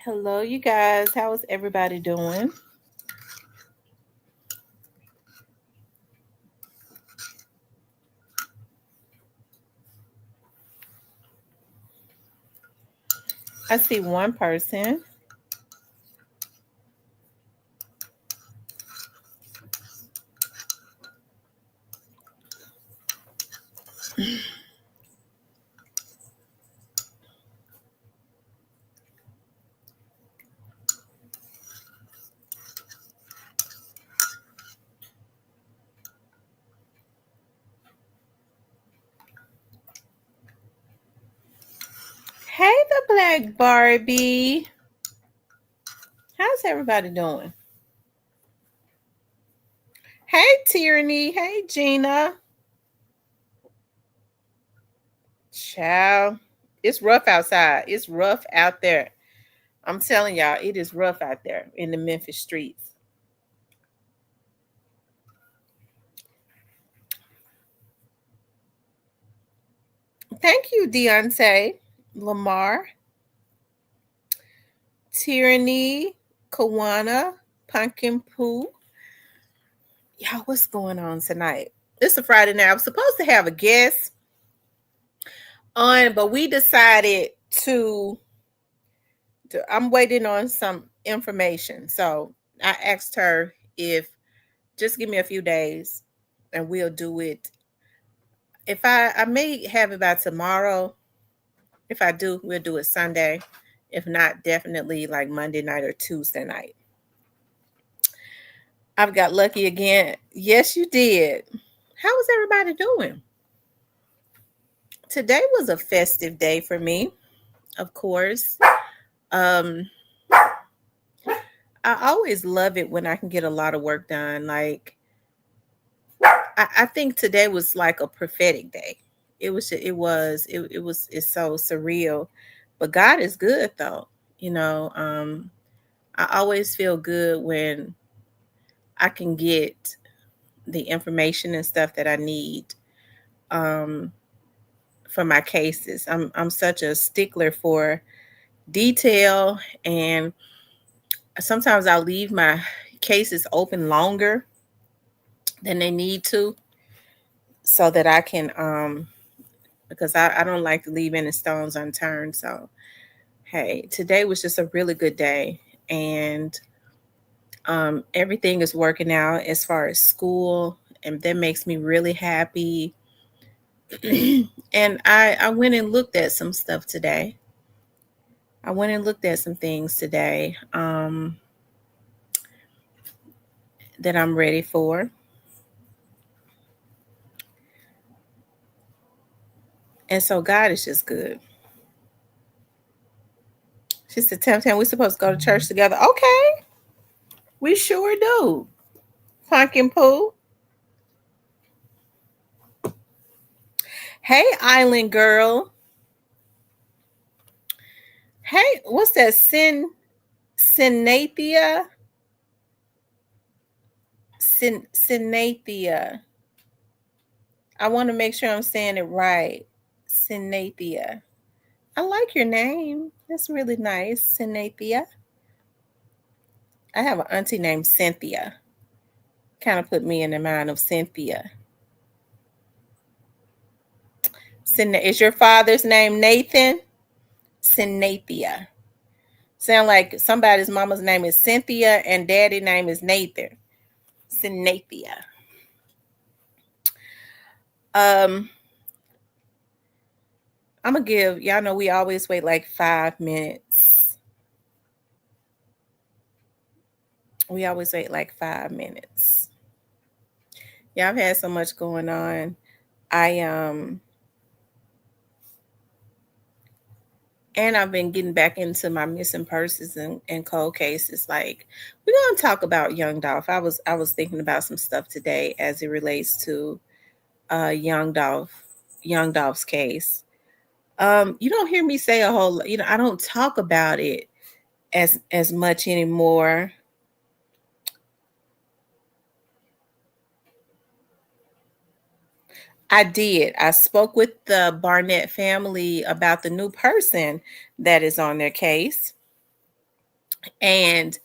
Hello, you guys. How is everybody doing? I see one person. Hey, the Black Barbie. How's everybody doing? Hey, Tierney. Hey, Gina. Ciao. It's rough outside. It's rough out there. I'm telling y'all, it is rough out there in the Memphis streets. Thank you, Deontay, Lamar, Tyranny, Kawana, Pumpkin Poo. Y'all, what's going on tonight? It's a Friday night. I was supposed to have a guest on, but we decided I'm waiting on some information. So I asked her if just give me a few days and we'll do it. If I may have it by tomorrow. If I do, we'll do it Sunday. If not, definitely like Monday night or Tuesday night. I've got lucky again. Yes, you did. How was everybody doing? Today was a festive day for me, of course. Um, I always love it when I can get a lot of work done. Like I think today was like a prophetic day. It's so surreal. But God is good though. You know, I always feel good when I can get the information and stuff that I need um for my cases. I'm such a stickler for detail, and sometimes I'll leave my cases open longer than they need to so that I can because I don't like to leave any stones unturned. So hey, today was just a really good day, and everything is working out as far as school, and that makes me really happy. And I went and looked at some stuff today. I went and looked at some things today that I'm ready for. And so God is just good. She said, Tam, we're supposed to go to church together. Okay, we sure do. Pumpkin Poo. Hey, Island Girl. Hey, what's that? Sinathia? Sinathia. I want to make sure I'm saying it right. Sinathia. I like your name. That's really nice, Sinathia. I have an auntie named Cynthia. Kind of put me in the mind of Cynthia. Is your father's name Nathan? Sinathia. Sound like somebody's mama's name is Cynthia and daddy's name is Nathan. Sinathia. I'm gonna give y'all know we always wait like 5 minutes. We always wait like 5 minutes. Yeah, I've had so much going on. I and I've been getting back into my missing persons and cold cases. Like we're gonna talk about young Dolph. I was thinking about some stuff today as it relates to young Dolph's case. You don't hear me say a whole, I don't talk about it as much anymore. I did. I spoke with the Barnett family about the new person that is on their case. And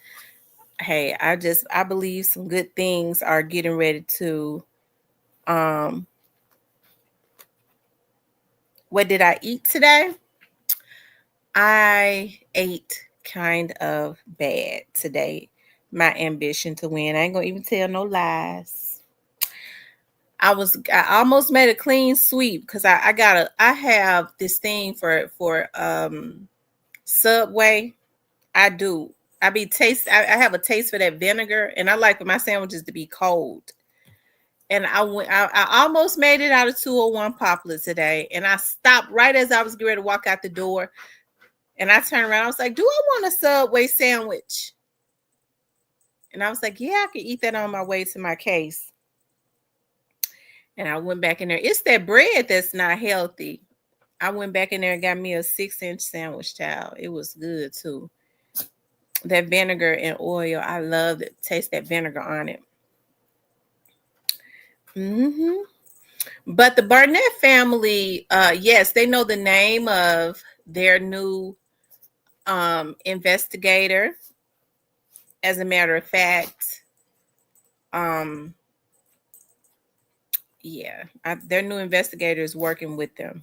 hey, I believe some good things are getting ready to what did I eat today? I ate kind of bad today. My ambition to win. I ain't gonna even tell no lies. I almost made a clean sweep because I have this thing for Subway. I do. I have a taste for that vinegar, and I like for my sandwiches to be cold. And I almost made it out of 201 Poplar today, and I stopped right as I was getting ready to walk out the door. And I turned around. I was like, "Do I want a Subway sandwich?" And I was like, "Yeah, I could eat that on my way to my case." And I went back in there. It's that bread that's not healthy. I went back in there and got me a 6-inch sandwich, child. It was good too. That vinegar and oil, I love it. Taste that vinegar on it. But the Barnett family, yes, they know the name of their new investigator. As a matter of fact, yeah, their new investigator is working with them.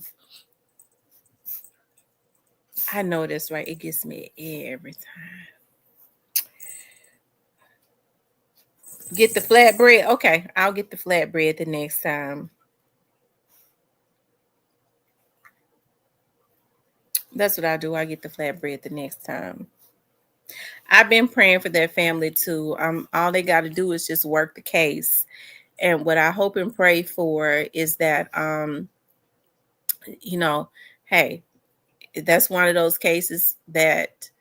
I know that's right. It gets me every time. Get the flatbread. Okay, I'll get the flatbread the next time. That's what I do. I get the flatbread the next time. I've been praying for that family too. All they got to do is just work the case. And what I hope and pray for is that, you know, hey, that's one of those cases that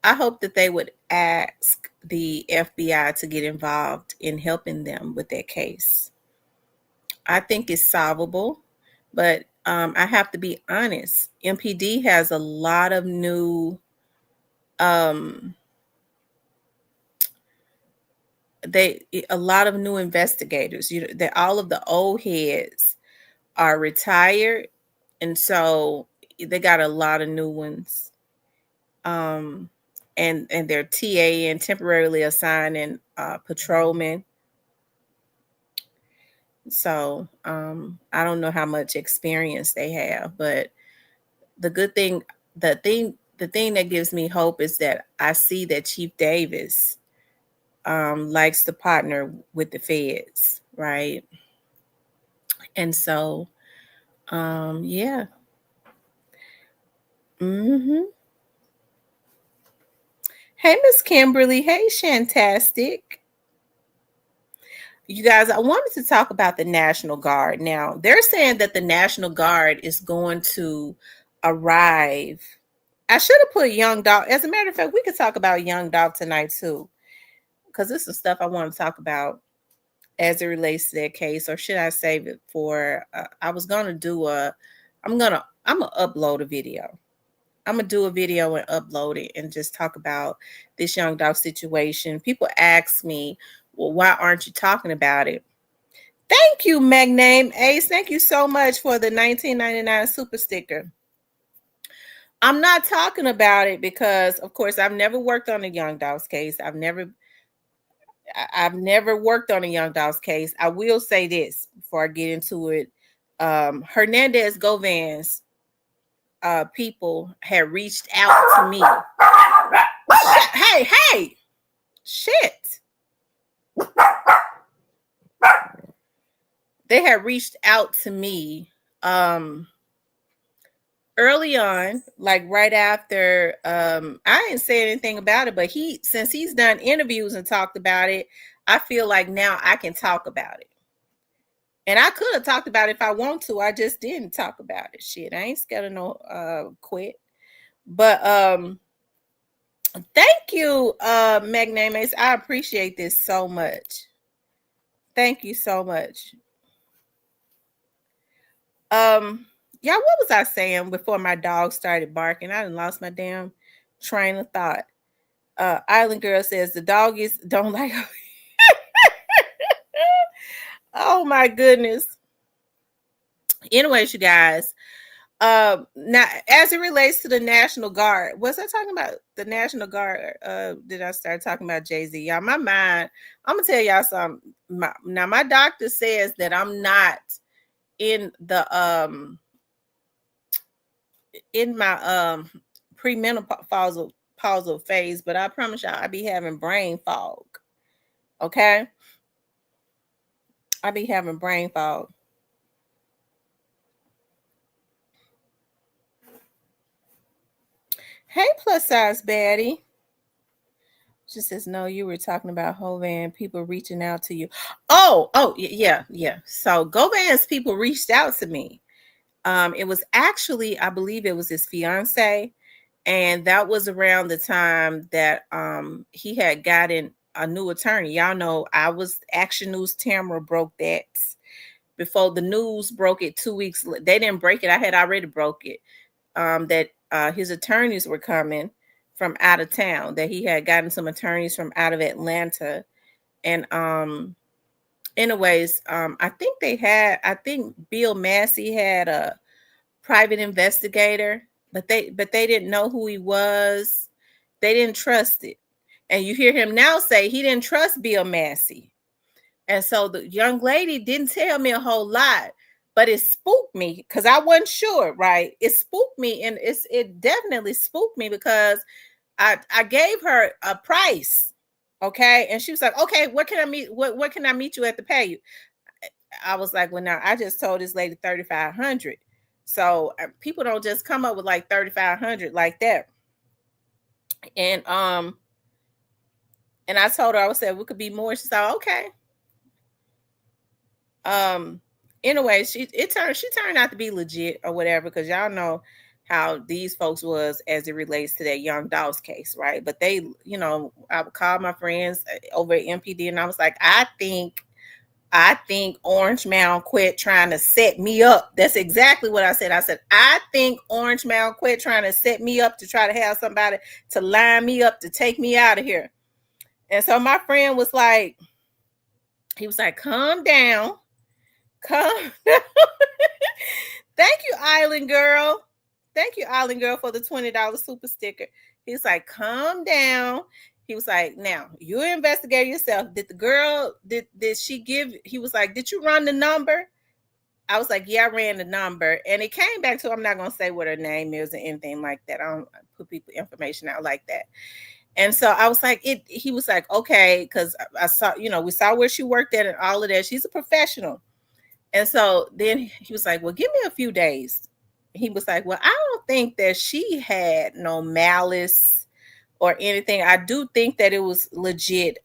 I hope that they would ask the FBI to get involved in helping them with that case. I think it's solvable, but I have to be honest. MPD has a lot of new a lot of new investigators. You know, that all of the old heads are retired, and so they got a lot of new ones. And they're TA and temporarily assigning patrolmen. So I don't know how much experience they have, but the good thing, the thing that gives me hope is that I see that Chief Davis likes to partner with the feds, right? And so, yeah. hmm Hey, Miss Kimberly. Hey, Shantastic. You guys, I wanted to talk about the National Guard. Now, they're saying that the National Guard is going to arrive. I should have put Young Dolph. As a matter of fact, we could talk about Young Dolph tonight too, because this is stuff I want to talk about as it relates to that case. Or should I save it for? I was gonna do a. I'm gonna upload a video. I'm gonna do a video and upload it and just talk about this Young Dolph situation. People ask me, well, why aren't you talking about it? Thank you, Magname Ace. Thank you so much for the 1999 super sticker. I'm not talking about it because, of course, I've never worked on a Young Dolph's case. I've never worked on a Young Dolph's case. I will say this before I get into it. Hernandez Govan's people had reached out to me. Hey, shit. They had reached out to me early on, like right after. I didn't say anything about it, but since he's done interviews and talked about it, I feel like now I can talk about it. And I could have talked about it if I want to. I just didn't talk about it. Shit, I ain't scared of no quit. But thank you, Magnames. I appreciate this so much. Thank you so much. Yeah, what was I saying before my dog started barking? I done lost my damn train of thought. Island Girl says the doggies don't like. Oh my goodness. Anyways, you guys, Now, as it relates to the National Guard, was I talking about the National Guard? Did I start talking about Jayz? Y'all, my mind. I'm gonna tell y'all something. Now, my doctor says that I'm not in the in my premenopausal phase, but I promise y'all, I be having brain fog. Okay, I be having brain fog. Hey, plus size baddie. She says, no, you were talking about Hovan, people reaching out to you. Oh, yeah, yeah. So Govan's people reached out to me. It was actually, I believe it was his fiance. And that was around the time that he had gotten a new attorney. Y'all know I was Action News Tamara broke that before the news broke it 2 weeks. They didn't break it. I had already broke it. That his attorneys were coming from out of town, that he had gotten some attorneys from out of Atlanta. And anyways, I think Bill Massey had a private investigator, but they didn't know who he was. They didn't trust it. And you hear him now say he didn't trust Bill Massey. And so the young lady didn't tell me a whole lot, but it spooked me because I wasn't sure, right? It spooked me, and it definitely spooked me because I gave her a price, okay, and she was like, "Okay, what can I meet? What can I meet you at to pay you?" I was like, "Well, now I just told this lady 3,500, so people don't just come up with like 3,500 like that." And and I told her, I said, "We could be more." She said, "Okay." Anyway, she turned out to be legit or whatever, because y'all know how these folks was as it relates to that young Dolph case, right? But they, I would call my friends over at MPD, and I was like, I think Orange Mound quit trying to set me up. That's exactly what I said. I said, I think Orange Mound quit trying to set me up to try to have somebody to line me up to take me out of here. And so my friend was like, calm down. Calm down. Thank you, Island Girl. Thank you, Island Girl, for the $20 super sticker. He's like, calm down. He was like, now you investigate yourself. Did the girl, did she give, he was like, did you run the number? I was like, yeah, I ran the number. And it came back to, I'm not going to say what her name is or anything like that. I don't put people information out like that. And so I was like, he was like, okay, because I saw, we saw where she worked at and all of that. She's a professional. And so then he was like, well, give me a few days. He was like, well, I don't think that she had no malice or anything. I do think that it was legit.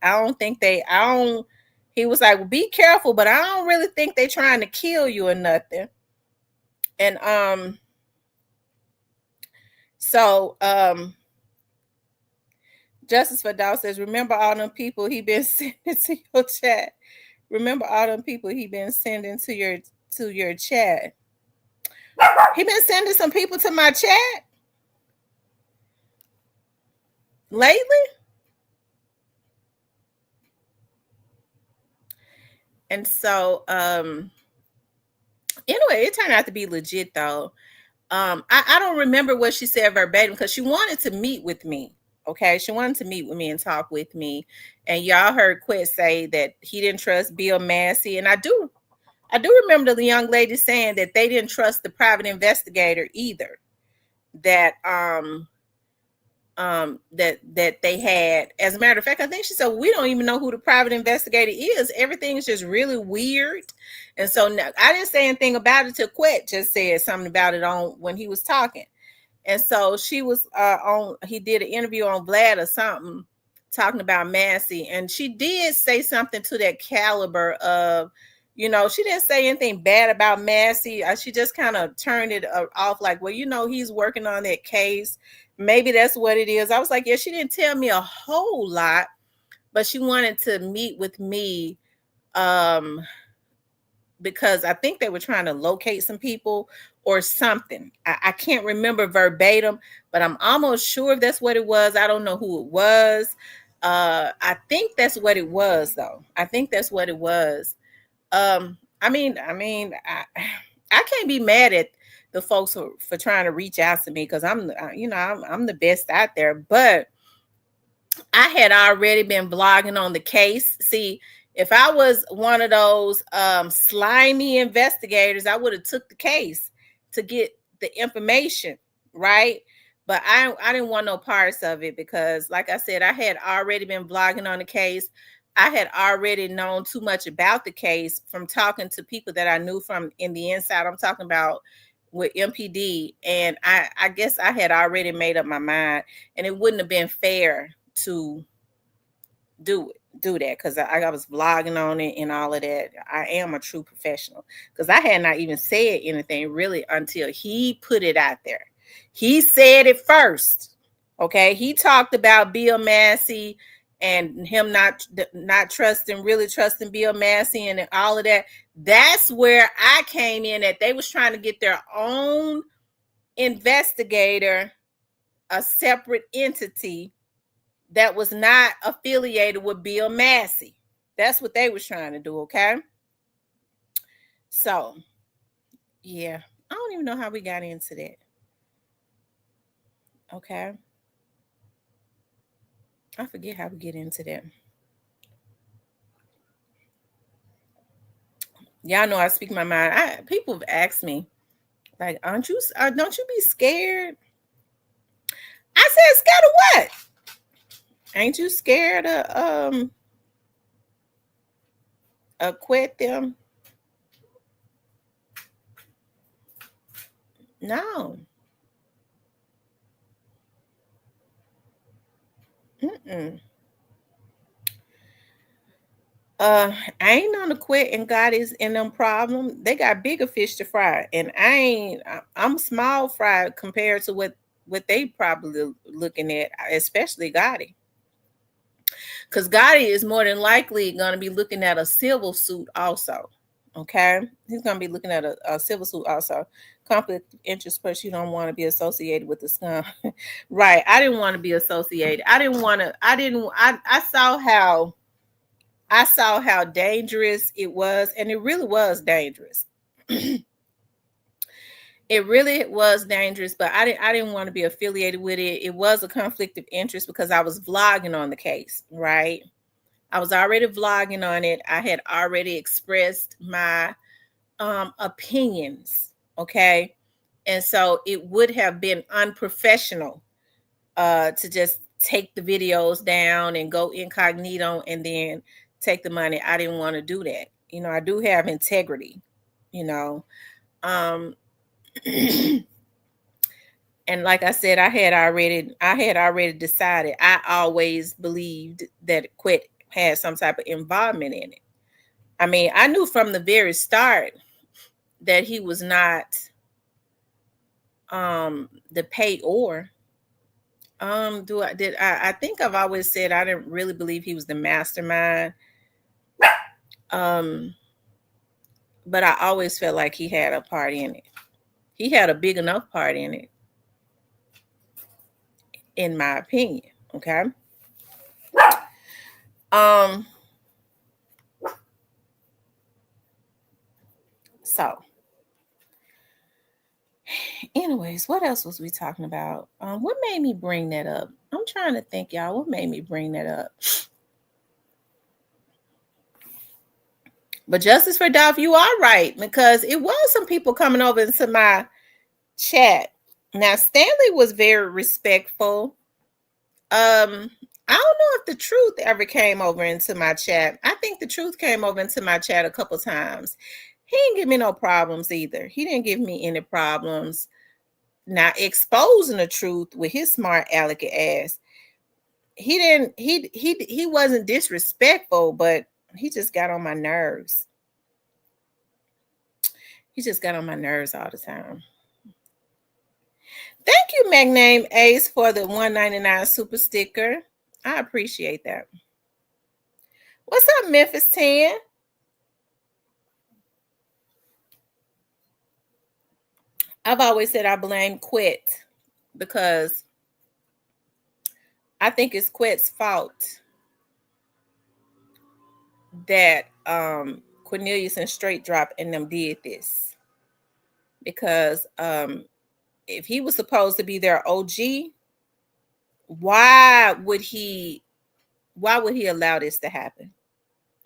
He was like, well, be careful, but I don't really think they trying to kill you or nothing. And Justice for Dow says, remember all them people he been sending to your chat. Remember all them people he been sending to your chat. He been sending some people to my chat lately. And so anyway, it turned out to be legit though. I don't remember what she said verbatim because she wanted to meet with me. Okay, she wanted to meet with me and talk with me. And y'all heard Quit say that he didn't trust Bill Massey, and I do remember the young lady saying that they didn't trust the private investigator either. That that they had. As a matter of fact, I think she said, we don't even know who the private investigator is. Everything is just really weird. And so now, I didn't say anything about it till Quet just said something about it on when he was talking. And so she was he did an interview on Vlad or something talking about Massey, and she did say something to that caliber of, she didn't say anything bad about Massey. She just kind of turned it off like, well, he's working on that case. Maybe that's what it is. I was like, yeah, she didn't tell me a whole lot, but she wanted to meet with me because I think they were trying to locate some people or something. I can't remember verbatim, but I'm almost sure if that's what it was. I don't know who it was. I think that's what it was, though. I think that's what it was. I mean, I can't be mad at the folks for trying to reach out to me, because I'm the best out there. But I had already been blogging on the case. See, if I was one of those slimy investigators, I would have took the case to get the information, right? But I didn't want no parts of it, because, like I said, I had already been blogging on the case. I had already known too much about the case from talking to people that I knew from in the inside. I'm talking about with MPD, and I guess I had already made up my mind, and it wouldn't have been fair to do that, because I was vlogging on it and all of that. I am a true professional, because I had not even said anything really until he put it out there. He said it first. Okay, he talked about Bill Massey and him not really trusting Bill Massey and all of that. That's where I came in, that they was trying to get their own investigator, a separate entity that was not affiliated with Bill Massey. That's what they was trying to do, okay? So, yeah, I don't even know how we got into that. Okay. I forget how we get into that. Y'all know I speak my mind. People have asked me, like, don't you be scared? I said, scared of what? Ain't you scared of quit them? No. Mm-mm. I ain't on the quit, and God is in them problem. They got bigger fish to fry, and I'm small fry compared to what they probably looking at, especially Gotti. Because Gotti is more than likely going to be looking at a civil suit also. Okay, he's going to be looking at a civil suit also. Conflict of interest, plus you don't want to be associated with the scum. Right. I didn't want to be associated. I saw how dangerous it was, and it really was dangerous. It really was dangerous, but I didn't want to be affiliated with it. It was a conflict of interest because I was vlogging on the case, right? I was already vlogging on it. I had already expressed my opinions, okay? And so it would have been unprofessional to just take the videos down and go incognito and then take the money. I didn't want to do that. You know, I do have integrity, you know. And like I said, I had already decided. I always believed that Quit had some type of involvement in it. I mean, I knew from the very start that he was not the payor. I think I've always said I didn't really believe he was the mastermind. But I always felt like he had a part in it. He had a big enough part in it, in my opinion. Okay. So anyways, what else was we talking about? What made me bring that up? I'm trying to think, y'all. What made me bring that up? But justice for Dolph, you are right, because it was some people coming over into my chat. Now, Stanley was very respectful. I don't know if the truth ever came over into my chat. I think the truth came over into my chat a couple times. He didn't give me no problems either. He didn't give me any problems. Now, exposing the truth with his smart aleck ass, he wasn't disrespectful, but he just got on my nerves. He just got on my nerves all the time. Thank you, Magname Ace, for the $1.99 super sticker. I appreciate that. What's up, Memphis 10? I've always said I blame Quit because I think it's Quit's fault that Cornelius and Straight Drop and them did this. because if he was supposed to be their OG, why would he allow this to happen?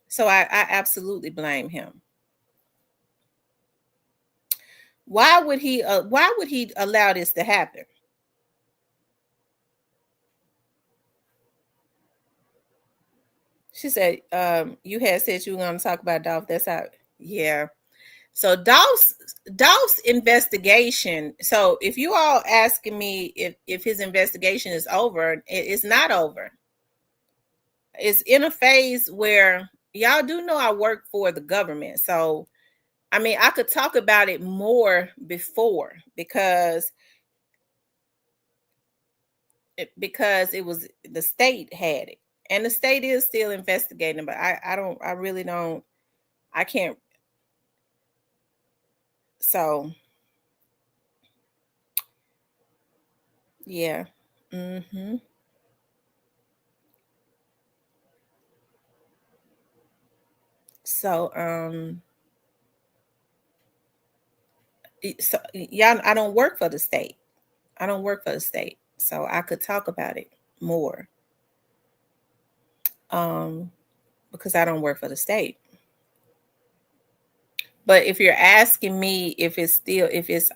So I absolutely blame him. Why would he allow this to happen? She said, you had said you were going to talk about Dolph. That's how, yeah. So Dolph's investigation. So if you all asking me if his investigation is over, it's not over. It's in a phase where y'all do know I work for the government. So I mean, I could talk about it more before because it was the state had it, and the state is still investigating. But I really don't. I can't. So yeah. Mm-hmm. So so y'all, I don't work for the state. I don't work for the state, so I could talk about it more. Um, because I don't work for the state. But if you're asking me if it's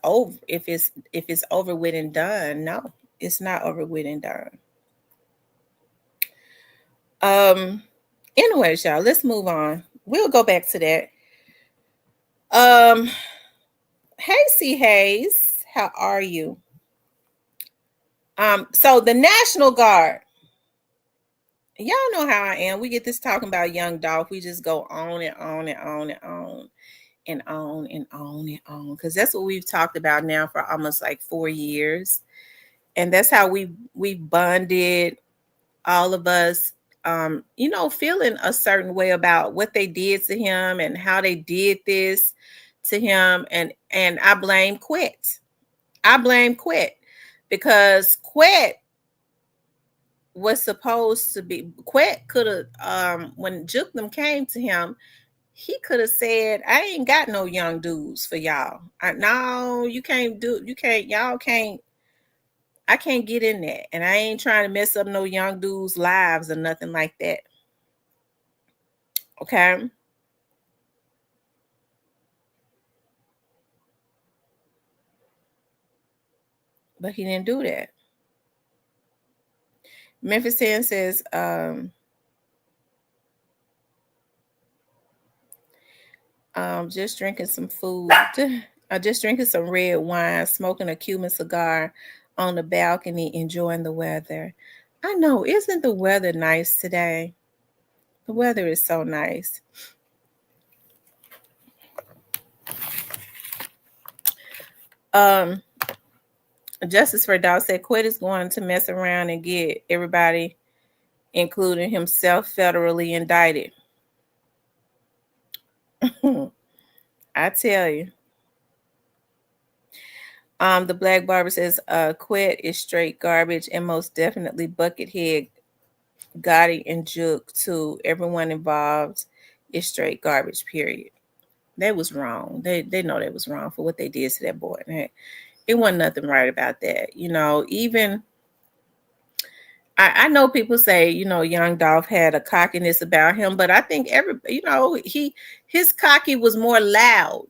over, if it's over with and done, no, it's not over with and done. Anyways, y'all, let's move on. We'll go back to that. Hey C Hayes, how are you? So the National Guard, y'all know how I am. We get this talking about young Dolph. We just go on and on and on and on and on and on and on, because that's what we've talked about now for almost like 4 years. And that's how we bonded, all of us, feeling a certain way about what they did to him and how they did this to him. And I blame Quet. I blame Quet because Quet was supposed to be, Quet could have, when Juknam came to him, he could have said, I ain't got no young dudes for y'all. No, you can't, y'all can't, I can't get in that. And I ain't trying to mess up no young dudes' lives or nothing like that. Okay. But he didn't do that. Memphis 10 says, just drinking some food, just drinking some red wine, smoking a Cuban cigar on the balcony, enjoying the weather. I know, isn't the weather nice today? The weather is so nice. Justice for Dolph said Quit is going to mess around and get everybody, including himself, federally indicted. I tell you. The Black Barber says, Quit is straight garbage and most definitely Buckethead, Gotti, and Juke too. Everyone involved is straight garbage, period. They was wrong. They know they was wrong for what they did to that boy. It wasn't nothing right about that. Even I know people say, young Dolph had a cockiness about him, but I think his cocky was more loud.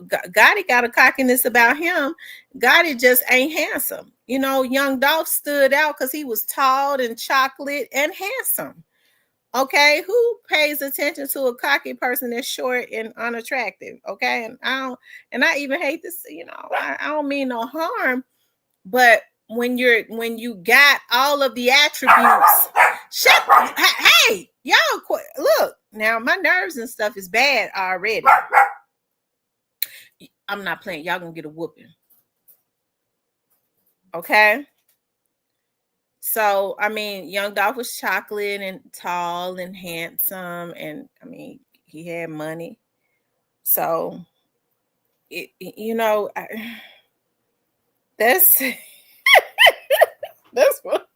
Gotti got a cockiness about him. Gotti just ain't handsome. Young Dolph stood out because he was tall and chocolate and handsome. Okay, who pays attention to a cocky person that's short and unattractive? Okay, and I even hate this. I don't mean no harm, but when you got all of the attributes, hey, y'all, look now, my nerves and stuff is bad already. I'm not playing. Y'all gonna get a whooping. Okay. So, I mean, young Dolph was chocolate and tall and handsome. And I mean, he had money. So, that's, that's what,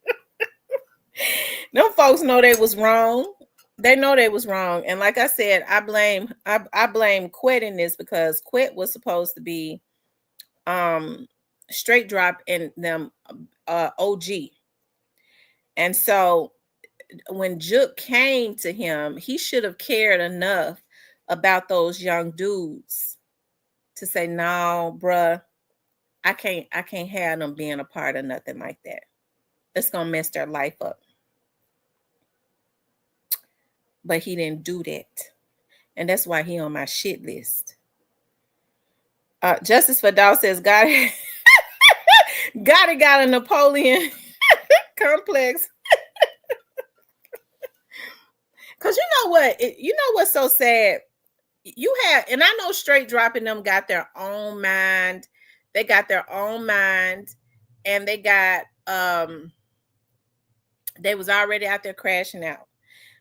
them folks know they was wrong. They know they was wrong. And like I said, I blame Quet in this because Quet was supposed to be Straight Drop and them OG. And so when Jook came to him, he should have cared enough about those young dudes to say, no, bruh, I can't have them being a part of nothing like that. It's gonna mess their life up. But he didn't do that. And that's why he on my shit list. Justice for Dolph says God got a Napoleon complex. Cause you know what? You know what's so sad? You have, and I know Straight Dropping them got their own mind. They got their own mind, and they got they was already out there crashing out.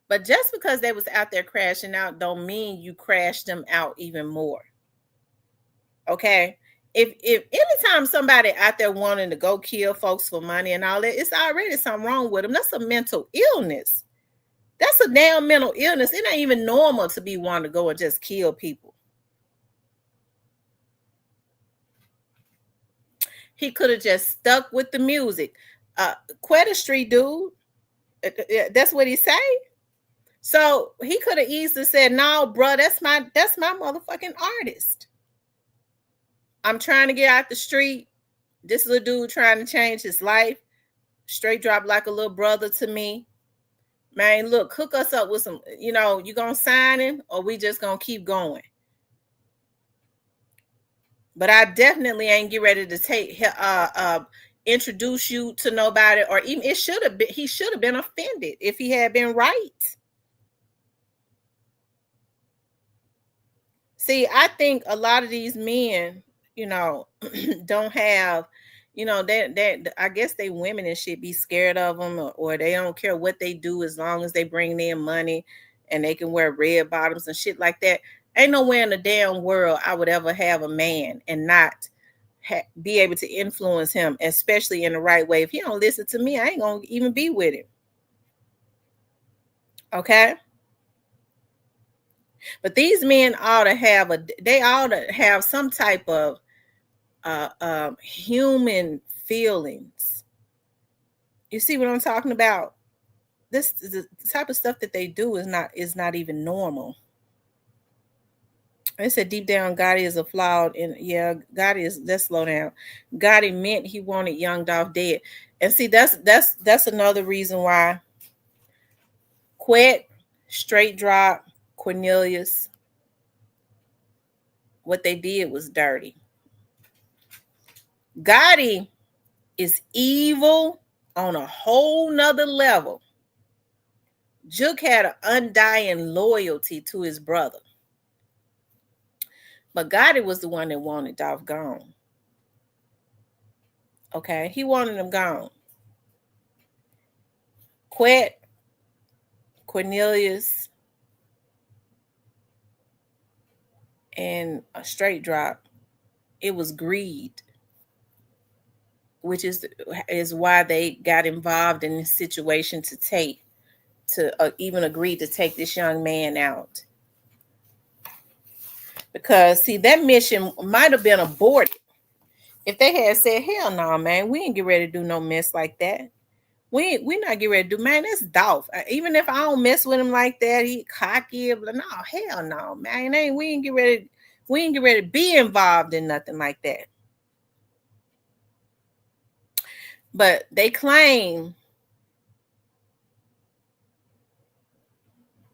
But just because they was out there crashing out don't mean you crash them out even more. Okay? If anytime somebody out there wanting to go kill folks for money and all that, it's already something wrong with them. That's a mental illness. That's a damn mental illness. It ain't even normal to be wanting to go and just kill people. He could have just stuck with the music. Quetta Street dude, that's what he say. So he could have easily said, "No, bro, that's my motherfucking artist. I'm trying to get out the street. This little dude trying to change his life. Straight Drop like a little brother to me. Man, look, hook us up with some, you gonna sign him or we just gonna keep going." But I definitely ain't get ready to introduce you to nobody, or even he should have been offended if he had been right. See, I think a lot of these men, don't have, I guess they women and shit be scared of them, or they don't care what they do as long as they bring in money and they can wear red bottoms and shit like that. Ain't nowhere in the damn world I would ever have a man and not be able to influence him, especially in the right way. If he don't listen to me, I ain't gonna even be with him. Okay? But these men ought to have some type of human feelings. You see what I'm talking about? This is the type of stuff that they do is not even normal. I said deep down, Gotti is a flawed, and yeah, Gotti is. Let's slow down. Gotti meant he wanted Young Dolph dead, and see that's another reason why Quet, Straight Drop, Cornelius, what they did was dirty. Gotti is evil on a whole nother level. Juke had an undying loyalty to his brother. But Gotti was the one that wanted Dolph gone. Okay, he wanted him gone. Quet, Cornelius, and a Straight Drop, it was greed, which is why they got involved in this situation to even agree to take this young man out. Because see, that mission might have been aborted if they had said, "Hell no, man, we ain't get ready to do no mess like that. We not get ready to do, man. That's Dolph. Even if I don't mess with him like that, he cocky, but no, hell no, man. We ain't get ready to be involved in nothing like that." But they claim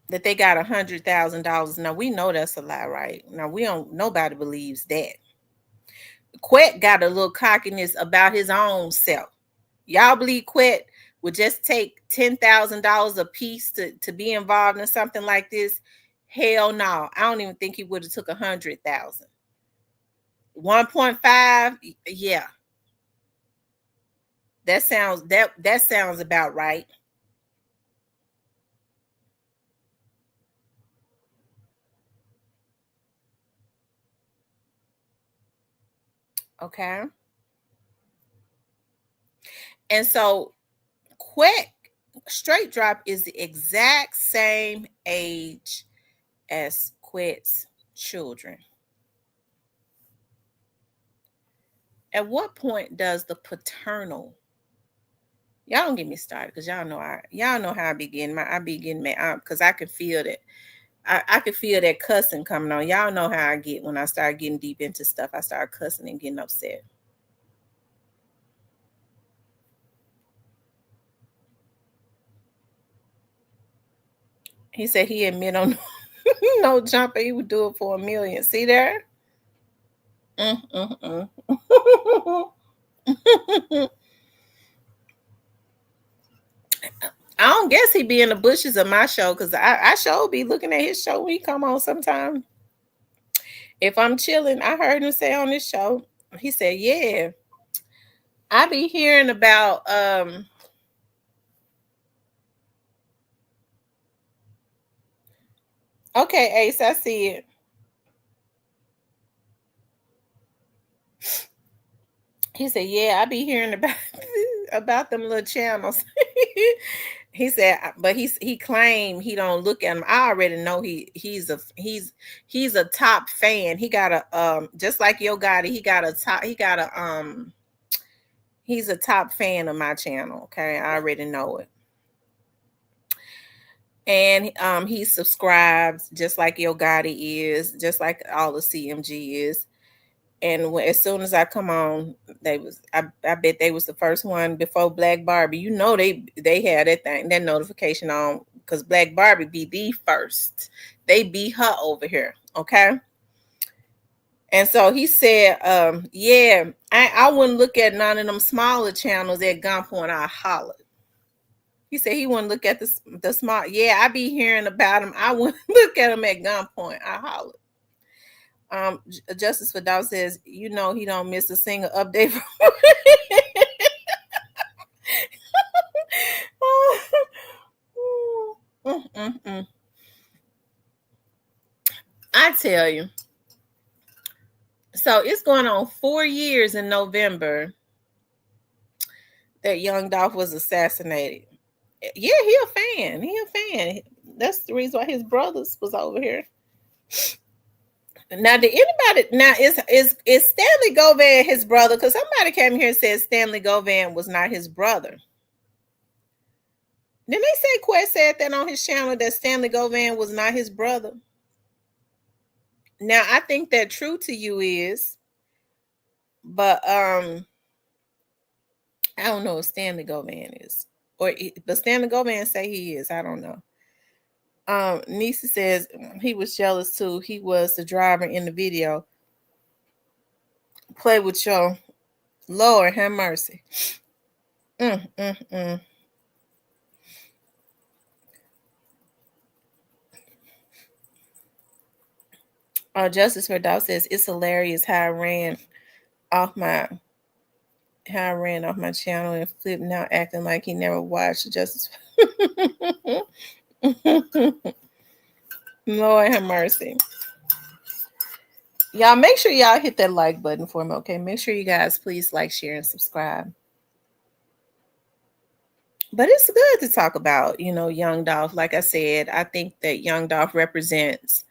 that they got $100,000. Now we know that's a lie, right? Now nobody believes that. Quet got a little cockiness about his own self. Y'all believe Quet would just take $10,000 a piece to be involved in something like this? Hell no. I don't even think he would have took 100,000. 1.5, yeah. That sounds about right. Okay. And so Straight Drop is the exact same age as Quet's children. At what point does the paternal? Y'all don't get me started because y'all know how I be getting mad because I can feel that. I can feel that cussing coming on. Y'all know how I get when I start getting deep into stuff. I start cussing and getting upset. He said he admit on no jumper. He would do it for $1 million. See there? I don't guess he be in the bushes of my show because I sure be looking at his show when he come on sometime. If I'm chilling, I heard him say on this show, he said, yeah, I be hearing about okay, Ace, I see it. He said, yeah, I be hearing about about them little channels. He said, but he claimed he don't look at him. I already know he's a top fan. He got a just like Yo Gotti, he's a top fan of my channel. Okay, I already know it. And he subscribes just like Yo Gotti is, just like all the CMG is. And as soon as I come on, I bet they was the first one before Black Barbie. You know they had that notification on because Black Barbie be the first. They be her over here, okay? And so he said, yeah, I wouldn't look at none of them smaller channels at gunpoint. I hollered. He said he wouldn't look at the small. Yeah, I be hearing about him. I wouldn't look at him at gunpoint. I hollered. Justice for Dolph says, you know, he don't miss a single update. I tell you. So it's going on 4 years in November that young Dolph was assassinated. Yeah, he a fan. He a fan. That's the reason why his brothers was over here. Now, did anybody is Stanley Govan his brother? Because somebody came here and said Stanley Govan was not his brother. Didn't they say Quest said that on his channel that Stanley Govan was not his brother? Now, I think that true to you is, but I don't know if Stanley Govan is, but Stanley Govan say he is. I don't know. Nisa says he was jealous too. He was the driver in the video. Play with your Lord, have mercy. Justice for Dolph says it's hilarious how I ran off my channel and Flip now acting like he never watched Justice. Lord have mercy. Y'all make sure y'all hit that like button for me, okay? Make sure you guys please like, share, and subscribe. But it's good to talk about, young Dolph. Like I said, I think that young Dolph represents,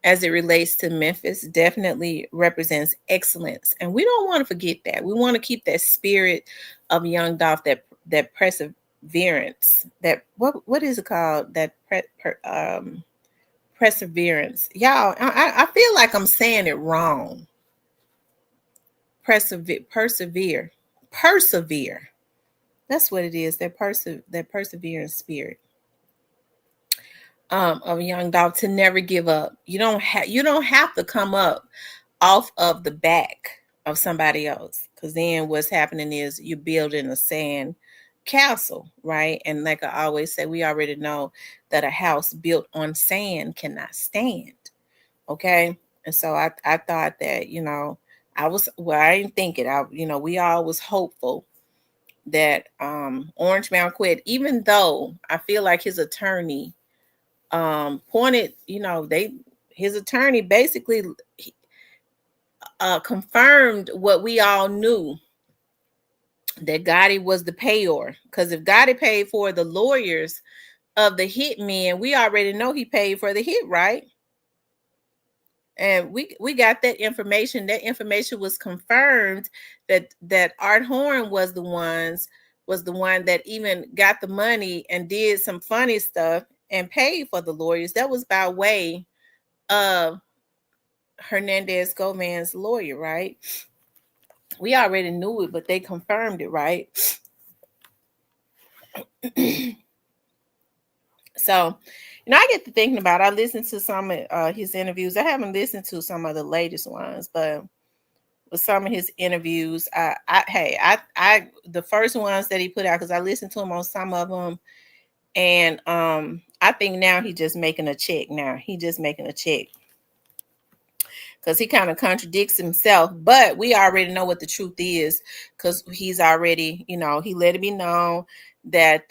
as it relates to Memphis, definitely represents excellence. And we don't want to forget that. We want to keep that spirit of young Dolph, that perseverance, that what is it called? That perseverance. Y'all, I feel like I'm saying it wrong. Persevere. That's what it is. That perseverance spirit of a young Dolph, to never give up. You don't have to come up off of the back of somebody else, because then what's happening is you're building a sand castle, right? And like I always say, we already know that a house built on sand cannot stand. Okay. And so I thought that, I didn't think it. We all was hopeful that Orange Mound quit, even though I feel like his attorney pointed, his attorney basically confirmed what we all knew, that Gotti was the payor. Because if Gotti paid for the lawyers of the hitmen, we already know he paid for the hit, right? And we got that information. That information was confirmed that Art Horn was the one that even got the money and did some funny stuff and paid for the lawyers. That was by way of Hernandez Gomez's lawyer, right? We already knew it, but they confirmed it, right? So, I get to thinking about it. I listened to some of his interviews. I haven't listened to some of the latest ones, but with some of his interviews, I the first ones that he put out, because I listened to him on some of them, and I think now he's just making a check. Now he just making a check because he kind of contradicts himself. But we already know what the truth is, because he's already, he let it be known that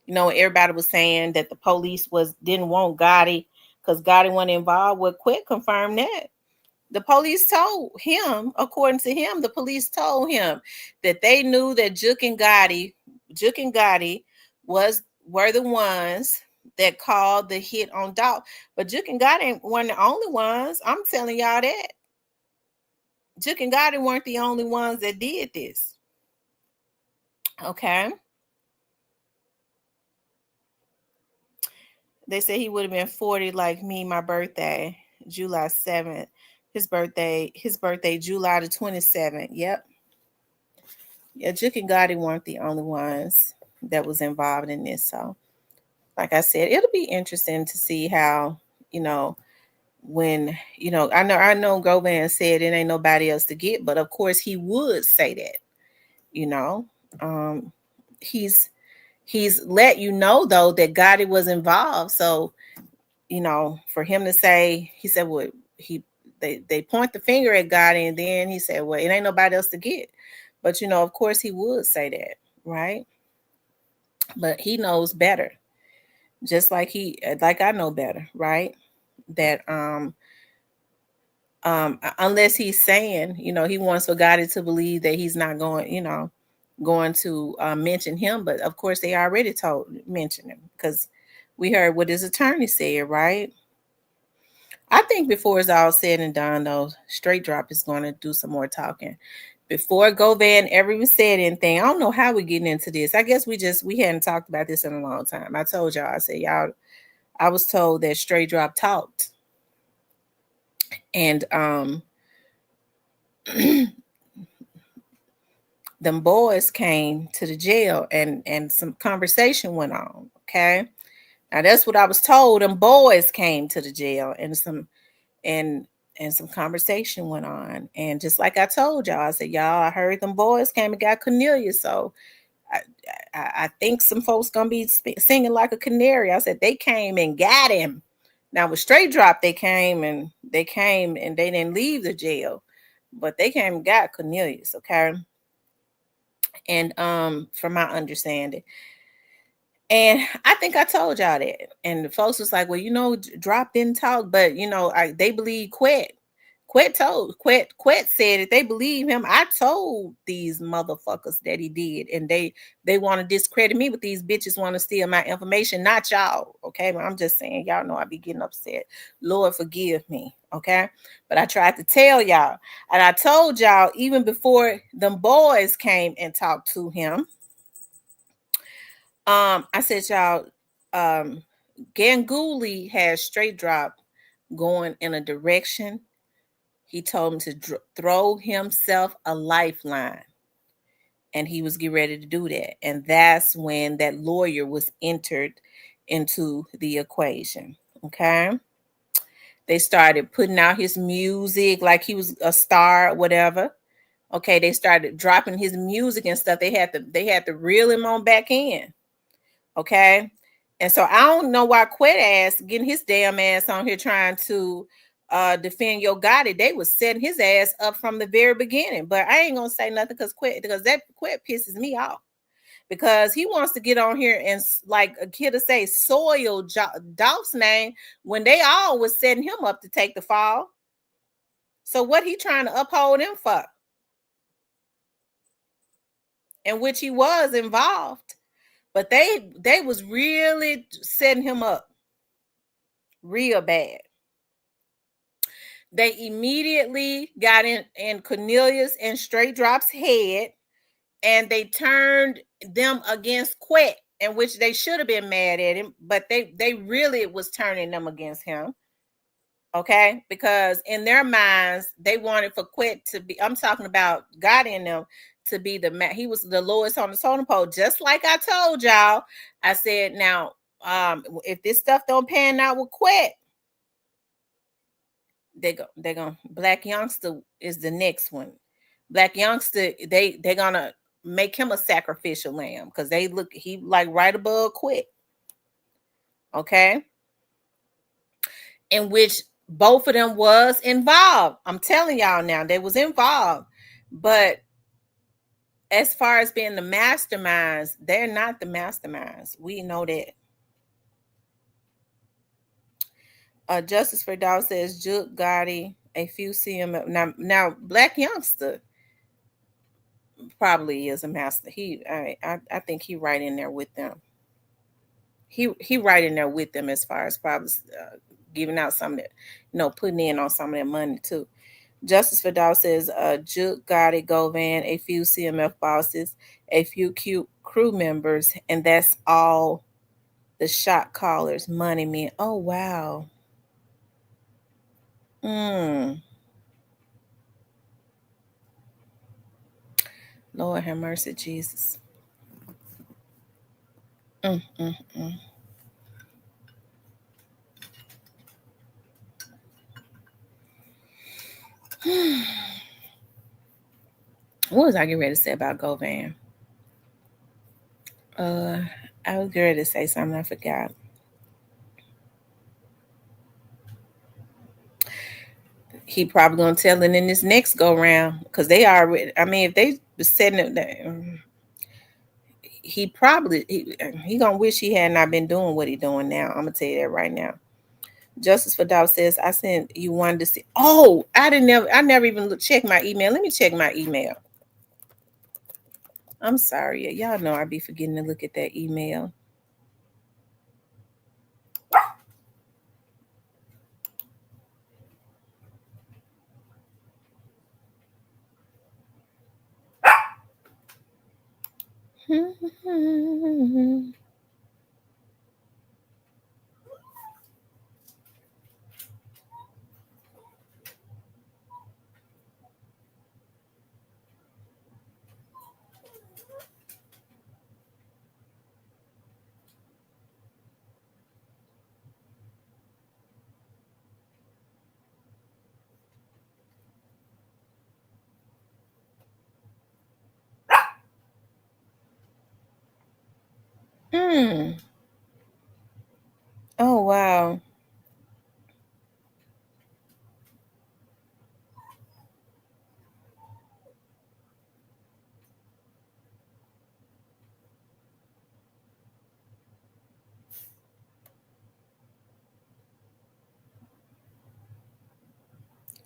everybody was saying that the police didn't want Gotti because Gotti wasn't involved. Well, Quit confirmed that. The police told him, according to him, the police told him that they knew that Juke and Gotti were the ones that called the hit on Dolph. But Juke and Gotti weren't the only ones. I'm telling y'all that. Juke and Gotti weren't the only ones that did this. Okay. They said he would have been 40 like me, my birthday, July 7th. His birthday, July the 27th. Yep. Yeah, Juke and Gotti weren't the only ones that was involved in this. So, like I said, it'll be interesting to see how, when, I know Govan said it ain't nobody else to get, but of course he would say that, he's let you know though that Gotti was involved. So, for him to say, he said, well, they point the finger at Gotti, and then he said, well, it ain't nobody else to get. But, of course he would say that, right? But he knows better. Just like I know better, right? That unless he's saying, he wants for Gotti to believe that he's not going to mention him. But of course they already mentioned him, because we heard what his attorney said, right? I think before it's all said and done, though, Straight Drop is going to do some more talking. Before Govan ever even said anything, I don't know how we're getting into this. I guess we hadn't talked about this in a long time. I told y'all, I said, y'all, I was told that Straight Drop talked. And them boys came to the jail, and some conversation went on. Okay. Now that's what I was told. Them boys came to the jail, and some conversation went on. And just like I told y'all, I said, y'all, I heard them boys came and got Cornelius. So I think some folks gonna be singing like a canary. I said they came and got him. Now with Straight Drop, they came and they didn't leave the jail, but they came and got Cornelius. Okay. And from my understanding, and I think I told y'all that. And the folks was like, well, Drop didn't talk, but they believe Quet. Quet said it. They believe him. I told these motherfuckers that he did, and they want to discredit me, but these bitches want to steal my information, not y'all. Okay, but I'm just saying, y'all know I be getting upset. Lord forgive me. Okay, but I tried to tell y'all, and I told y'all even before them boys came and talked to him. I said, y'all, Ganguly has Straight Drop going in a direction. He told him to throw himself a lifeline, and he was getting ready to do that. And that's when that lawyer was entered into the equation. Okay. They started putting out his music like he was a star or whatever. Okay. They started dropping his music and stuff. They had to reel him on back in. Okay. And so I don't know why Quet ass getting his damn ass on here trying to defend your Gotti. They was setting his ass up from the very beginning. But I ain't gonna say nothing because that Quet pisses me off. Because he wants to get on here and like a kid to say soil Dolph's name when they all was setting him up to take the fall. So what he trying to uphold him for? In which he was involved. But they was really setting him up. real bad. They immediately got in Cornelius and Straight Drop's head, and they turned them against Quet, in which they should have been mad at him, but they really was turning them against him. Okay, because in their minds they wanted for Quet to be, I'm talking about God in them, to be he was the lowest on the totem pole, just like I told y'all. I said, now if this stuff don't pan out with Quet, they're gonna Black Youngster is the next one. Black Youngster, they're gonna make him a sacrificial lamb, because he like right above Quet. Okay, in which both of them was involved. I'm telling y'all now, they was involved. But as far as being the masterminds, they're not the masterminds. We know that. Justice for Dolph says Juke Gotti, a few CM. Now Black Youngster probably is a master. I think he right in there with them. He right in there with them as far as probably giving out some of that, putting in on some of that money too. Justice for Dolph says Juke Gotti, Govan, a few CMF bosses, a few cute crew members, and that's all the shot callers, money men. Oh wow. Lord have mercy, Jesus. What was I getting ready to say about Govan? I was getting ready to say something, I forgot. He probably gonna tell it in this next go round, because they already. I mean, if they was setting it there, he gonna wish he had not been doing what he doing now. I'm gonna tell you that right now. Justice for Dolph says, I sent you one to see. Oh, I never even checked my email. Let me check my email. I'm sorry. Y'all know I be forgetting to look at that email. Oh wow.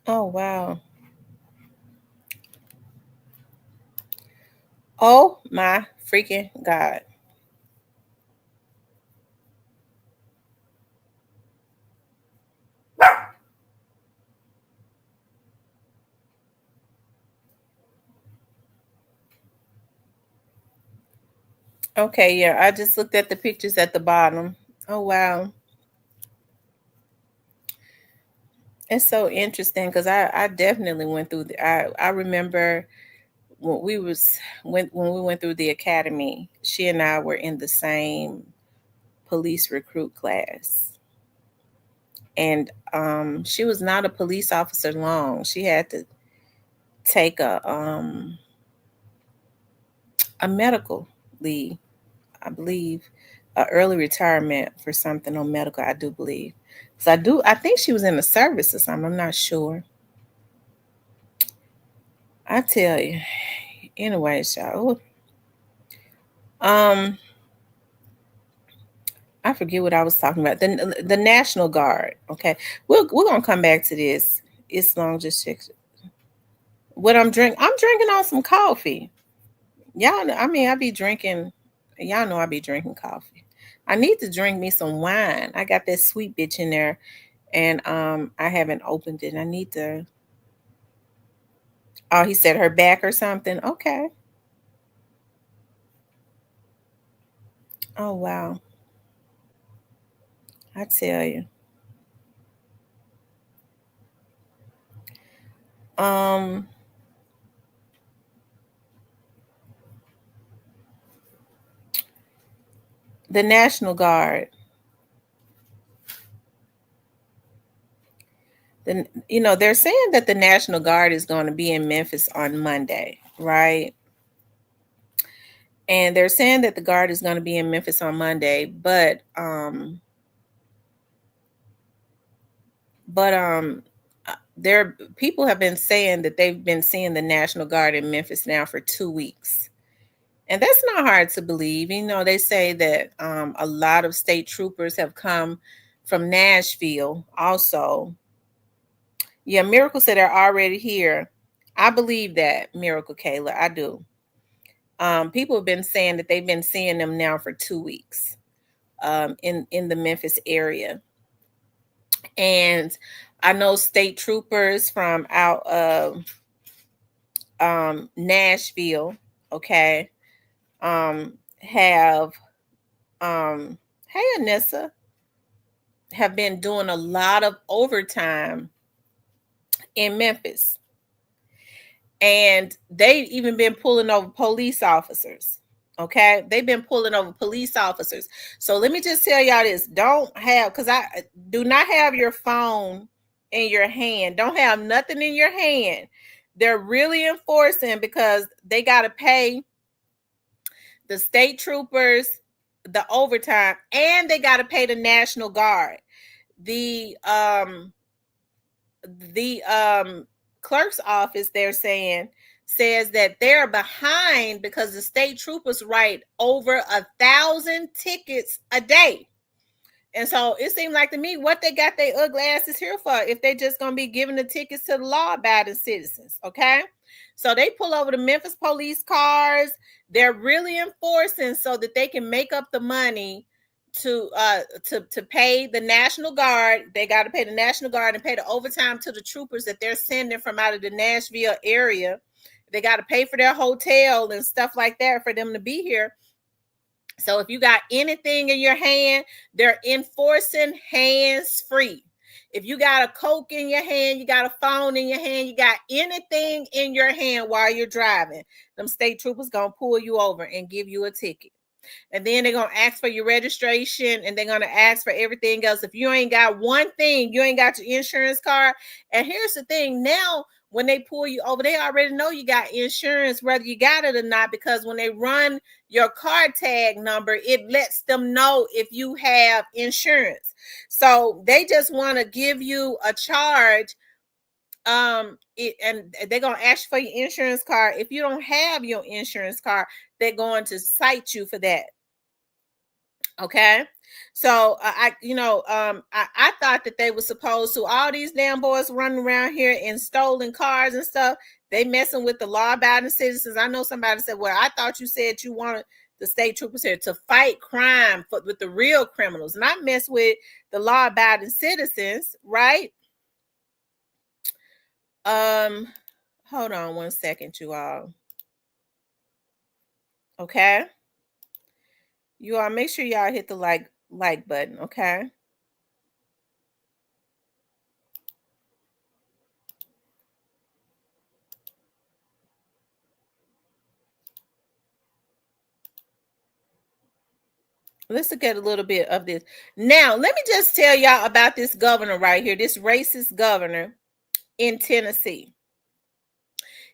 Oh wow. Oh my freaking God. Okay, yeah, I just looked at the pictures at the bottom. Oh wow. It's so interesting, because I definitely went through I remember when we went through the academy, she and I were in the same police recruit class. And she was not a police officer long. She had to take a medical leave, I believe, a early retirement for something on medical, I do believe. So I think she was in the service or something. I'm not sure. I tell you. Anyway, y'all. I forget what I was talking about. The National Guard. Okay. We're gonna come back to this. It's long just check. What I'm drinking on some coffee. Y'all know, I mean, I be drinking, y'all know I be drinking coffee. I need to drink me some wine. I got that sweet bitch in there, and I haven't opened it. I need to. Oh, he said her back or something. Okay. Oh wow. I tell you. Um, the National Guard. They're saying that the National Guard is going to be in Memphis on Monday, right? And they're saying that the Guard is going to be in Memphis on Monday, but there people have been saying that they've been seeing the National Guard in Memphis now for 2 weeks. And that's not hard to believe. They say that a lot of state troopers have come from Nashville also. Yeah, Miracle said they're already here. I believe that, Miracle Kayla. I do. People have been saying that they've been seeing them now for 2 weeks in the Memphis area. And I know state troopers from out of Nashville, okay, have hey Anissa, have been doing a lot of overtime in Memphis. And they've even been pulling over police officers. Okay, they've been pulling over police officers. So let me just tell y'all this: because I do not have your phone in your hand. Don't have nothing in your hand. They're really enforcing because they got to pay the state troopers the overtime, and they got to pay the National Guard. The clerk's office, they're saying, says that they're behind because the state troopers write over 1,000 tickets a day. And so it seemed like to me, what they got their ugly asses here for if they just going to be giving the tickets to the law-abiding citizens, okay? So they pull over the Memphis police cars. They're really enforcing so that they can make up the money to pay the National Guard. They got to pay the National Guard and pay the overtime to the troopers that they're sending from out of the Nashville area. They got to pay for their hotel and stuff like that for them to be here. So if you got anything in your hand, they're enforcing hands free. If you got a Coke in your hand, you got a phone in your hand, you got anything in your hand while you're driving, them state troopers gonna pull you over and give you a ticket. And then they're going to ask for your registration, and they're going to ask for everything else. If you ain't got one thing, you ain't got your insurance card. And here's the thing: now when they pull you over, they already know you got insurance, whether you got it or not, because when they run your car tag number, it lets them know if you have insurance. So they just want to give you a charge. And they're going to ask for your insurance card. If you don't have your insurance card, they're going to cite you for that. Okay. So I thought that they were supposed to, all these damn boys running around here in stolen cars and stuff, they messing with the law-abiding citizens. I know somebody said, well, I thought you said you wanted the state troopers here to fight crime with the real criminals, not mess with the law-abiding citizens, right? Hold on one second, you all. Okay. You all make sure y'all hit the like button, okay? Let's look at a little bit of this. Now, let me just tell y'all about this governor right here, this racist governor in Tennessee.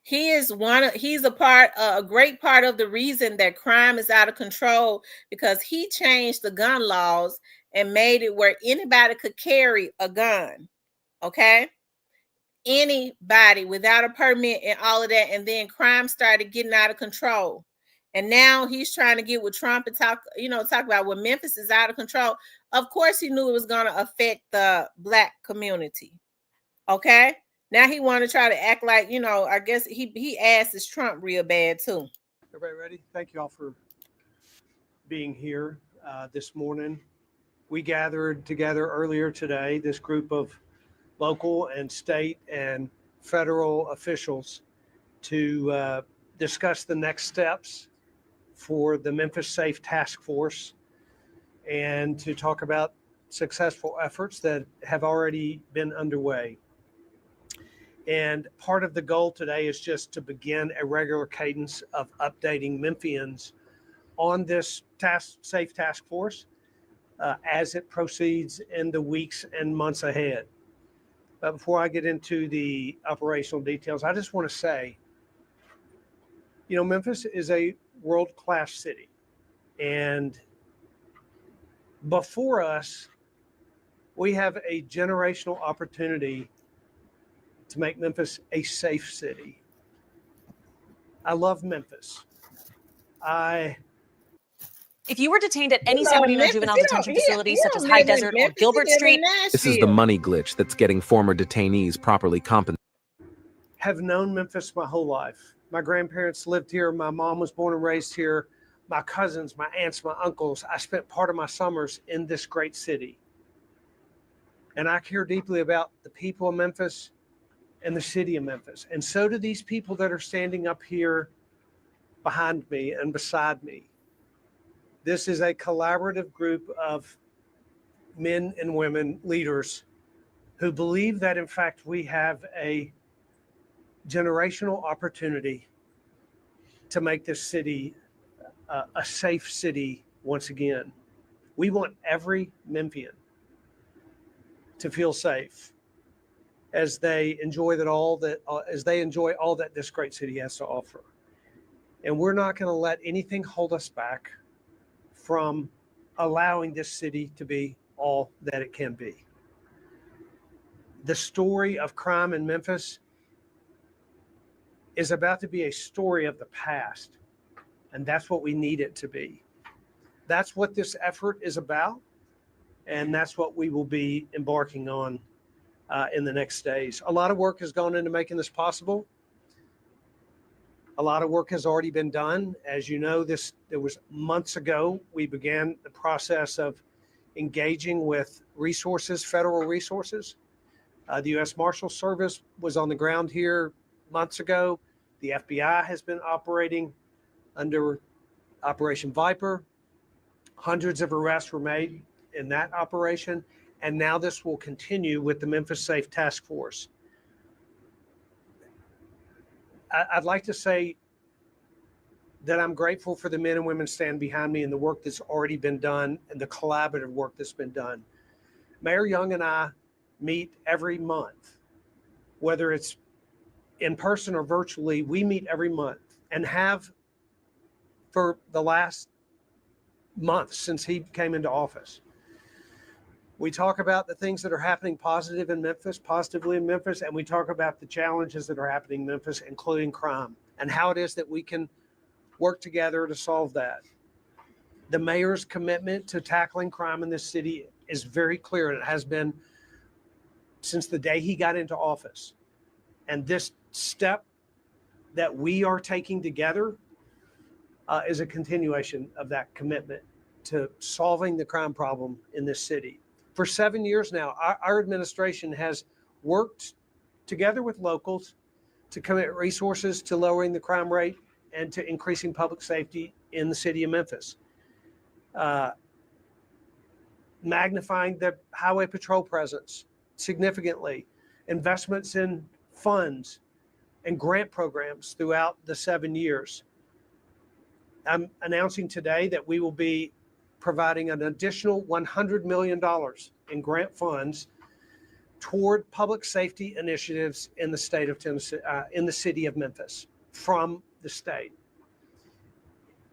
He's a great part of the reason that crime is out of control, because he changed the gun laws and made it where anybody could carry a gun. Okay? Anybody without a permit and all of that. And then crime started getting out of control. And now he's trying to get with Trump and talk about when Memphis is out of control. Of course, he knew it was going to affect the Black community. Okay? Now he want to try to act like, I guess he asses Trump real bad too. Everybody ready? Thank you all for being here. this morning. We gathered together earlier today, this group of local and state and federal officials to discuss the next steps for the Memphis Safe Task Force and to talk about successful efforts that have already been underway. And part of the goal today is just to begin a regular cadence of updating Memphians on this Safe Task Force as it proceeds in the weeks and months ahead. But before I get into the operational details, I just want to say, Memphis is a world-class city. And before us, we have a generational opportunity to make Memphis a safe city. I love Memphis. If you were detained at any San Bernardino juvenile detention facility, such as High Desert or Gilbert Street, this is the money glitch that's getting former detainees properly compensated. Have known Memphis my whole life. My grandparents lived here. My mom was born and raised here. My cousins, my aunts, my uncles. I spent part of my summers in this great city. And I care deeply about the people of Memphis and the city of Memphis. And so do these people that are standing up here behind me and beside me. This is a collaborative group of men and women leaders who believe that, in fact, we have a generational opportunity to make this city a safe city once again. We want every Memphian to feel safe as they enjoy all that this great city has to offer. And we're not going to let anything hold us back from allowing this city to be all that it can be. The story of crime in Memphis is about to be a story of the past, and that's what we need it to be. That's what this effort is about, and that's what we will be embarking on in the next days. A lot of work has gone into making this possible. A lot of work has already been done. As you know, it was months ago we began the process of engaging with resources, federal resources. The U.S. Marshal Service was on the ground here months ago. The FBI has been operating under Operation Viper. Hundreds of arrests were made in that operation. And now this will continue with the Memphis Safe Task Force. I'd like to say that I'm grateful for the men and women standing behind me and the work that's already been done and the collaborative work that's been done. Mayor Young and I meet every month, whether it's in person or virtually. We meet every month and have for the last month since he came into office. We talk about the things that are happening positively in Memphis, and we talk about the challenges that are happening in Memphis, including crime, and how it is that we can work together to solve that. The mayor's commitment to tackling crime in this city is very clear, and it has been since the day he got into office. And this step that we are taking together is a continuation of that commitment to solving the crime problem in this city. For 7 years now, our administration has worked together with locals to commit resources to lowering the crime rate and to increasing public safety in the city of Memphis. Magnifying the highway patrol presence significantly, investments in funds and grant programs throughout the 7 years. I'm announcing today that we will be providing an additional $100 million in grant funds toward public safety initiatives in the state of Tennessee, in the city of Memphis, from the state.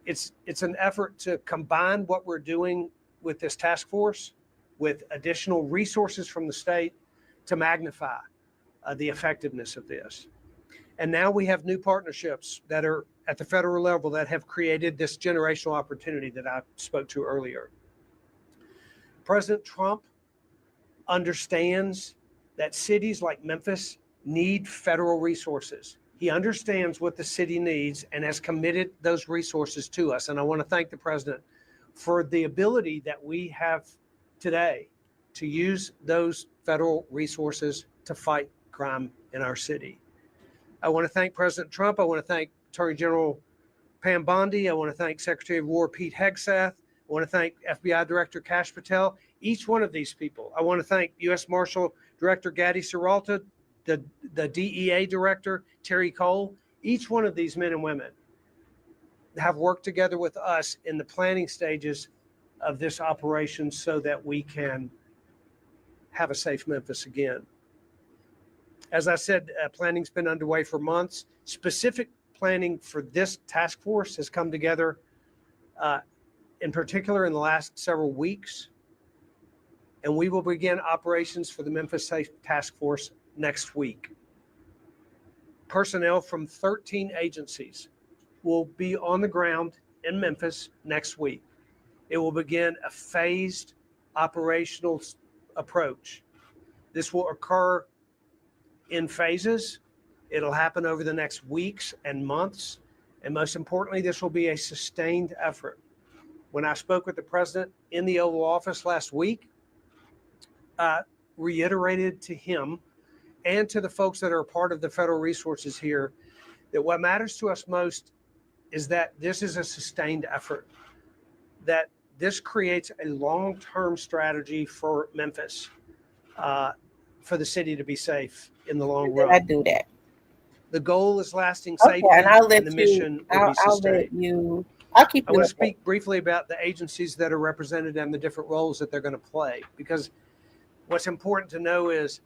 It's an effort to combine what we're doing with this task force with additional resources from the state to magnify the effectiveness of this. And now we have new partnerships that are at the federal level that have created this generational opportunity that I spoke to earlier. President Trump understands that cities like Memphis need federal resources. He understands what the city needs and has committed those resources to us. And I want to thank the president for the ability that we have today to use those federal resources to fight crime in our city. I want to thank President Trump. I want to thank Attorney General Pam Bondi. I want to thank Secretary of War Pete Hegseth. I want to thank FBI Director Kash Patel. Each one of these people. I want to thank U.S. Marshal Director Gaddy Serralta, the DEA Director Terry Cole. Each one of these men and women have worked together with us in the planning stages of this operation so that we can have a safe Memphis again. As I said, planning's been underway for months. Specific planning for this task force has come together, in particular in the last several weeks. And we will begin operations for the Memphis Safe Task Force next week. Personnel from 13 agencies will be on the ground in Memphis next week. It will begin a phased operational approach. This will occur in phases. It'll happen over the next weeks and months. And most importantly, this will be a sustained effort. When I spoke with the president in the Oval Office last week, I reiterated to him and to the folks that are a part of the federal resources here that what matters to us most is that this is a sustained effort, that this creates a long-term strategy for Memphis, for the city to be safe in the long run. I do that. The goal is lasting safety, and I'll let the mission will be sustained. I'll keep I want to speak briefly about the agencies that are represented and the different roles that they're going to play, because what's important to know is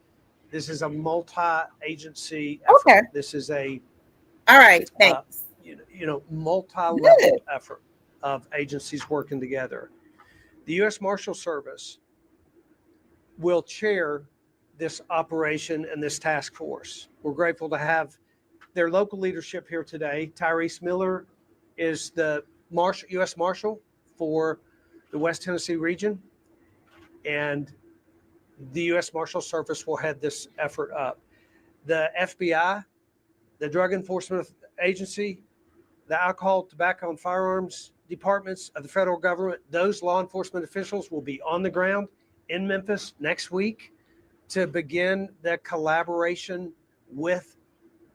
this is a multi-agency effort. Okay. This is a all right. Thanks. Multi-level effort of agencies working together. The U.S. Marshal Service will chair this operation and this task force. We're grateful to have their local leadership here today. Tyrese Miller is the U.S. Marshal for the West Tennessee region, and the U.S. Marshal Service will head this effort up. The FBI, the Drug Enforcement Agency, the Alcohol, Tobacco, and Firearms departments of the federal government, those law enforcement officials will be on the ground in Memphis next week to begin the collaboration with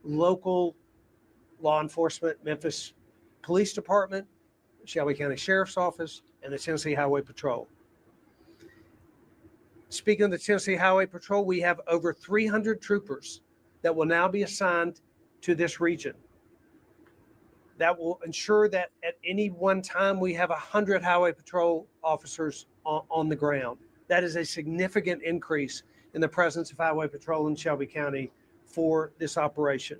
local law enforcement, Memphis Police Department, Shelby County Sheriff's Office, and the Tennessee Highway Patrol. Speaking of the Tennessee Highway Patrol, we have over 300 troopers that will now be assigned to this region. That will ensure that at any one time we have 100 Highway Patrol officers on the ground. That is a significant increase in the presence of Highway Patrol in Shelby County for this operation.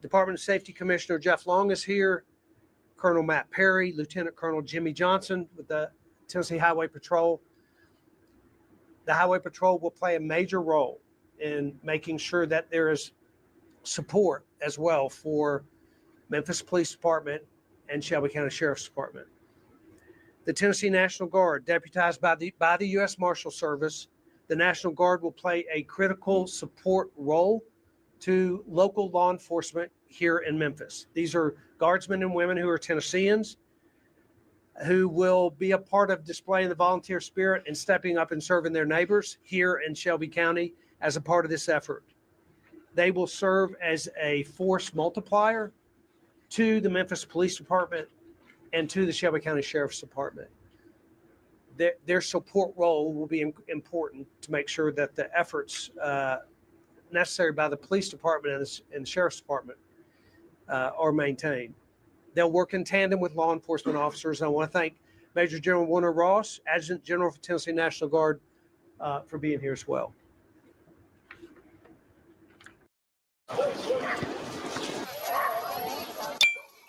Department of Safety Commissioner Jeff Long is here, Colonel Matt Perry, Lieutenant Colonel Jimmy Johnson with the Tennessee Highway Patrol. The Highway Patrol will play a major role in making sure that there is support as well for Memphis Police Department and Shelby County Sheriff's Department. The Tennessee National Guard, deputized by the U.S. Marshal Service, the National Guard will play a critical support role to local law enforcement here in Memphis. These are guardsmen and women who are Tennesseans, who will be a part of displaying the volunteer spirit and stepping up and serving their neighbors here in Shelby County as a part of this effort. They will serve as a force multiplier to the Memphis Police Department and to the Shelby County Sheriff's Department. Their support role will be important to make sure that the efforts necessary by the police department and the sheriff's department are maintained. They'll work in tandem with law enforcement officers. I want to thank Major General Warner Ross, Adjutant General for Tennessee National Guard, for being here as well.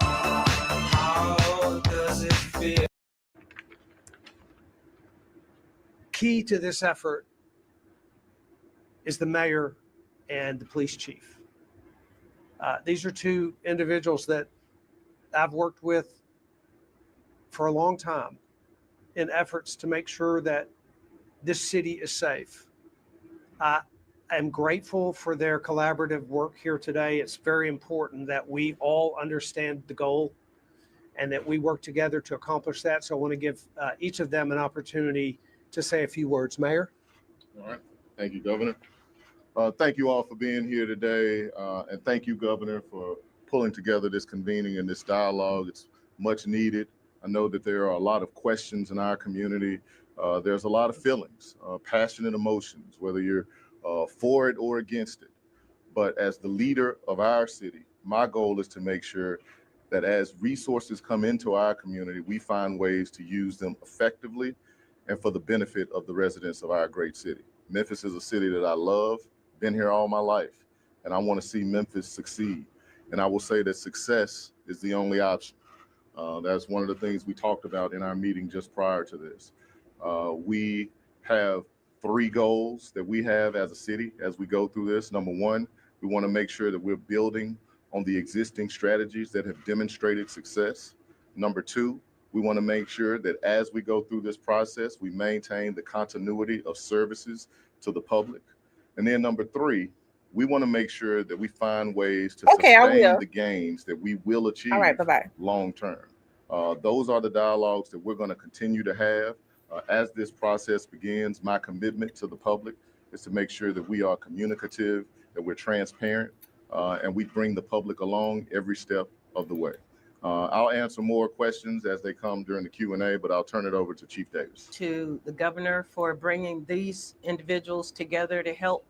How does it feel? Key to this effort is the mayor and the police chief. These are two individuals that I've worked with for a long time in efforts to make sure that this city is safe. I am grateful for their collaborative work here today. It's very important that we all understand the goal and that we work together to accomplish that. So I want to give each of them an opportunity to say a few words. Mayor? All right. Thank you, Governor. Thank you all for being here today. And thank you, Governor, for pulling together this convening and this dialogue. It's much needed. I know that there are a lot of questions in our community. There's a lot of feelings, passionate emotions, whether you're for it or against it. But as the leader of our city, my goal is to make sure that as resources come into our community, we find ways to use them effectively and for the benefit of the residents of our great city. Memphis is a city that I love, been here all my life, and I want to see Memphis succeed. And I will say that success is the only option. That's one of the things we talked about in our meeting just prior to this. We have 3 goals that we have as a city as we go through this. Number 1, we want to make sure that we're building on the existing strategies that have demonstrated success. Number 2, we want to make sure that as we go through this process, we maintain the continuity of services to the public. And then number 3, we want to make sure that we find ways to sustain the gains that we will achieve long term. Those are the dialogues that we're going to continue to have as this process begins. My commitment to the public is to make sure that we are communicative, that we're transparent, and we bring the public along every step of the way. I'll answer more questions as they come during the Q&A, but I'll turn it over to Chief Davis. To the governor for bringing these individuals together to help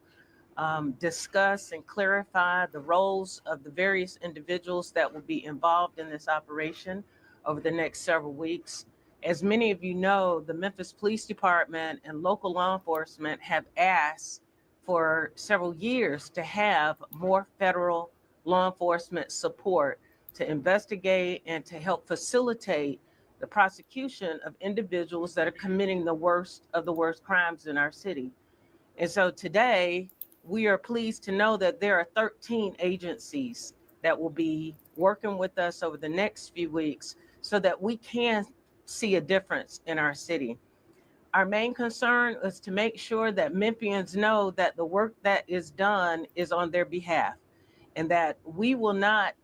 discuss and clarify the roles of the various individuals that will be involved in this operation over the next several weeks. As many of you know, the Memphis Police Department and local law enforcement have asked for several years to have more federal law enforcement support to investigate and to help facilitate the prosecution of individuals that are committing the worst of the worst crimes in our city. And so today, we are pleased to know that there are 13 agencies that will be working with us over the next few weeks so that we can see a difference in our city. Our main concern is to make sure that Memphians know that the work that is done is on their behalf and that we will not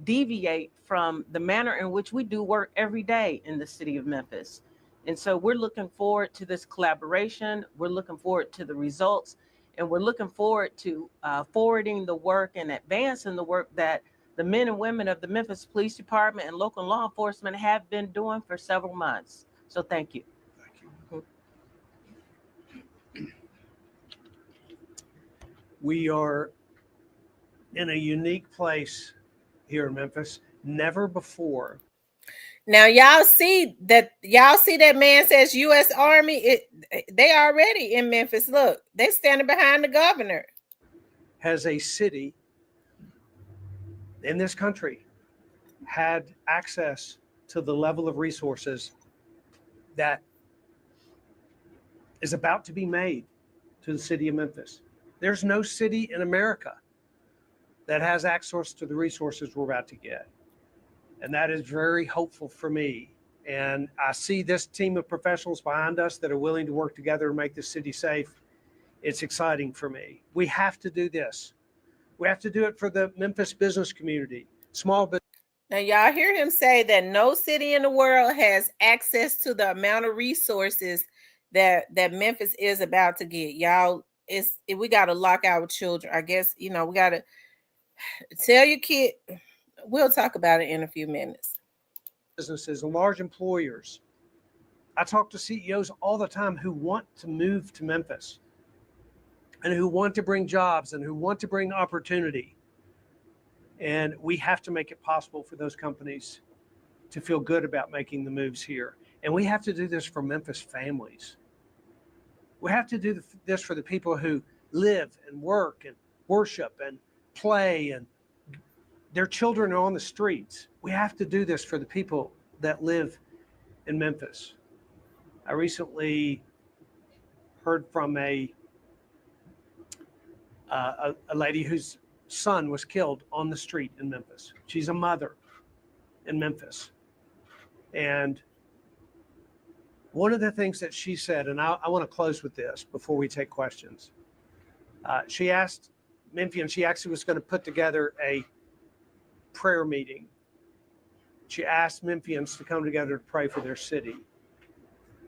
deviate from the manner in which we do work every day in the city of Memphis. And so we're looking forward to this collaboration. We're looking forward to the results, and we're looking forward to forwarding the work and advancing the work that the men and women of the Memphis Police Department and local law enforcement have been doing for several months. So thank you. Thank you. We are in a unique place here in Memphis. Never before. Now y'all see that man says U.S. Army. They already in Memphis. Look, they standing behind the governor. Has a city in this country had access to the level of resources that is about to be made to the city of Memphis? There's no city in America that has access to the resources we're about to get. And that is very hopeful for me. And I see this team of professionals behind us that are willing to work together to make this city safe. It's exciting for me. We have to do this. We have to do it for the Memphis business community, small business. Now, y'all hear him say that no city in the world has access to the amount of resources that Memphis is about to get. Y'all, we got to lock our children. I guess, we got to tell your kid. We'll talk about it in a few minutes. Businesses and large employers. I talk to CEOs all the time who want to move to Memphis and who want to bring jobs and who want to bring opportunity. And we have to make it possible for those companies to feel good about making the moves here. And we have to do this for Memphis families. We have to do this for the people who live and work and worship and play and their children are on the streets. We have to do this for the people that live in Memphis. I recently heard from a lady whose son was killed on the street in Memphis. She's a mother in Memphis. And one of the things that she said, and I want to close with this before we take questions. She asked Memphians, she actually was going to put together a prayer meeting She asked Memphians to come together to pray for their city.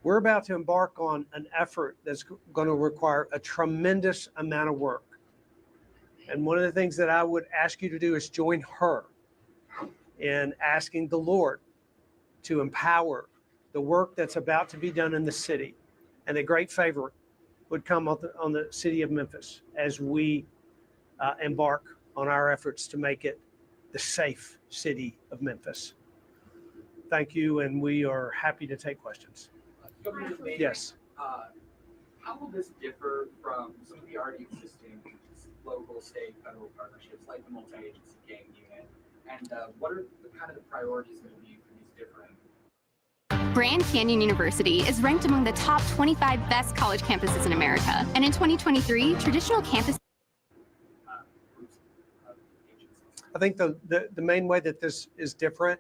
We're about to embark on an effort that's going to require a tremendous amount of work. And one of the things that I would ask you to do is join her in asking the Lord to empower the work that's about to be done in the city. And a great favor would come on the city of Memphis as we embark on our efforts to make it the safe city of Memphis. Thank you, and we are happy to take questions. Yes. How will this differ from some of the already existing local, state, federal partnerships like the multi-agency gang unit? And what are the priorities going to be for these different? Grand Canyon University is ranked among the top 25 best college campuses in America. And in 2023, traditional campus. I think the main way that this is different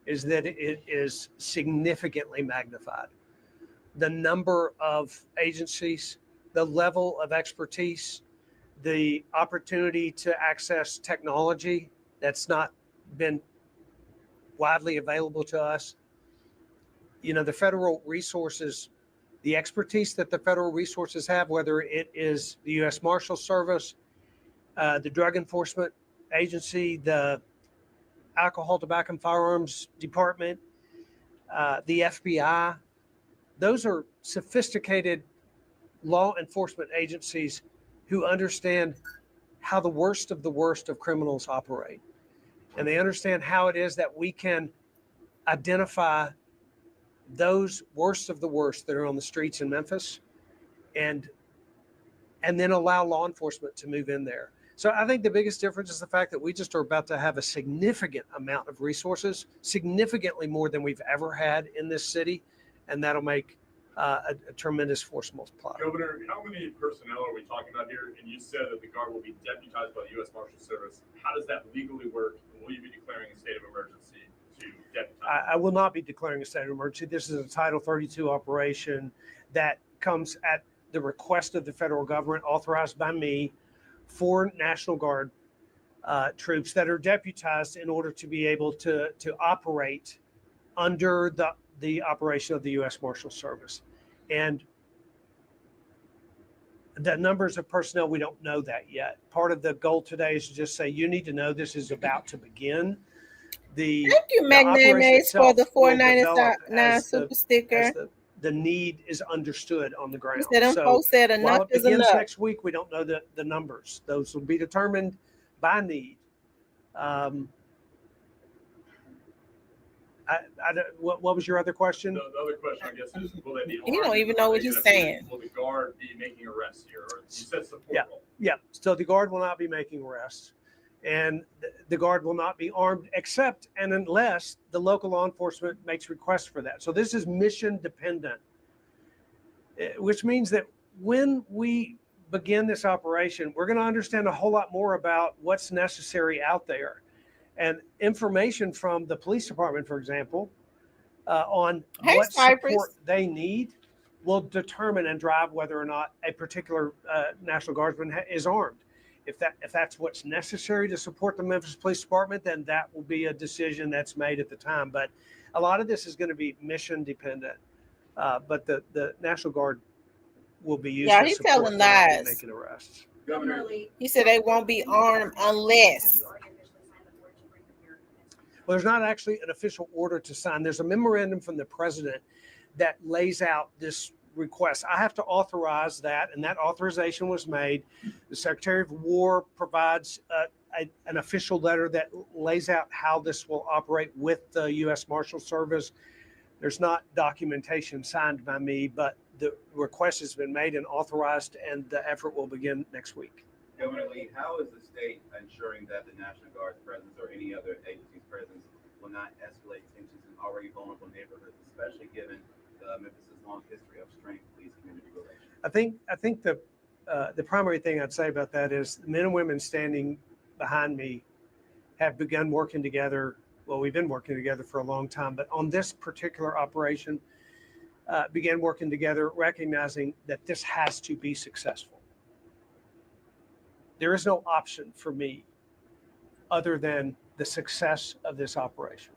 is that it is significantly magnified. The number of agencies, the level of expertise, the opportunity to access technology that's not been widely available to us. The federal resources, the expertise that the federal resources have, whether it is the U.S. Marshals Service, the Drug Enforcement Agency, the Alcohol, Tobacco, and Firearms Department, the FBI. Those are sophisticated law enforcement agencies who understand how the worst of criminals operate. And they understand how it is that we can identify those worst of the worst that are on the streets in Memphis and then allow law enforcement to move in there. So I think the biggest difference is the fact that we just are about to have a significant amount of resources, significantly more than we've ever had in this city. And that'll make a tremendous force multiplier. Governor, how many personnel are we talking about here? And you said that the Guard will be deputized by the U.S. Marshals Service. How does that legally work? And will you be declaring a state of emergency to deputize? I will not be declaring a state of emergency. This is a Title 32 operation that comes at the request of the federal government, authorized by me, for National Guard troops that are deputized in order to be able to operate under the operation of the U.S. Marshals Service. And the numbers of personnel, we don't know that yet. Part of the goal today is to just say, you need to know this is about to begin. Thank you, Magnates, for the $4.99 super sticker. The need is understood on the ground. Folks said enough is enough. Next week, we don't know the numbers. Those will be determined by need. What was your other question? The other question, I guess, is will they be armed? You don't even know what he's saying. Will the Guard be making arrests here? Or you said support role. Yeah. So the Guard will not be making arrests. And the Guard will not be armed except and unless the local law enforcement makes requests for that. So this is mission dependent, which means that when we begin this operation, we're going to understand a whole lot more about what's necessary out there. And information from the police department, for example, on what support they need will determine and drive whether or not a particular National Guardsman is armed. If that's what's necessary to support the Memphis Police Department, then that will be a decision that's made at the time. But a lot of this is going to be mission dependent. But the National Guard will be used. Yeah, he's telling lies. Making arrests. Governor, he said they won't be armed unless. Well, there's not actually an official order to sign. There's a memorandum from the president that lays out this request. I have to authorize that, and that authorization was made. The Secretary of War provides an official letter that lays out how this will operate with the U.S. Marshals Service. There's not documentation signed by me, but the request has been made and authorized, and the effort will begin next week. Governor Lee, how is the state ensuring that the National Guard's presence or any other agency's presence will not escalate tensions in already vulnerable neighborhoods, especially given Memphis' long history of strained police-community relations? I think the primary thing I'd say about that is the men and women standing behind me have begun working together. Well, we've been working together for a long time, but on this particular operation, began working together, recognizing that this has to be successful. There is no option for me other than the success of this operation.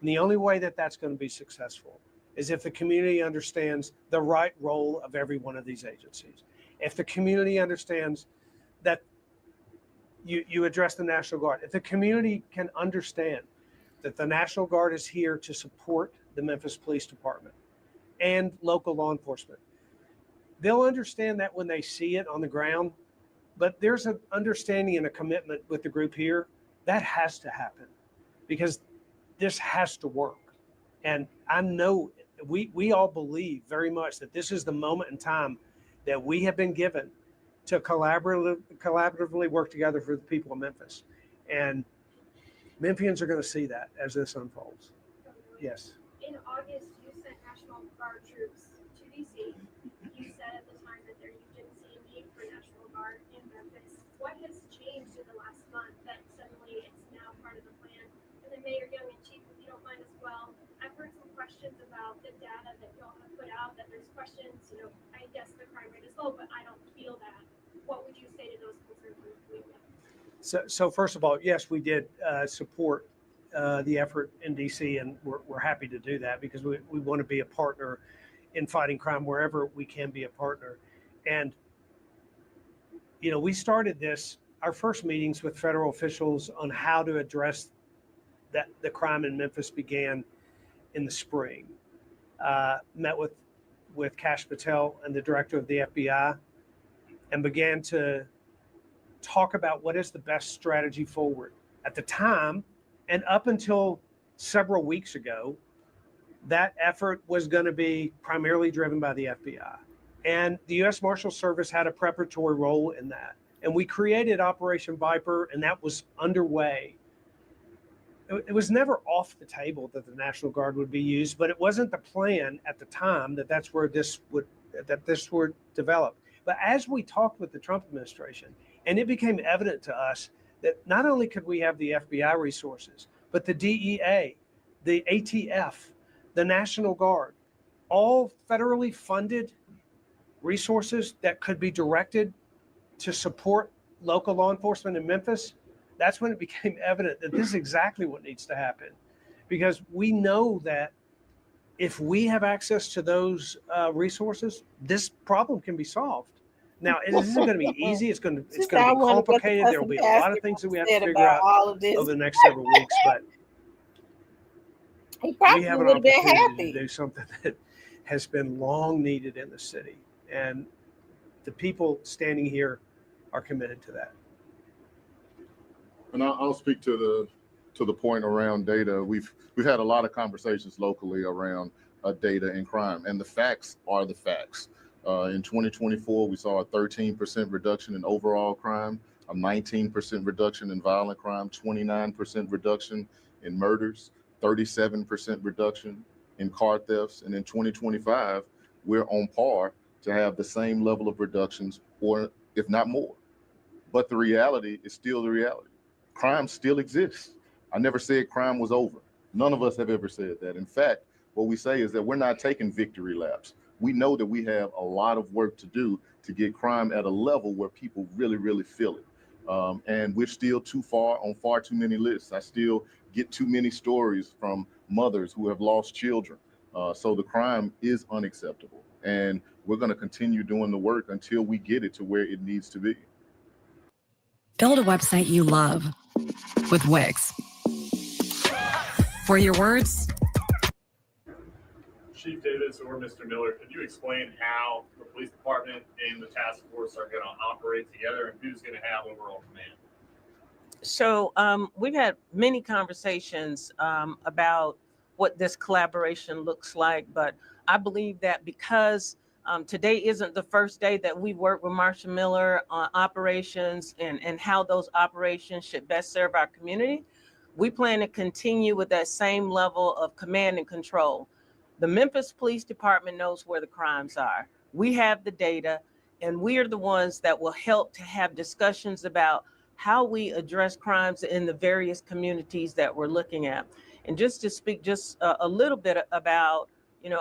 And the only way that that's going to be successful is if the community understands the right role of every one of these agencies. If the community understands that you address the National Guard, if the community can understand that the National Guard is here to support the Memphis Police Department and local law enforcement, they'll understand that when they see it on the ground. But there's an understanding and a commitment with the group here that has to happen, because this has to work. And I know we all believe very much that this is the moment in time that we have been given to collaboratively work together for the people of Memphis. And Memphians are going to see that as this unfolds. Yes. In August, you sent National Guard troops to DC. You said at the time that you didn't see a need for National Guard in Memphis. What has changed in the last month that suddenly it's now part of the plan? And then Mayor Young and Chief, if you don't mind as well, I've heard some questions about the data that y'all have put out, that there's questions, I guess the crime rate is low, but I don't feel that. What would you say to those concerns from the community? So first of all, yes, we did support the effort in DC, and we're happy to do that because we want to be a partner in fighting crime wherever we can be a partner. And, we started our first meetings with federal officials on how to address that the crime in Memphis began in the spring. Met with Kash Patel and the director of the FBI and began to talk about what is the best strategy forward. At the time, and up until several weeks ago, that effort was going to be primarily driven by the FBI. And the U.S. Marshal Service had a preparatory role in that. And we created Operation Viper, and that was underway. It was never off the table that the National Guard would be used, but it wasn't the plan at the time that this would develop. But as we talked with the Trump administration, and it became evident to us that not only could we have the FBI resources, but the DEA, the ATF, the National Guard, all federally funded resources that could be directed to support local law enforcement in Memphis. That's when it became evident that this is exactly what needs to happen, because we know that if we have access to those resources, this problem can be solved. Now, it isn't going to be easy. It's going to be complicated. There will be a lot of things that we have to figure out over the next several weeks, but we have an opportunity to do something that has been long needed in the city, and the people standing here are committed to that. And I'll speak to the point around data. We've had a lot of conversations locally around data and crime, and the facts are the facts. In 2024, we saw a 13% reduction in overall crime, a 19% reduction in violent crime, 29% reduction in murders, 37% reduction in car thefts. And in 2025, we're on par to have the same level of reductions, or if not more. But the reality is still the reality. Crime still exists. I never said crime was over. None of us have ever said that. In fact, what we say is that we're not taking victory laps. We know that we have a lot of work to do to get crime at a level where people really, really feel it. And we're still too far on far too many lists. I still get too many stories from mothers who have lost children. So the crime is unacceptable. And we're going to continue doing the work until we get it to where it needs to be. Build a website you love with Wix. For your words, Chief Davis or Mr. Miller, could you explain how the police department and the task force are going to operate together, and who's going to have overall command? So we've had many conversations about what this collaboration looks like, but I believe that because today isn't the first day that we work with Marshall Miller on operations and how those operations should best serve our community, we plan to continue with that same level of command and control. The Memphis Police Department knows where the crimes are. We have the data, and we are the ones that will help to have discussions about how we address crimes in the various communities that we're looking at. And just to speak just a little bit about,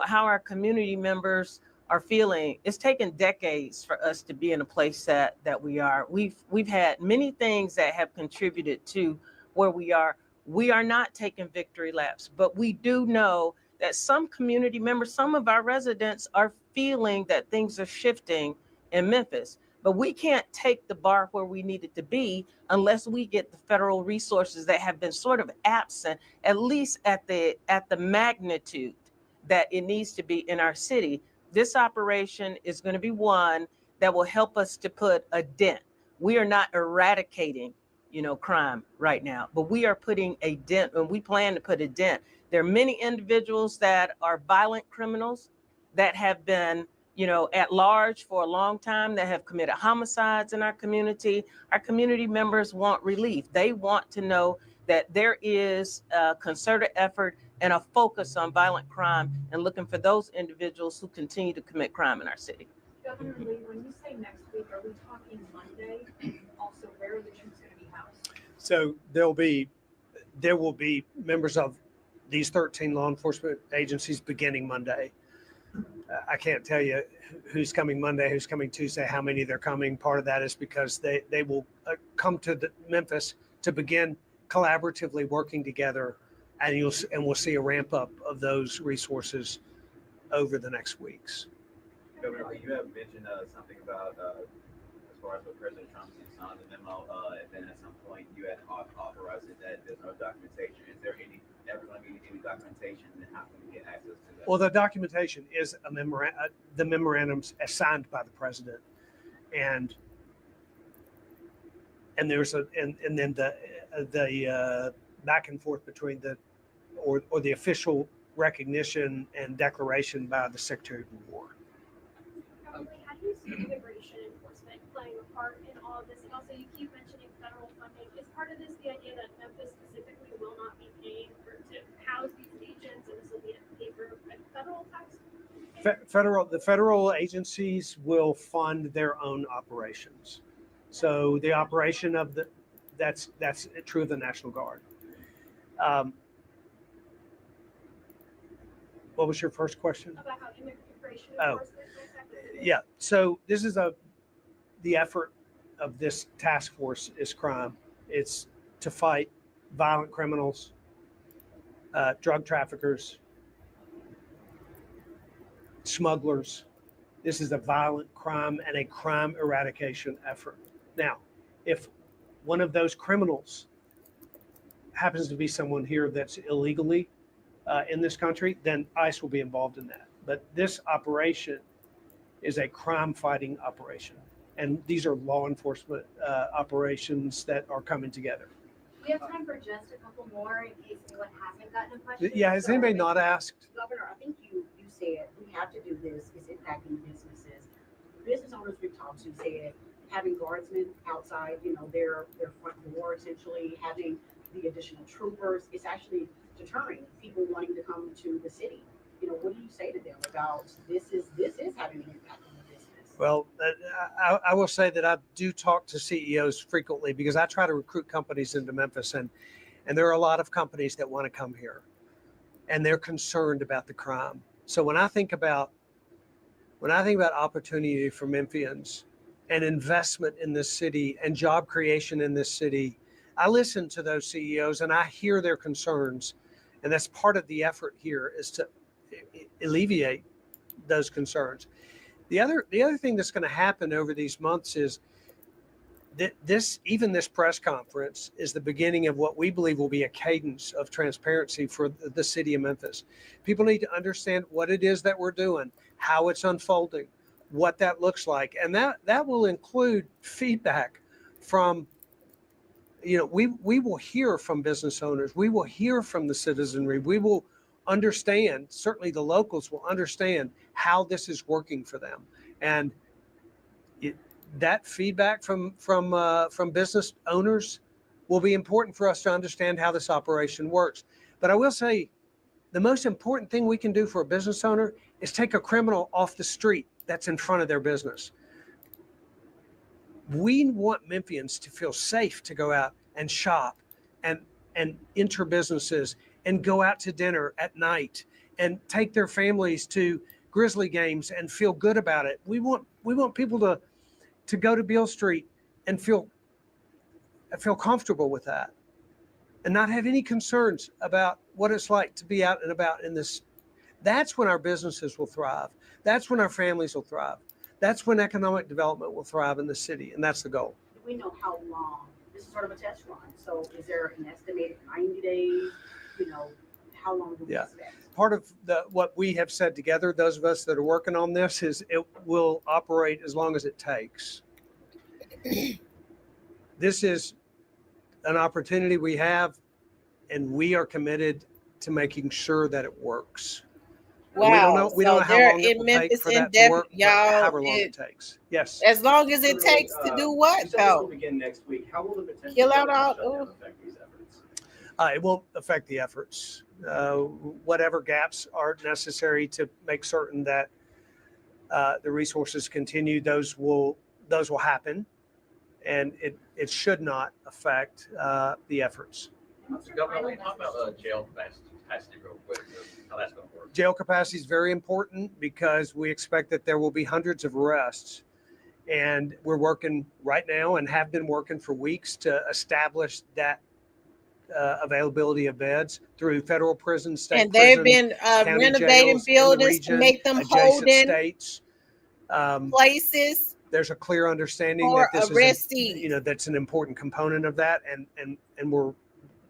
how our community members are feeling, it's taken decades for us to be in a place that we are. We've had many things that have contributed to where we are. We are not taking victory laps, but we do know that some community members, some of our residents are feeling that things are shifting in Memphis. But we can't take the bar where we need it to be unless we get the federal resources that have been sort of absent, at least at the magnitude that it needs to be in our city. This operation is going to be one that will help us to put a dent. We are not eradicating, crime right now, but we are putting a dent, and we plan to put a dent. There are many individuals that are violent criminals that have been, at large for a long time, that have committed homicides in our community. Our community members want relief. They want to know that there is a concerted effort and a focus on violent crime and looking for those individuals who continue to commit crime in our city. Governor Lee, when you say next week, are we talking Monday? Also, where are the troops going to be housed? So there will be members of these 13 law enforcement agencies beginning Monday. I can't tell you who's coming Monday, who's coming Tuesday, how many they're coming. Part of that is because they will come to Memphis to begin collaboratively working together, and we'll see a ramp up of those resources over the next weeks. Governor, you have mentioned something about as far as what President Trump signed the memo, and then at some point you had authorized it that there's no documentation. Is there ever going to be any documentation, and how can we get access to that? Well, the documentation is the memorandums assigned by the president, and there's and then the back and forth between the official recognition and declaration by the Secretary of War. How do you see immigration enforcement playing a part in all of this? And also, you keep mentioning federal funding. Is part of this the idea that Memphis specifically will not be paying to house these agents, and this will be a paper federal tax? The federal agencies will fund their own operations. So the operation of that's true of the National Guard. What was your first question? About how immigration Oh, enforcement. yeah. So this is the effort of this task force is crime. It's to fight violent criminals, drug traffickers, smugglers. This is a violent crime and a crime eradication effort. Now, if one of those criminals happens to be someone here that's illegally in this country, then ICE will be involved in that. But this operation is a crime-fighting operation, and these are law enforcement operations that are coming together. We have time for just a couple more in case anyone hasn't gotten a question. Yeah, has anybody not asked? Governor, I think you said we have to do this. It's impacting businesses. Business owners we've talked to said having guardsmen outside, their front door, essentially having the additional troopers, it's actually deterring people wanting to come to the city. What do you say to them about this is having an impact on the business? Well, I will say that I do talk to CEOs frequently because I try to recruit companies into Memphis, and there are a lot of companies that want to come here, and they're concerned about the crime. So when I think about opportunity for Memphians and investment in this city and job creation in this city, I listen to those CEOs and I hear their concerns, and that's part of the effort here is to alleviate those concerns. The other thing that's going to happen over these months is that this press conference is the beginning of what we believe will be a cadence of transparency for the city of Memphis. People need to understand what it is that we're doing, how it's unfolding, what that looks like, and that will include feedback from, we will hear from business owners, we will hear from the citizenry, we will understand, certainly the locals will understand how this is working for them, and that feedback from business owners will be important for us to understand how this operation works. But I will say, the most important thing we can do for a business owner is take a criminal off the street that's in front of their business. We want Memphians to feel safe to go out and shop and enter businesses and go out to dinner at night and take their families to Grizzly games and feel good about it. We want people to go to Beale Street and feel comfortable with that. and not have any concerns about what it's like to be out and about in this. That's when our businesses will thrive. That's when our families will thrive. That's when economic development will thrive in the city, and that's the goal. Do we know how long? This is sort of a test run. So is there an estimated 90 days? How long do we expect? Part of what we have said together, those of us that are working on this, is it will operate as long as it takes. This is an opportunity we have, and we are committed to making sure that it works. Wow. We don't know how long it will take for that to work, y'all, however long it takes. Yes. As long as it takes to do what, You said this will though? begin next week. How will the potential Kill out all. shutdown affect these efforts? It won't affect the efforts. Whatever gaps are necessary to make certain that the resources continue, those will happen, and it should not affect the efforts. So Governor, talk about jail capacity real quick, how that's going to work. Jail capacity is very important because we expect that there will be hundreds of arrests. And we're working right now and have been working for weeks to establish that availability of beds through federal prisons, state And they've prison, been county renovating jails in the buildings region, to make them adjacent holding states. places There's a clear understanding for that this arrestees. is, that's an important component of that, and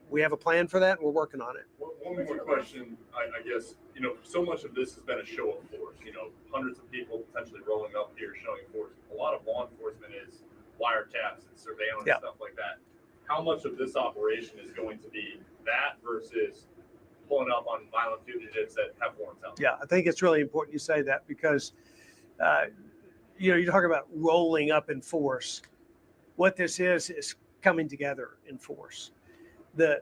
we have a plan for that, and we're working on it. One more question, I guess, so much of this has been a show of force, hundreds of people potentially rolling up here showing force. A lot of law enforcement is wiretaps and surveillance, stuff like that. How much of this operation is going to be that versus pulling up on violent fugitives that have warrants out? Yeah, I think it's really important you say that because, you're talking about rolling up in force. What this is coming together in force. The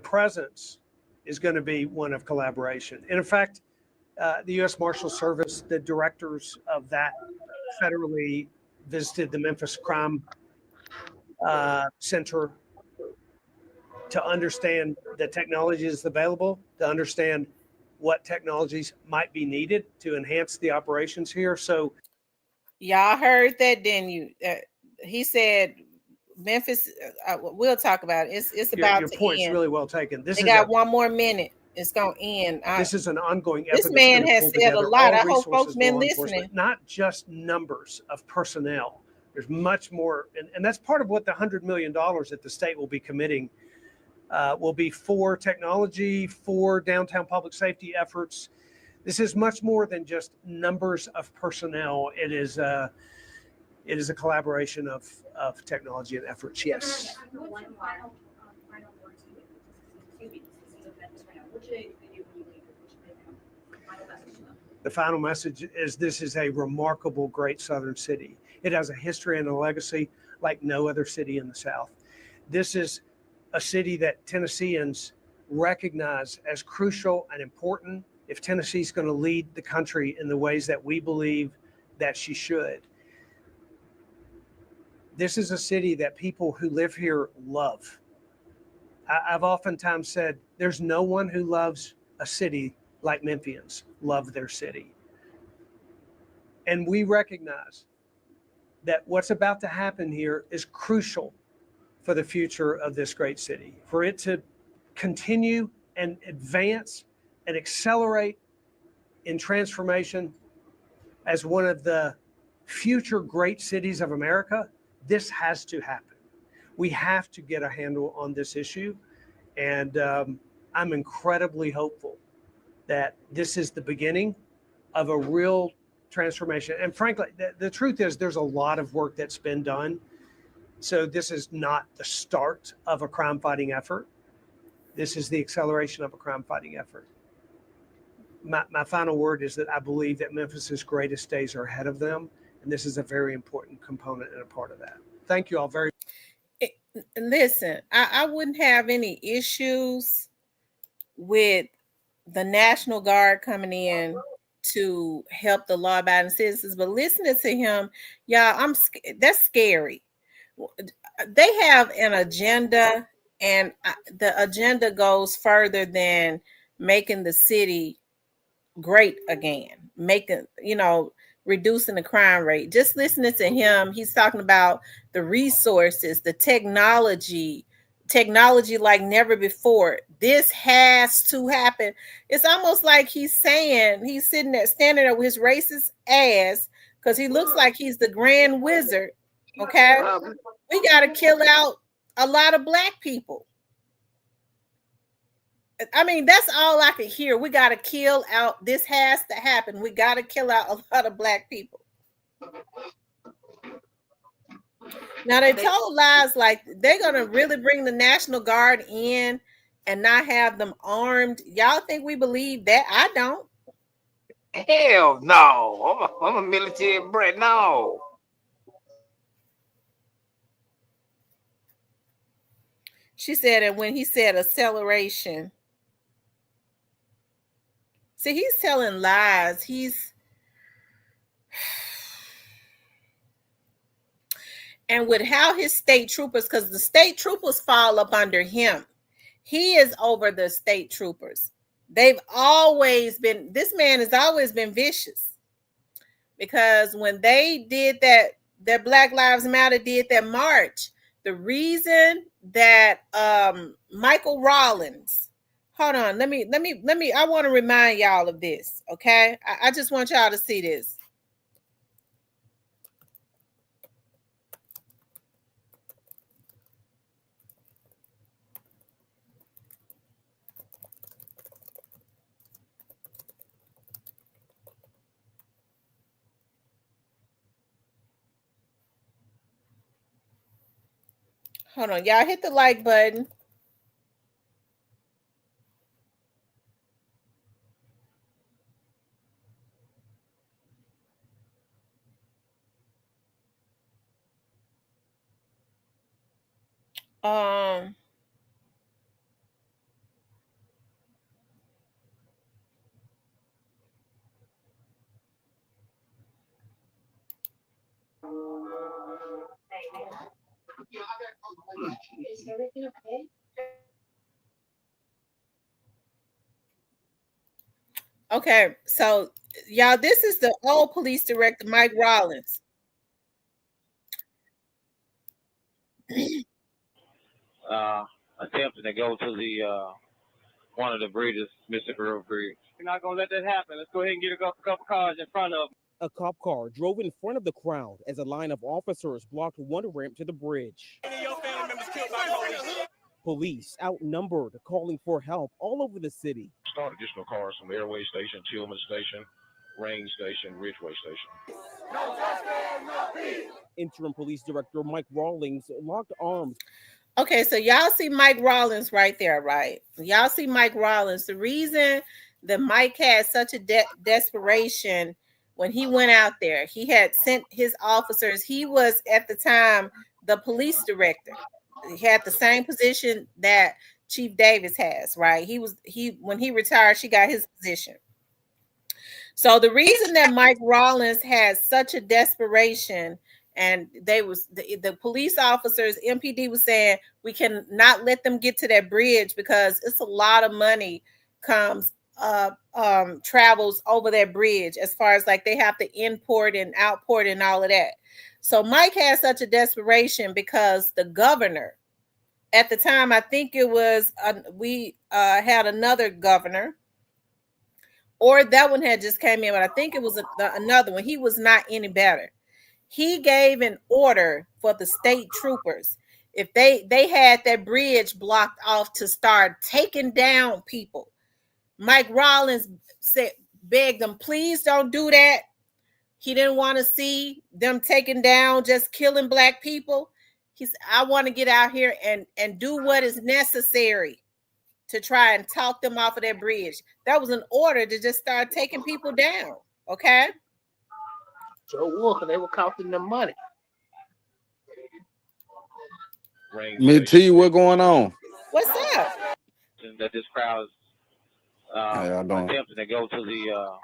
presence is going to be one of collaboration. And in fact, the U.S. Marshal Service, the directors of that federally visited the Memphis Crime Center to understand the technologies available, to understand what technologies might be needed to enhance the operations here. So, y'all heard that, didn't you? He said Memphis. We'll talk about it. It's about your to point's end. really well taken. They got one more minute. It's gonna end. This is an ongoing effort. This man that's has pull said a together lot. all I hope resources folks of been law enforcement, listening. Not just numbers of personnel. There's much more, and that's part of what the $100 million that the state will be committing will be for technology, for downtown public safety efforts. This is much more than just numbers of personnel. It is a collaboration of technology and efforts. Yes. One final word to you. Excuse me, this is a Memphis right now. What should they do when you leave? What should they do? Final message to them. The final message is this is a remarkable, great southern city. It has a history and a legacy like no other city in the South. This is a city that Tennesseans recognize as crucial and important if Tennessee's going to lead the country in the ways that we believe that she should. This is a city that people who live here love. I've oftentimes said there's no one who loves a city like Memphians love their city. And we recognize that what's about to happen here is crucial for the future of this great city, for it to continue and advance and accelerate in transformation as one of the future great cities of America. This has to happen. We have to get a handle on this issue. And I'm incredibly hopeful that this is the beginning of a real transformation. And frankly, the truth is there's a lot of work that's been done. So this is not the start of a crime fighting effort. This is the acceleration of a crime fighting effort. My final word is that I believe that Memphis's greatest days are ahead of them. And this is a very important component and a part of that. Thank you all very much. Listen, I wouldn't have any issues with the National Guard coming in to help the law-abiding citizens, but listening to him, y'all, that's scary. They have an agenda, and the agenda goes further than making the city great again, reducing the crime rate. Just listening to him, he's talking about the resources, the technology, technology like never before. This has to happen. It's almost like he's saying, he's sitting there, standing there with his racist ass, because he looks like he's the grand wizard. Okay, we got to kill out a lot of black people. I mean, that's all I could hear. We got to kill out. This has to happen. We got to kill out a lot of black people. Now they told lies like they're gonna really bring the National Guard in and not have them armed. Y'all think we believe that? I don't. Hell no. I'm a military brat. No. She said, and when he said acceleration, see, he's telling lies. And with how his state troopers, because the state troopers fall up under him. He is over the state troopers. They've always been, this man has always been vicious. Because when they did that Black Lives Matter did that march, the reason that Michael Rawlins, hold on, let me, I want to remind y'all of this, okay? I just want y'all to see this. Hold on, y'all hit the like button. Is everything okay? Okay, so y'all, this is the old police director, Mike Rawlins. Attempting to go to the one of the bridges, Mississippi River Bridge. We're not gonna let that happen. Let's go ahead and get a couple cars in front of. A cop car drove in front of the crowd as a line of officers blocked one ramp to the bridge. Police outnumbered, calling for help all over the city. Start additional cars from Airway Station, Tillman Station, Range Station, Ridgeway Station. Interim Police Director Mike Rawlings locked arms. Okay, so y'all see Mike Rawlins right there, right? Y'all see Mike Rawlins. The reason that Mike had such a desperation when he went out there, he had sent his officers. He was at the time the police director. He had the same position that Chief Davis has, right? When he retired, she got his position. So the reason that Mike Rawlins has such a desperation, and the police officers, MPD was saying, we can not let them get to that bridge because it's a lot of money travels over that bridge, as far as like they have to import and outport and all of that. So Mike had such a desperation because the governor at the time, I think it was we had another governor, or that one had just came in, but I think it was another one. He was not any better. He gave an order for the state troopers, if they had that bridge blocked off, to start taking down people. Mike Rawlins begged them, please don't do that. He didn't want to see them taken down, just killing black people. He said, I want to get out here and do what is necessary to try and talk them off of that bridge. That was an order to just start taking people down. Okay. So they were costing them money. Me tell you what's going on. What's up? That this crowd is attempting to go to the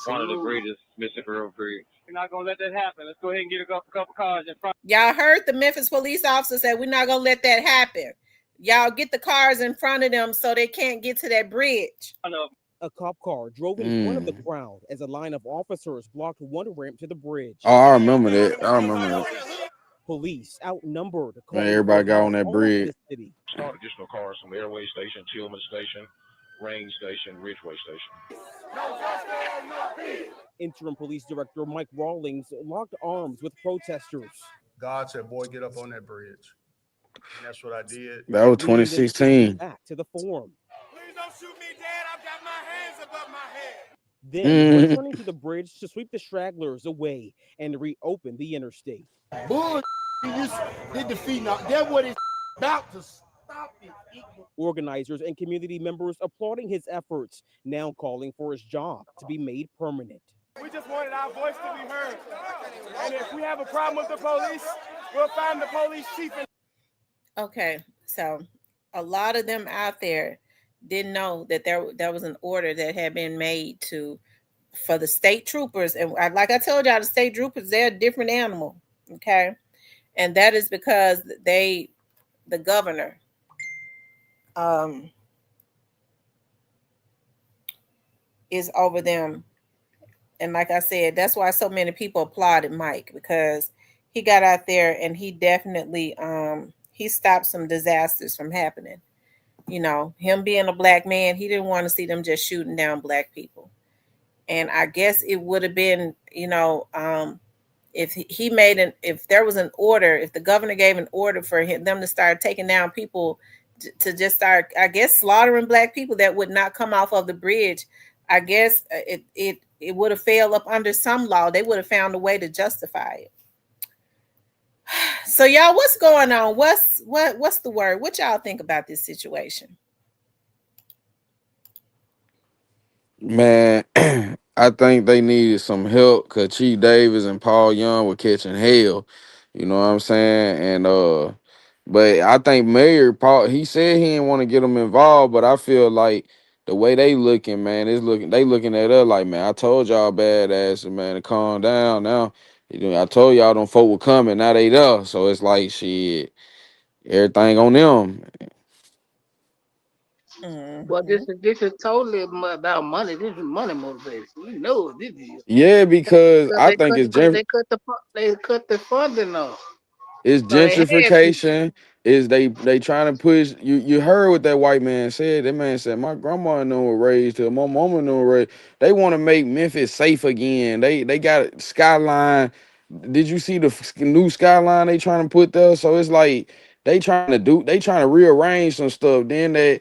one of the bridges, Mississippi River Bridge. We're not gonna let that happen. Let's go ahead and get a couple cars in front. Y'all heard the Memphis police officer said, we're not gonna let that happen. Y'all get the cars in front of them so they can't get to that bridge. A cop car drove in front of the crowd as a line of officers blocked one ramp to the bridge. Oh, I remember that. Police outnumbered, Man, calling everybody for got law on that all over bridge. the city. Start additional cars from Airway Station, Tillman Station, Range Station, Ridgeway Station. Interim Police Director Mike Rawlings locked arms with protesters. God said, boy, get up on that bridge. And that's what I did. That was Leading the citizens 2016. back to the forum. Please don't shoot me dead. I've got my hands above my head. Then returning to the bridge to sweep the stragglers away and reopen the interstate. Bull, you did defeat. That's what it's about to stop it. Organizers and community members applauding his efforts, now calling for his job to be made permanent. We just wanted our voice to be heard. And if we have a problem with the police, we'll find the police chief. Okay, so a lot of them out there didn't know that there was an order that had been made for the state troopers. And like I told y'all, the state troopers, they're a different animal. Okay. And that is because the governor, is over them. And like I said, that's why so many people applauded Mike, because he got out there and he definitely he stopped some disasters from happening. You know, him being a black man, he didn't want to see them just shooting down black people. And I guess it would have been, you know, if there was an order, if the governor gave an order for them to start taking down people, to just start, I guess, slaughtering black people that would not come off of the bridge, I guess it would have failed up under some law. They would have found a way to justify it. So y'all, what's going on? What's the word? What y'all think about this situation? Man, I think they needed some help because Chief Davis and Paul Young were catching hell. You know what I'm saying? And but I think Mayor Paul, he said he didn't want to get them involved, but I feel like the way they looking, man, they looking at us like, man, I told y'all badass, man, to calm down now. You know, I told y'all them folk were coming, now they there. So it's like shit, everything on them. Well, this is totally about money. This is money motivation. You know what this is. Yeah, because I think they cut the funding off. it's So they had to. gentrification. Is they trying to push you? You heard what that white man said. That man said, "My grandma and them were raised here. My mama and them were raised." They want to make Memphis safe again. They got skyline. Did you see the new skyline they trying to put there? So it's like they trying to rearrange some stuff. Then that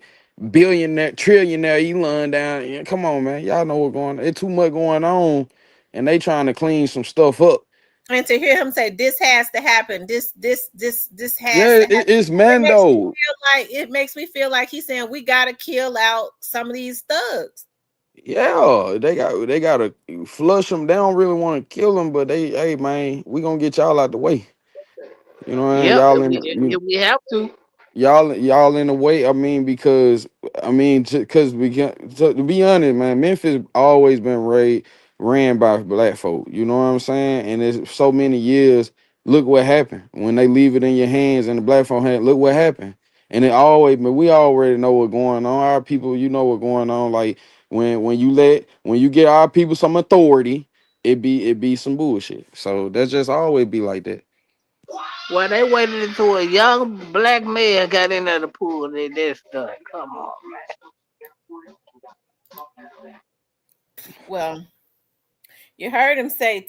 billionaire, trillionaire Elon down. Yeah, come on, man. Y'all know what's going on. It's too much going on, and they trying to clean some stuff up. And to hear him say this has to happen, this has to happen. It's Mando. It makes me feel like he's saying we gotta kill out some of these thugs. Yeah, they gotta flush them. They don't really want to kill them, but hey man, we gonna get y'all out the way. You know what I mean? Yeah, we have to. Y'all in the way. I mean, because to be honest, man, Memphis always been ran by black folk. You know what I'm saying? And it's so many years. Look what happened when they leave it in your hands and the black folk hand. Look what happened. And it always, but we already know what's going on. Our people, you know what's going on. Like when you get our people some authority, it be some bullshit. So that's just always be like that. Well, they waited until a young black man got in there to pull this stuff. Come on, man. Well, you heard him say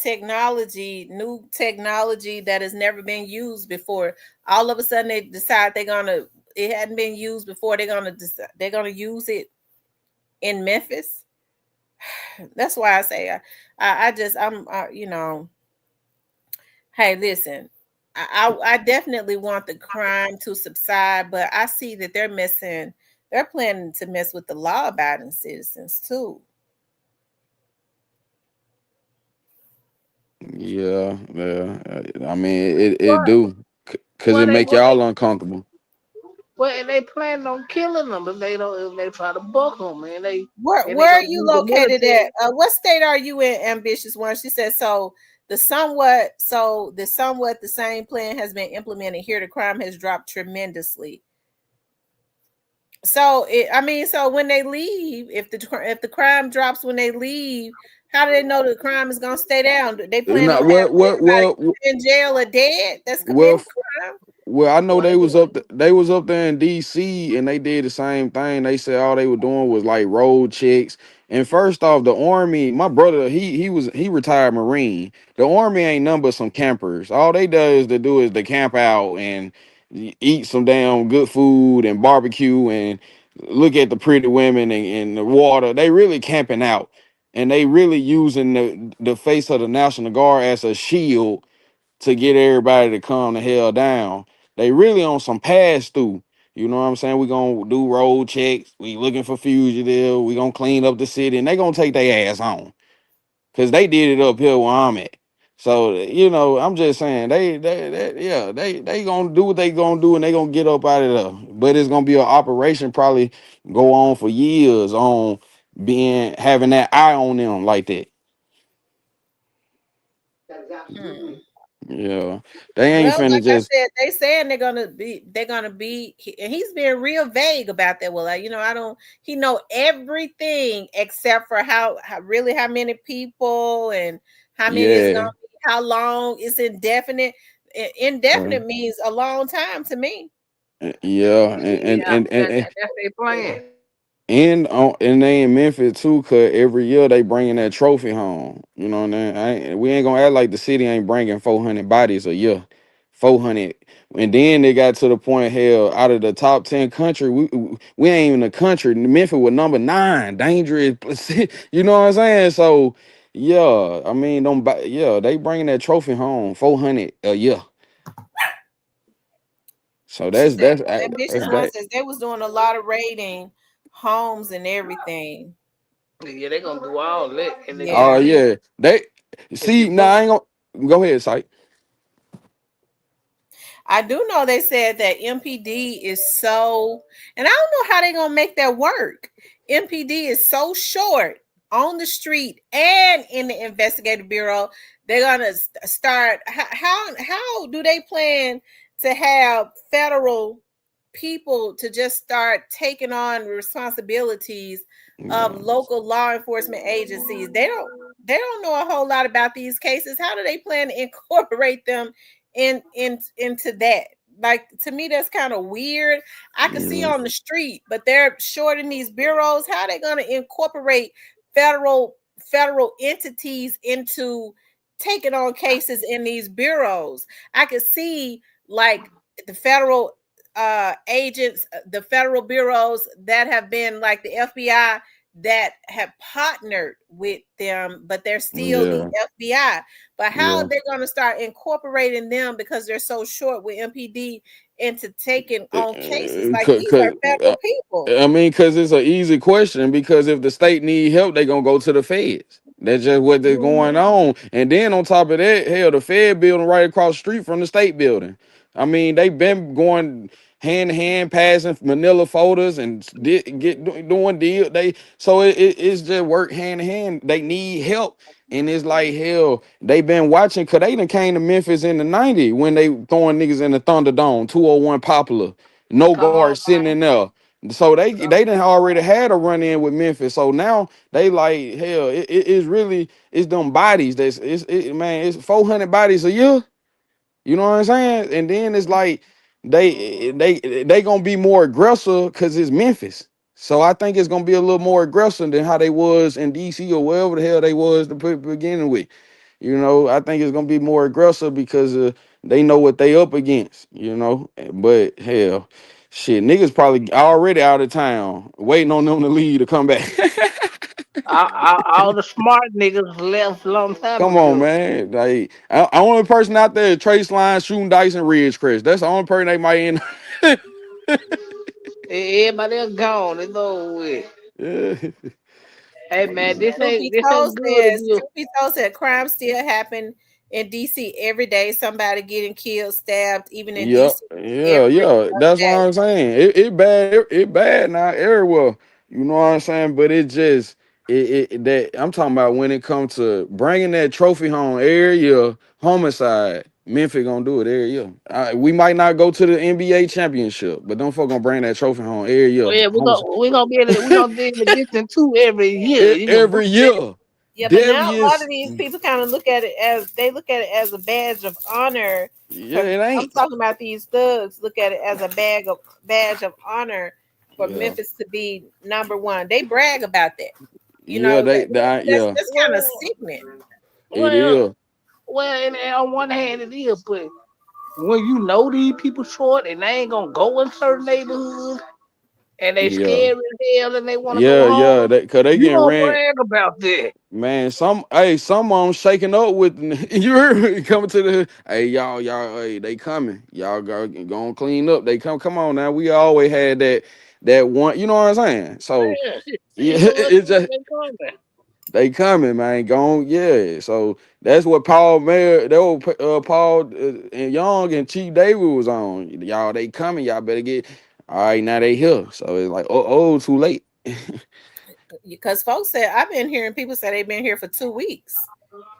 new technology that has never been used before. All of a sudden they decide it hadn't been used before. They're gonna use it in Memphis. That's why I say you know, hey, listen, I definitely want the crime to subside, but I see that they're planning to mess with the law-abiding citizens too. Yeah. I mean, it do, cause it make y'all uncomfortable. Well, they plan on killing them if they try to buck them, man. Where are you located at? What state are you in, Ambitious One? She said so. The somewhat the same plan has been implemented here. The crime has dropped tremendously. So so when they leave, if the crime drops when they leave, How do they know the crime is gonna stay down? They You plan know on having everybody what in jail or dead that's well committing crime. Well, I know they was up there in DC and they did the same thing. They said all they were doing was like road checks. And first off, the army, my brother, he retired Marine. The army ain't nothing but some campers. All they do is they camp out and eat some damn good food and barbecue and look at the pretty women and the water. They really camping out. And they really using the face of the National Guard as a shield to get everybody to calm the hell down. They really on some pass through. You know what I'm saying? We gonna do road checks. We looking for fugitive. We gonna clean up the city, and they gonna take their ass on because they did it up here where I'm at. So I'm just saying they gonna do what they gonna do, and they gonna get up out of there. But it's gonna be an operation probably go on for years on having that eye on them like that. Hmm. Yeah, they ain't Well, finna like I just. said, they saying they're gonna be, and he's being real vague about that. Well, I don't. He know everything except for how many people and how many is gonna Yeah. be, how long. It's indefinite. Indefinite means a long time to me. Yeah, Yeah, that's their plan. and they in Memphis too, cause every year they bringing that trophy home. You know what I mean? We ain't gonna act like the city ain't bringing 400 bodies a year, 400. And then they got to the point, hell, out of the top 10 country, we ain't even a country. Memphis was number 9, dangerous. You know what I'm saying? So yeah, I mean, they bringing that trophy home, 400 a year. So She that's said that's that vicious that's one that. says they was doing a lot of raiding homes and everything. Yeah, they gonna do all that, and they Oh gonna Yeah. do yeah, they if you see. Now book. I ain't gonna go ahead, Syke. I do know they said that MPD is so, and I don't know how they're gonna make that work. MPD is so short on the street and in the investigative bureau. They're gonna start. How do they plan to have federal people to just start taking on responsibilities of Yeah. local law enforcement agencies? They don't know a whole lot about these cases. How do they plan to incorporate them into that? Like, to me, that's kind of weird. I could see Yeah. on the street, but they're short in these bureaus. How are they going to incorporate federal entities into taking on cases in these bureaus? I could see like the federal agents, the federal bureaus that have been like the FBI that have partnered with them, but they're still the Yeah. FBI. But how are Yeah. they going to start incorporating them because they're so short with MPD into taking on cases? Like, these are federal people. I mean, cause it's an easy question. Because if the state need help, they gonna go to the feds. That's just what they're going on. And then on top of that, hell, the Fed building right across the street from the state building. I mean, they've been going hand in hand, passing Manila folders and doing deal. It's just work hand in hand. They need help. And it's like, hell, they been watching, cause they done came to Memphis in the 90s when they throwing niggas in the Thunderdome, 201 Popular, no Come guard on, sitting in there. So they done already had a run in with Memphis. So now they like, hell, it's really, it's them bodies man, it's 400 bodies a year. You know what I'm saying? And then it's like they gonna be more aggressive because it's Memphis. So I think it's gonna be a little more aggressive than how they was in DC or wherever the hell they was to beginning with. I think it's gonna be more aggressive because they know what they up against. But hell, shit, niggas probably already out of town waiting on them to leave to come back. all the smart niggas left long time Come on, ago. man. Like, only person out there is Trace Line, shooting dice, and Ridgecrest. That's the only person they might end. Everybody else gone. It's over with. Yeah. Hey man, this Truth ain't be this told ain't good if says, you. truth be told said, crime still happen in DC every day. Somebody getting killed, stabbed, even in Yeah, DC yeah, every yeah. That's what day. I'm saying. It bad. It bad now everywhere. You know what I'm saying? But it just that I'm talking about when it comes to bringing that trophy home every year. Homicide. Memphis gonna do it every year. We might not go to the NBA championship, but don't fuck gonna bring that trophy home every year. Yeah, Homicide we gonna be able to get them two every year. You gonna book every that? year. Yeah, but now a lot devious. of these people kind of look at it as a badge of honor. Yeah, it I'm ain't. talking about these thugs look at it as a badge of honor for Yeah, Memphis to be number one. They brag about that. You yeah, know that, yeah. that's kind of sickening. It Well, is. and on one hand it is, but when you know these people short and they ain't gonna go in certain neighborhoods and they Yeah, scared as hell and they want to go yeah. home, Cause they you getting don't ran. brag about that. Man, some of them shaking up with you heard me coming to the hey y'all hey they coming y'all go and clean up they come on now we always had that one you know what I'm saying so Yeah, yeah see, look, it's just they coming. they coming man going yeah so that's what Paul Mayer that was Paul and Young and Chief David was on y'all they coming y'all better get all right now they here so it's like too late. Because folks said I've been hearing people say they've been here for 2 weeks.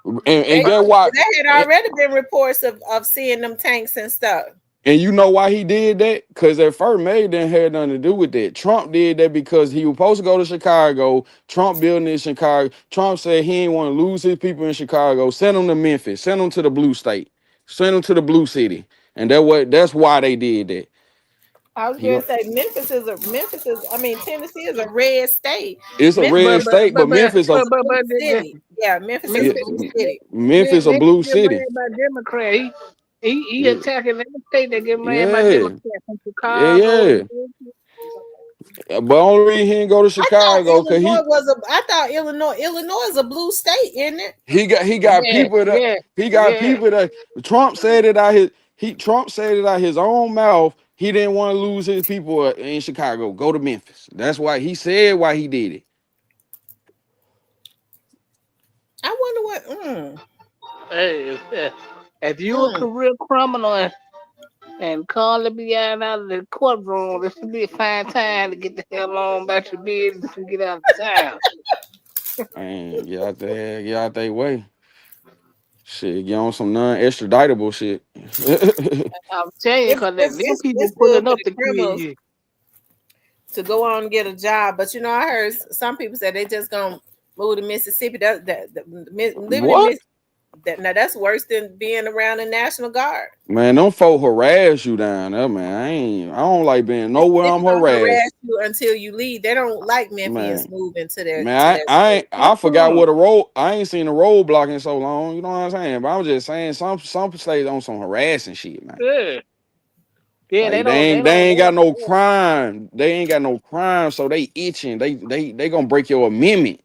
And They get why there had already been reports of seeing them tanks and stuff. and you know why he did that? Because at first, May didn't have nothing to do with that. Trump did that because he was supposed to go to Chicago. Trump building in Chicago. Trump said he didn't want to lose his people in Chicago. Send them to Memphis. Send them to the blue state. Send them to the blue city. And that's why they did that. I was He going go, to say Tennessee is a red state. it's a Memphis red state, but Memphis a is a blue city. Yeah, Memphis is yeah, a blue city. Memphis a They blue get city. ran by Democrat. He Yeah, attacking every state that get ran by yeah, Democrats from yeah, Chicago yeah. to But only reason he didn't go to Chicago because I thought Illinois is a blue state, isn't it? he got yeah, people that yeah, he got yeah. people that Trump said it out Trump said it out his own mouth. He didn't want to lose his people in Chicago. Go to Memphis. That's why he said why he did it. I wonder what. Hey, if you a career criminal and calling me out of the courtroom, this would be a fine time to get the hell on about your business and get out of town. Man, get out their way. Shit, get on some non-extraditable shit. I'm telling you, because them people It's good pulling for up the to kill criminals you. to go on and get a job, but I heard some people say they just gonna move to Mississippi. Living in What? Mississippi. Now that's worse than being around the National Guard. Man, them folk harass you down there, man. I don't like being nowhere They I'm gonna harass harassed. you until you leave. They don't like Memphians Man. moving to their Man, state. I forgot what a road. I ain't seen a roadblock in so long. You know what I'm saying? But I'm just saying some states on some harassing shit, man. Yeah, yeah, Like they ain't got no crime. They ain't got no crime, so they itching. They gonna break your amendment.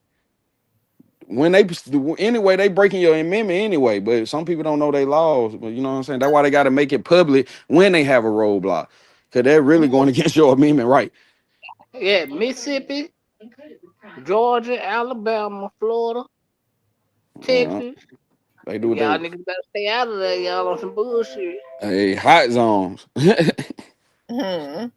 When they anyway, they breaking your amendment anyway. But some people don't know their laws. But you know what I'm saying? That's why they got to make it public when they have a roadblock, cause they're really going against your amendment, right? yeah, Mississippi, Georgia, Alabama, Florida, Yeah, Texas. they do what Y'all they. niggas better stay out of there. Y'all on some bullshit. Hey, hot zones. Hmm.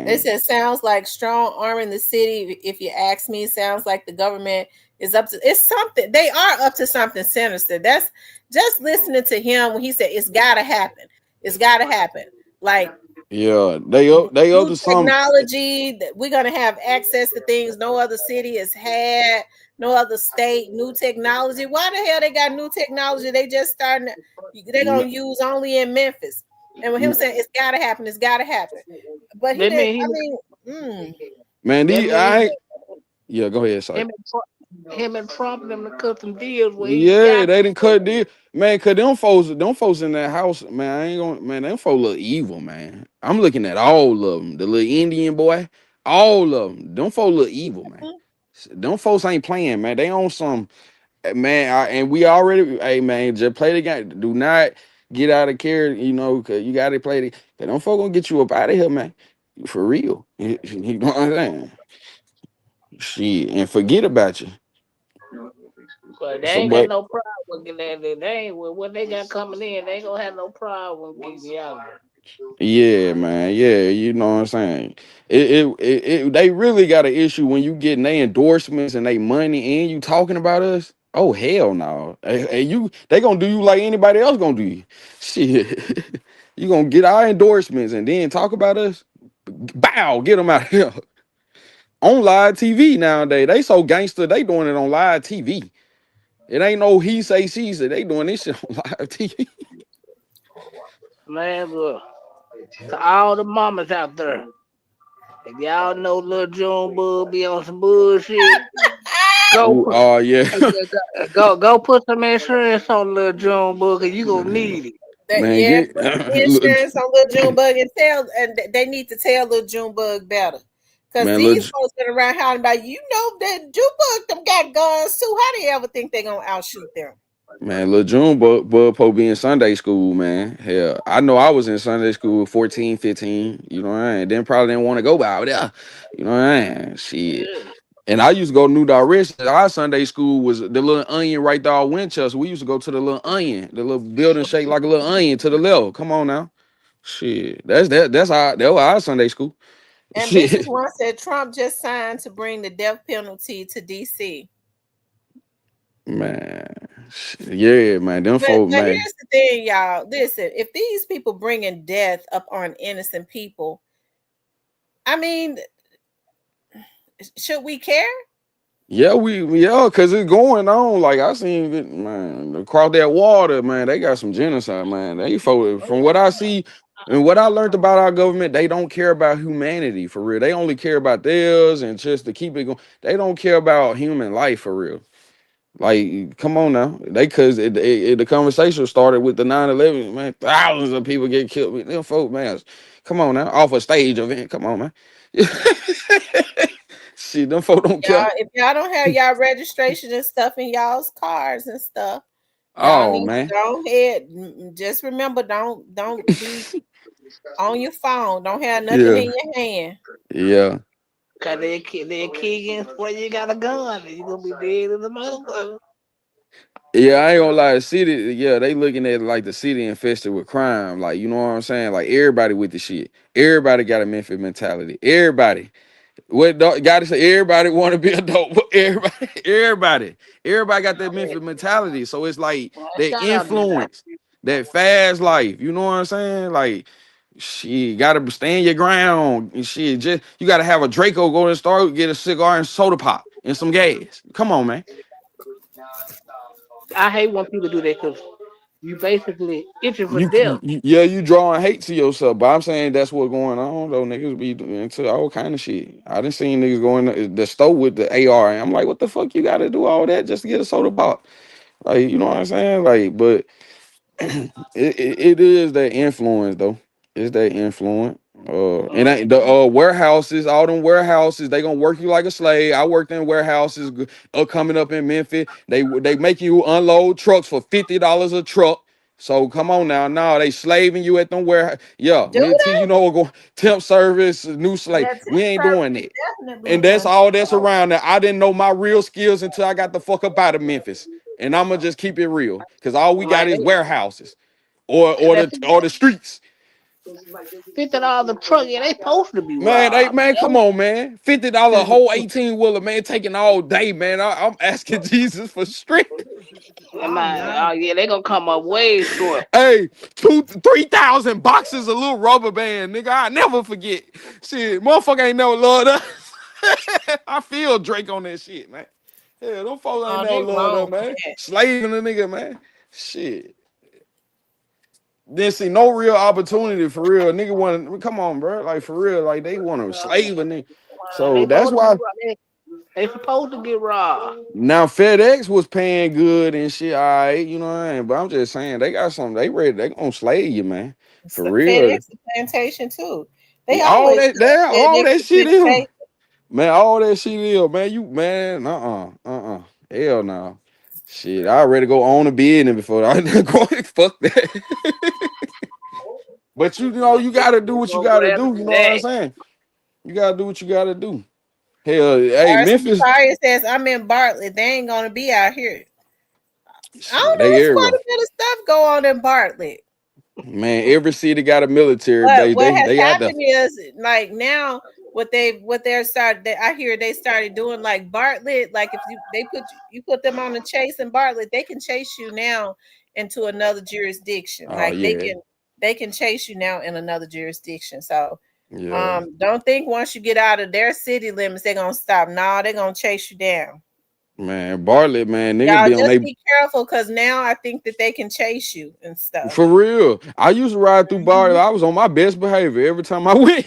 They Man. said sounds like strong arm in the city. If you ask me, it sounds like the government is up to it's something. They are up to something sinister. That's just listening to him when he said it's gotta happen. It's gotta happen. Like Yeah, they up new to some. technology that we're gonna have access to things no other city has had, no other state, new technology. Why the hell they got new technology? They just starting they're gonna use only in Memphis. And with him saying it's gotta happen. But he That didn't, mean I mean, Man, that mean yeah, go ahead, sorry. him and Trump them to cut some deals where he Yeah, got they didn't cut deal. Man, cause them folks in that house, man, I ain't gonna man, them folks look evil, man. I'm looking at all of them. The little Indian boy, all of them. Them folks look evil, man. Them folks ain't playing, man. They on some man, and we already, hey man, just play the game. Do not get out of care, cause you gotta play the cause them folks gonna get you up out of here, man. For real. You know what I'm saying? Shit, and forget about you. But they So, ain't got but no problem getting that. They ain't with what they got coming in. They ain't gonna have no problem getting me out of there. yeah, man. Yeah, you know what I'm saying. They really got an issue when you getting their endorsements and they money and you talking about us. Oh hell no! They gonna do you like anybody else gonna do you. Shit, you gonna get our endorsements and then talk about us? Bow, get them out of here. on live TV nowadays. They so gangster, they doing it on live TV. It ain't no he say, she say. They doing this shit on live TV. Man, look, to all the mamas out there, if y'all know Lil Junebug be on some bullshit, Oh yeah. go put some insurance on Lil Junebug, cause you gonna need it. Man, Yeah, get put the insurance on Lil Junebug and they need to tell Lil Junebug better. Because man, these folks been around hollering about, that Junebug them got guns too. How do you ever think they gonna outshoot them? Man, Lil June Bud Po be in Sunday school, man. Hell, I know I was in Sunday school 14, 15. You know what I mean? Then probably didn't want to go out there. You know what I mean? Shit. And I used to go New Direction. Our Sunday school was the little onion right there on Winchester. We used to go to the little onion, the little building shaped like a little onion to the left. Come on now. Shit. That's that was our Sunday school. And Shit. Mrs. One said Trump just signed to bring the death penalty to DC. Man. Yeah, man. Them But folk, man. here's the thing, y'all. Listen, if these people bringing death up on innocent people, I mean, should we care? Yeah, cause it's going on. Like I seen it, man, across that water, man. They got some genocide, man. They from what I see and what I learned about our government, they don't care about humanity for real. They only care about theirs and just to keep it going. They don't care about human life for real. Like, come on now. The conversation started with the 9/11, man. Thousands of people get killed. Them folk, man. Come on now. Off a stage event. Come on, man. See, them folk don't care. If y'all don't have y'all registration and stuff in y'all's cars and stuff, y'all Oh need man. to go ahead. Just remember, don't be on your phone. Don't have nothing in your hand. Yeah. Cause they're kicking where you got a gun, and you gonna be dead in the motherfucker. Yeah, I ain't gonna lie. The city, yeah, they looking at like the city infested with crime. Like, you know what I'm saying? Like everybody with the shit. Everybody got a Memphis mentality. Everybody. What gotta say, everybody want to be a dope. Everybody got that Memphis mentality. So it's like that influence, that fast life. You know what I'm saying? Like, shit, gotta stand your ground and shit. Just you gotta have a Draco go to the store, get a cigar and soda pop and some gas. Come on, man. I hate when people do that because you basically itching for death. You drawing hate to yourself, but I'm saying that's what's going on though. Niggas be into all kind of shit. I done seen niggas going to the store with the AR, and I'm like, what the fuck you got to do all that just to get a soda pop? Like, you know what I'm saying? Like, but it is that influence though. It's that influence. And the warehouses, all them warehouses, they gonna work you like a slave. I worked in warehouses coming up in Memphis. They make you unload trucks for $50 a truck. So come on now, no, they slaving you at them warehouse. Yeah, you know, go temp service, new slave. We ain't doing that. And that's all that's around there. I didn't know my real skills until I got the fuck up out of Memphis. And I'm gonna just keep it real, cause all we got is warehouses, or the streets. $50 a truck, yeah, they supposed to be Man, come on, man. $50 a whole 18-wheeler, man, taking all day, man. I'm asking Jesus for strength. Oh yeah, they gonna come up way short. Hey, 3,000 boxes of little rubber band, nigga. I never forget. Shit, motherfucker ain't never loved us. I feel Drake on that shit, man. Yeah, them folks ain't never loved us, man. Slaving the nigga, man. Shit. Didn't see no real opportunity for real. Nigga want come on, bro. Like for real, like they want to slave a nigga. So that's why they supposed to get robbed. now FedEx was paying good and shit. All right, you know what I mean. But I'm just saying they got something. They ready. They gonna slay you, man. For real. FedEx plantation too. They all always that shit is. Man, all that shit is, man. Hell no. Shit, I already go on a business before I go fuck that. But you know, you gotta do what you gotta do. You know what I'm saying? You gotta do what you gotta do. Hell, hey, Memphis. Fire says I'm in Bartlett. They ain't gonna be out here. I don't know. They There's quite a bit of stuff go on in Bartlett. Man, every city got a military But base. what has happened is like now what they're started. I hear they started doing like Bartlett. Like if you put them on the chase in Bartlett, they can chase you now into another jurisdiction. Oh, like yeah. they can chase you now in another jurisdiction. So Yeah. Don't think once you get out of their city limits, they're gonna stop. No, they're gonna chase you down. Man, Bartlett, man, nigga Y'all be on just they be careful because now I think that they can chase you and stuff. for real. I used to ride through Bartlett. Mhm. I was on my best behavior every time I went.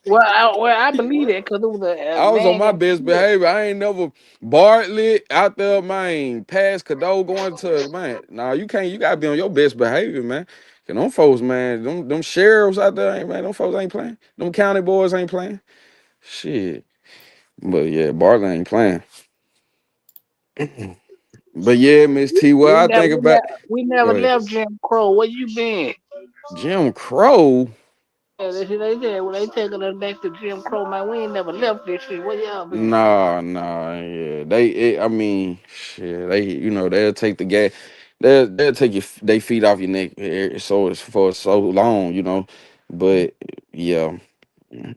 Well, I believe that because it was a I was on man my got best killed. behavior. I ain't never Bartlett out there, man. Past Cadeau going to man. Nah, you can't. You gotta be on your best behavior, man. Cause them folks, man, them sheriffs out there, ain't man. Them folks ain't playing. Them county boys ain't playing. Shit. But yeah, Bartlett ain't playing. But yeah, Miss T. Well, We I never, think we about. never, we Go never ahead. left Jim Crow. Where you been? Jim Crow. Yeah, they said when they taking us back to Jim Crow, man, we ain't never left this shit. Where y'all been? Nah, yeah. I mean, shit. They, they'll take the gas. They'll take they feet off your neck. So it's for so long, But yeah.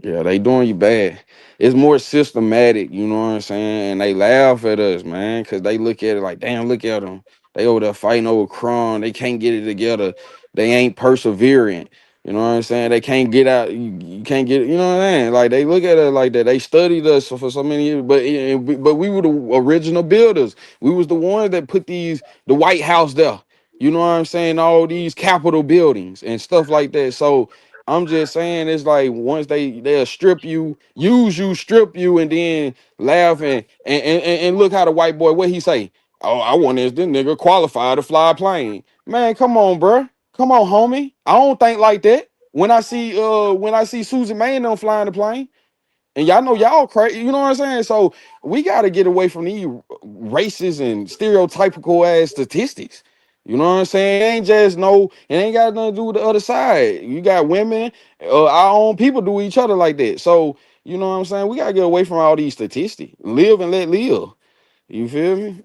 Yeah, they doing you bad. It's more systematic, you know what I'm saying? And they laugh at us, man, because they look at it like, damn, look at them. They over there fighting over crime. They can't get it together. They ain't persevering. You know what I'm saying? They can't get out. You can't get it. You know what I'm saying? Like they look at it like that. They studied us for so many years, but we were the original builders. We was the ones that put the White House there. You know what I'm saying? All these Capitol buildings and stuff like that. So I'm just saying it's like once they'll strip you, use you, strip you, and then laugh and look how the white boy what he say. Oh, I want this nigga qualified to fly a plane. Man, come on, bro. Come on, homie. I don't think like that. When I see Susan May and them flying the plane. And y'all know y'all crazy, you know what I'm saying? So we got to get away from these racist and stereotypical ass statistics. You know what I'm saying? It ain't just it ain't got nothing to do with the other side. You got women, our own people do each other like that. So, you know what I'm saying? We got to get away from all these statistics. Live and let live. You feel me?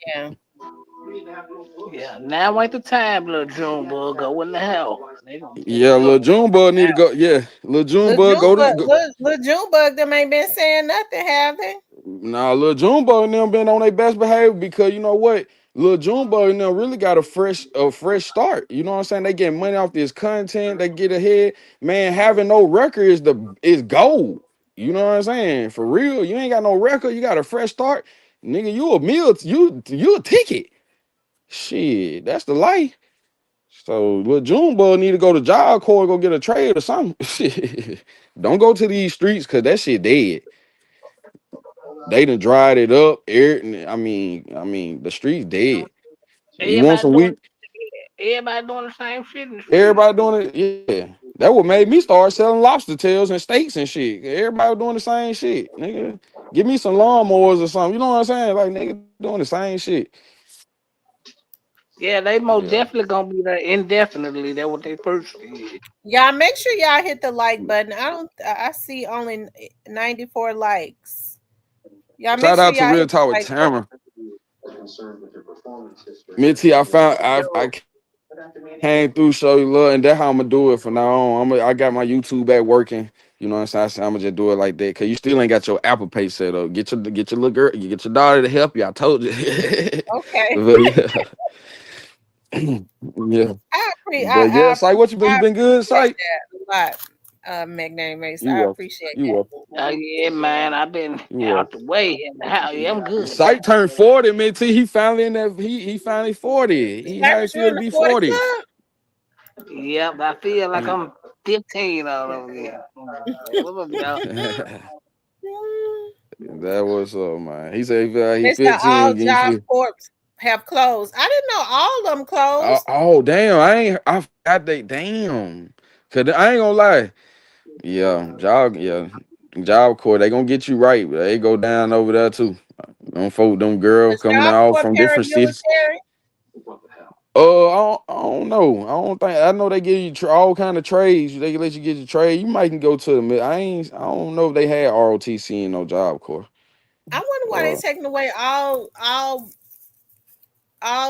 Yeah. Yeah, now ain't the time, little Junebug. Go in the hell. They gonna take Yeah, you up. little Junebug need to go. Yeah, little Junebug go. Little Junebug, them ain't been saying nothing, have they? Nah, Lil Junebug and them been on their best behavior because you know what? Lil Junebug and them really got a fresh start. You know what I'm saying? They get money off this content, they get ahead. Man, having no record is gold. You know what I'm saying? For real, you ain't got no record, you got a fresh start. Nigga, you a meal, you a ticket. Shit, that's the life. So Lil Junebug need to go to Job Corps, go get a trade or something. Shit. Don't go to these streets because that shit dead. They done dried it up. I mean, the streets dead. You want Everybody some doing, weed? everybody doing the same shit in the street. Everybody doing it. Yeah, that what made me start selling lobster tails and steaks and shit. Everybody doing the same shit, nigga. Give me some lawnmowers or something. You know what I'm saying? Like nigga doing the same shit. Yeah, they most Yeah. definitely gonna be there indefinitely. That's what they first did. Y'all make sure y'all hit the like button. I see only 94 likes. Y'all make Shout sure out to y'all Real hit the Talk with like button. Tamara. Mitty, I came through, show you love, and that's how I'm gonna do it from now on. I got my YouTube back working. You know what I'm saying? I said I'm gonna just do it like that. Cause you still ain't got your Apple Pay set up. Get your little girl, you get your daughter to help you. I told you. Okay. But yeah. Yeah. But yeah, Sight, what you I been good, appreciate Sight? that a lot, McName Mace. You I will. appreciate You will. Yeah, man, I've been You will. out the way in the house. Yeah, I'm good. Sight turned 40, man. He finally in that he finally 40. that. He how it Cypress, you feel in to the be 40 40. club? Yep, I feel like I'm 15 all over again. What's up, y'all? That was man. He said he feel like he Mr. All 15. He Job feel, Corps have closed. I didn't know all of them closed. damn, I forgot they damn. Cause I ain't gonna lie. Job Corps, they gonna get you right, but they go down over there too. Them girls Was coming Job out Corps from different cities. paramilitary? I don't know. I don't think I know they give you all kind of trades. They can let you get your trade. You might can go to the I don't know if they had ROTC in no Job Corps. I wonder why they Uh, taking away all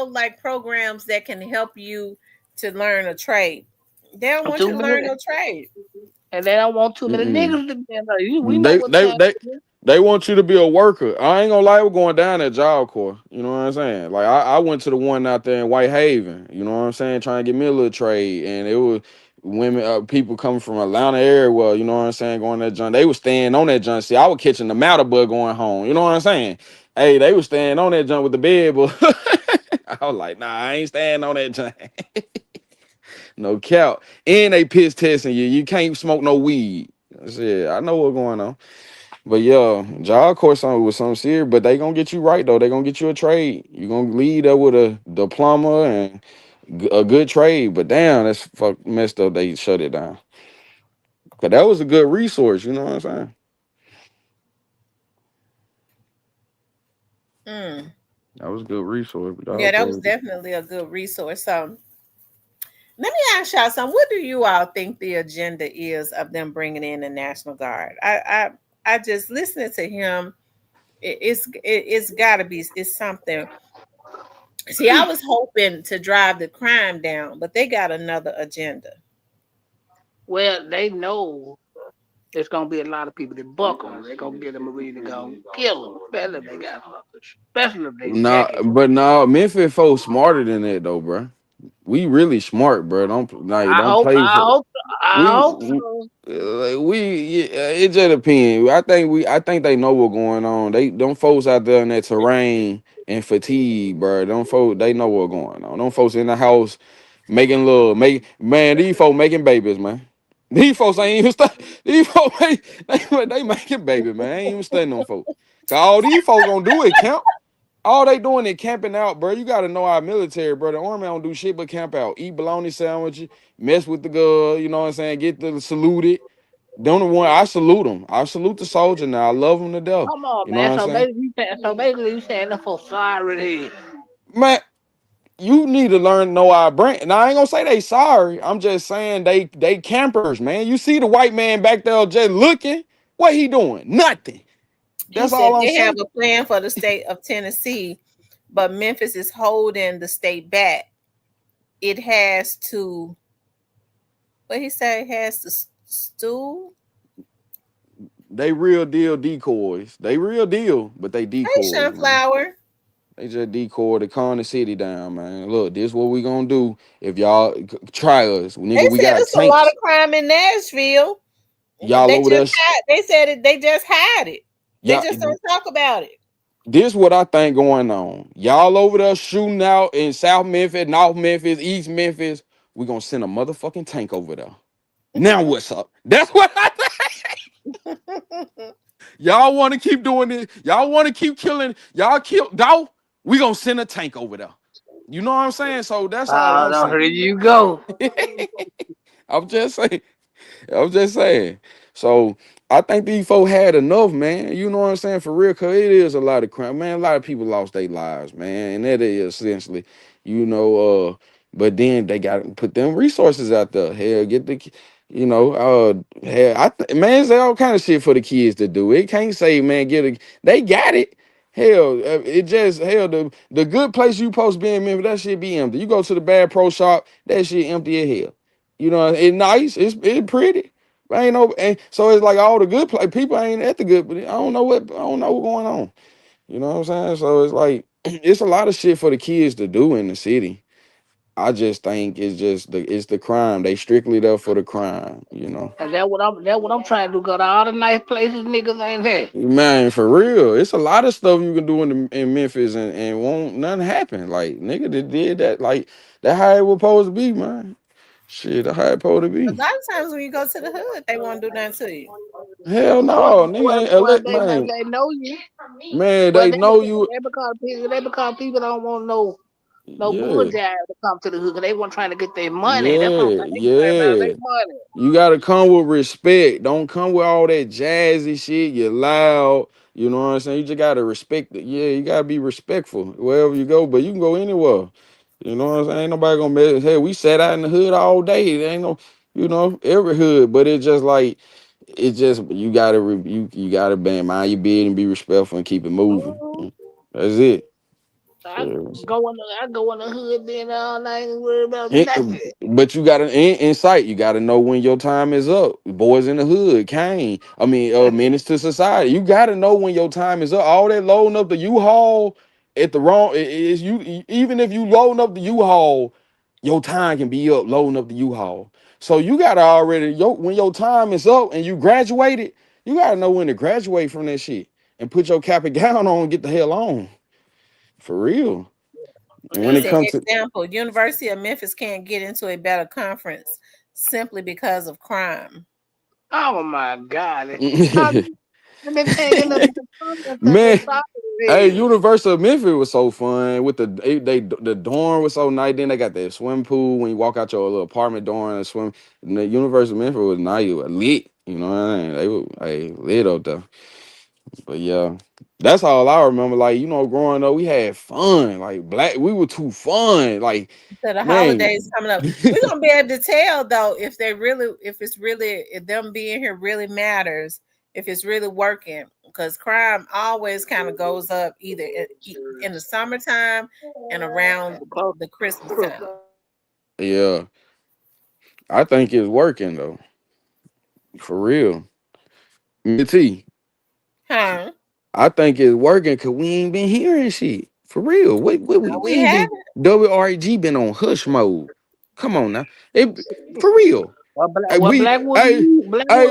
like programs that can help you to learn a trade. They don't want Too you to learn many, no trade. and they don't want too many mm-mm. niggas to be in there. We know They what they time they it is. they want you to be a worker. I ain't gonna lie, we're going down at Job Corps. You know what I'm saying? Like I went to the one out there in White Haven. You know what I'm saying? Trying to get me a little trade, and women, people coming from Atlanta area, well, you know what I'm saying, going that junk. They was staying on that junk. See, I was catching the matter bug going home. You know what I'm saying? Hey, they was staying on that junk with the bed, but I was like, nah, I ain't staying on that junk. No cap. And they piss testing you. You can't smoke no weed. Shit, I know what's going on. But yeah, job course on with some serious, but they gonna get you right though. They gonna get you a trade. You gonna lead up with a diploma and a good trade. But damn, that's messed up. They shut it down. Cause that was a good resource. You know what I'm saying? Mm. That was a good resource. But Yeah, that was definitely a good resource. So let me ask y'all something. What do you all think the agenda is of them bringing in the National Guard? I just listening to him. It's got to be it's something. See, I was hoping to drive the crime down, but they got another agenda. Well, they know there's gonna be a lot of people that buck them. They're gonna get them ready to go kill them, especially if they got hookers, especially if they Nah, jacket. but no, Memphis folks smarter than that though, bro. We really smart, bro. I Don't hope, play I for hope, I we. hope so. It just depends. I think they know what's going on. They don't folks out there in that terrain and fatigue, bro. Don't folks they know what's going on. Don't folks in the house making love, man. These folks making babies, man. These folks ain't even these folks they making babies, man. I ain't even studying them folks. Cause all these folks gonna do it count. All they doing is camping out, bro. You gotta know our military, bro. The army don't do shit but camp out, eat bologna sandwiches, mess with the girl. You know what I'm saying? Get the saluted. The only one I salute them. I salute the soldier now. I love them to death. Come on, You know what man. I'm saying? So basically, you saying them for sorry here. Man, you need to learn to know our brand. Now I ain't gonna say they sorry. I'm just saying they campers, man. You see the white man back there just looking. What he doing? Nothing. He That's said all I'm they have saying. a plan for the state of Tennessee, but Memphis is holding the state back. It has to, what he said, it has to stool. They real deal decoys. They real deal, but they Hey, decoys, man. Sunflower. They just decoy to calm the city down, man. Look, this what we gonna do if y'all try us, They nigga. We said got it's a lot of tanks. crime in Nashville. Y'all They over just there, hide, they said it, they just hide it. They y'all. just don't talk about it. This what I think going on. Y'all over there shooting out in South Memphis, North Memphis, East Memphis. We gonna send a motherfucking tank over there. Now what's up? That's what I think. Y'all want to keep doing this? Y'all want to keep killing? Y'all kill Dolph? We gonna send a tank over there. You know what I'm saying? So that's all Oh, I'm no, saying. here you go. I'm just saying. I'm just saying. So I think these folks had enough, man. You know what I'm saying? For real, cause it is a lot of crime, man. A lot of people lost their lives, man. And that is essentially, but then they got to put them resources out there. Hell, hell, man, say all kind of shit for the kids to do. It can't say, man, they got it. Hell, it just the good place you supposed to be in Memphis, that shit be empty. You go to the bad pro shop, that shit empty as hell. You know, it's nice, it's pretty. But ain't no, and so it's like all the good people ain't at the good, but I don't know what's going on. You know what I'm saying? So it's like it's a lot of shit for the kids to do in the city. I just think it's the crime. They strictly there for the crime, you know. And that what I'm trying to do. Go to all the nice places niggas ain't there. Man, for real. It's a lot of stuff you can do in Memphis and won't nothing happen. Like nigga that did that, like that how it was supposed to be, man. Shit, that how it supposed to A be. lot of times when you go to the hood, they won't do nothing to you. Hell no, nigga ain't man. They know you. Man, Well, they know you. they because people don't want no Yeah, good guys to come to the hood. 'Cause they want trying to get their money. That's what I'm yeah, saying. They trying about yeah. their money. You gotta come with respect. Don't come with all that jazzy shit. You're loud. You know what I'm saying? You just gotta respect it. Yeah, you gotta be respectful wherever you go, but you can go anywhere. You know what I'm saying? Ain't nobody gonna mess. Hey, we sat out in the hood all day. There ain't no, every hood, but it's just like you gotta you gotta mind your bid and be respectful and keep it moving. Mhm. That's it. I Yeah. go in the hood being all night and worry about In- nothing. but you gotta insight. You gotta know when your time is up. Boys in the hood, Kane. I mean, menace to society. You gotta know when your time is up. All that loading up the U-Haul at the wrong is you. Even if you loading up the U-Haul, your time can be up loading up the U-Haul. So you gotta already when your time is up and you graduated, you gotta know when to graduate from that shit and put your cap and gown on and get the hell on. For real. And when He it said, comes to example, University of Memphis can't get into a better conference simply because of crime. Oh my God. How they can't get up man, to hey, the University of Memphis was so fun with the dorm was so nice. Then they got that swim pool when you walk out your little apartment door and swim. And the University of Memphis was nice, it was lit. You know what I mean? They were lit up there. But yeah, that's all I remember. Like, growing up, we had fun. Like we were too fun. Like, So the man. holidays coming up, we're gonna be able to tell though if them being here really matters, if it's really working, because crime always kind of goes up either in the summertime and around the Christmas time. Yeah, I think it's working though. For real. T. Huh? I think it's working because we ain't been hearing shit. For real. We We ain't haven't. been WRG been on hush mode. Come on now. For real. Hey, Blackwood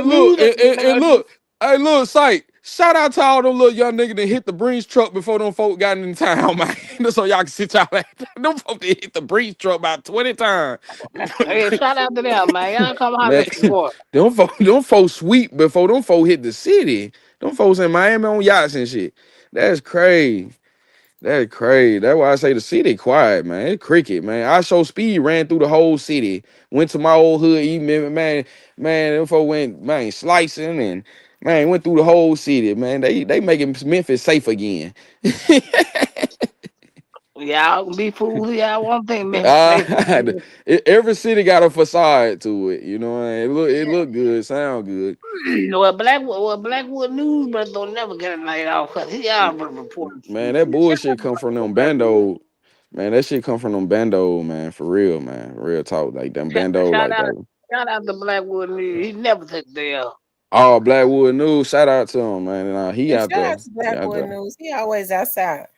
look, News. and look, hey, look, Sight. Shout out to all them little young niggas that hit the breeze truck before them folk got in town, man. Just so y'all can sit y'all at them folk that hit the breeze truck about 20 times. Hey, shout out to them, man. Y'all come holler Man, at your boy. them folks sweep before them folks hit the city. Them folks in Miami on yachts and shit. That's crazy. That's crazy. That's why I say the city quiet, man. It's cricket, man. I show speed ran through the whole city. Went to my old hood, even man. Them folks went, man, slicing and man went through the whole city, man. They making Memphis safe again. Y'all be fools. Y'all want to think Memphis safe. Every city got a facade to it. You know what I mean? It look good, sound good. Blackwood News, but don't never get a night off because he already reported. Man, that bullshit come from them bando. Man, that shit come from them bando, man. For real, man. Real talk. Like them bando, Shout like out, that. shout out to Blackwood News. He never took the L. Oh, Blackwood News. Shout out to him, man. And, he And out shout there. out to He out Blackboy there. News. He always outside.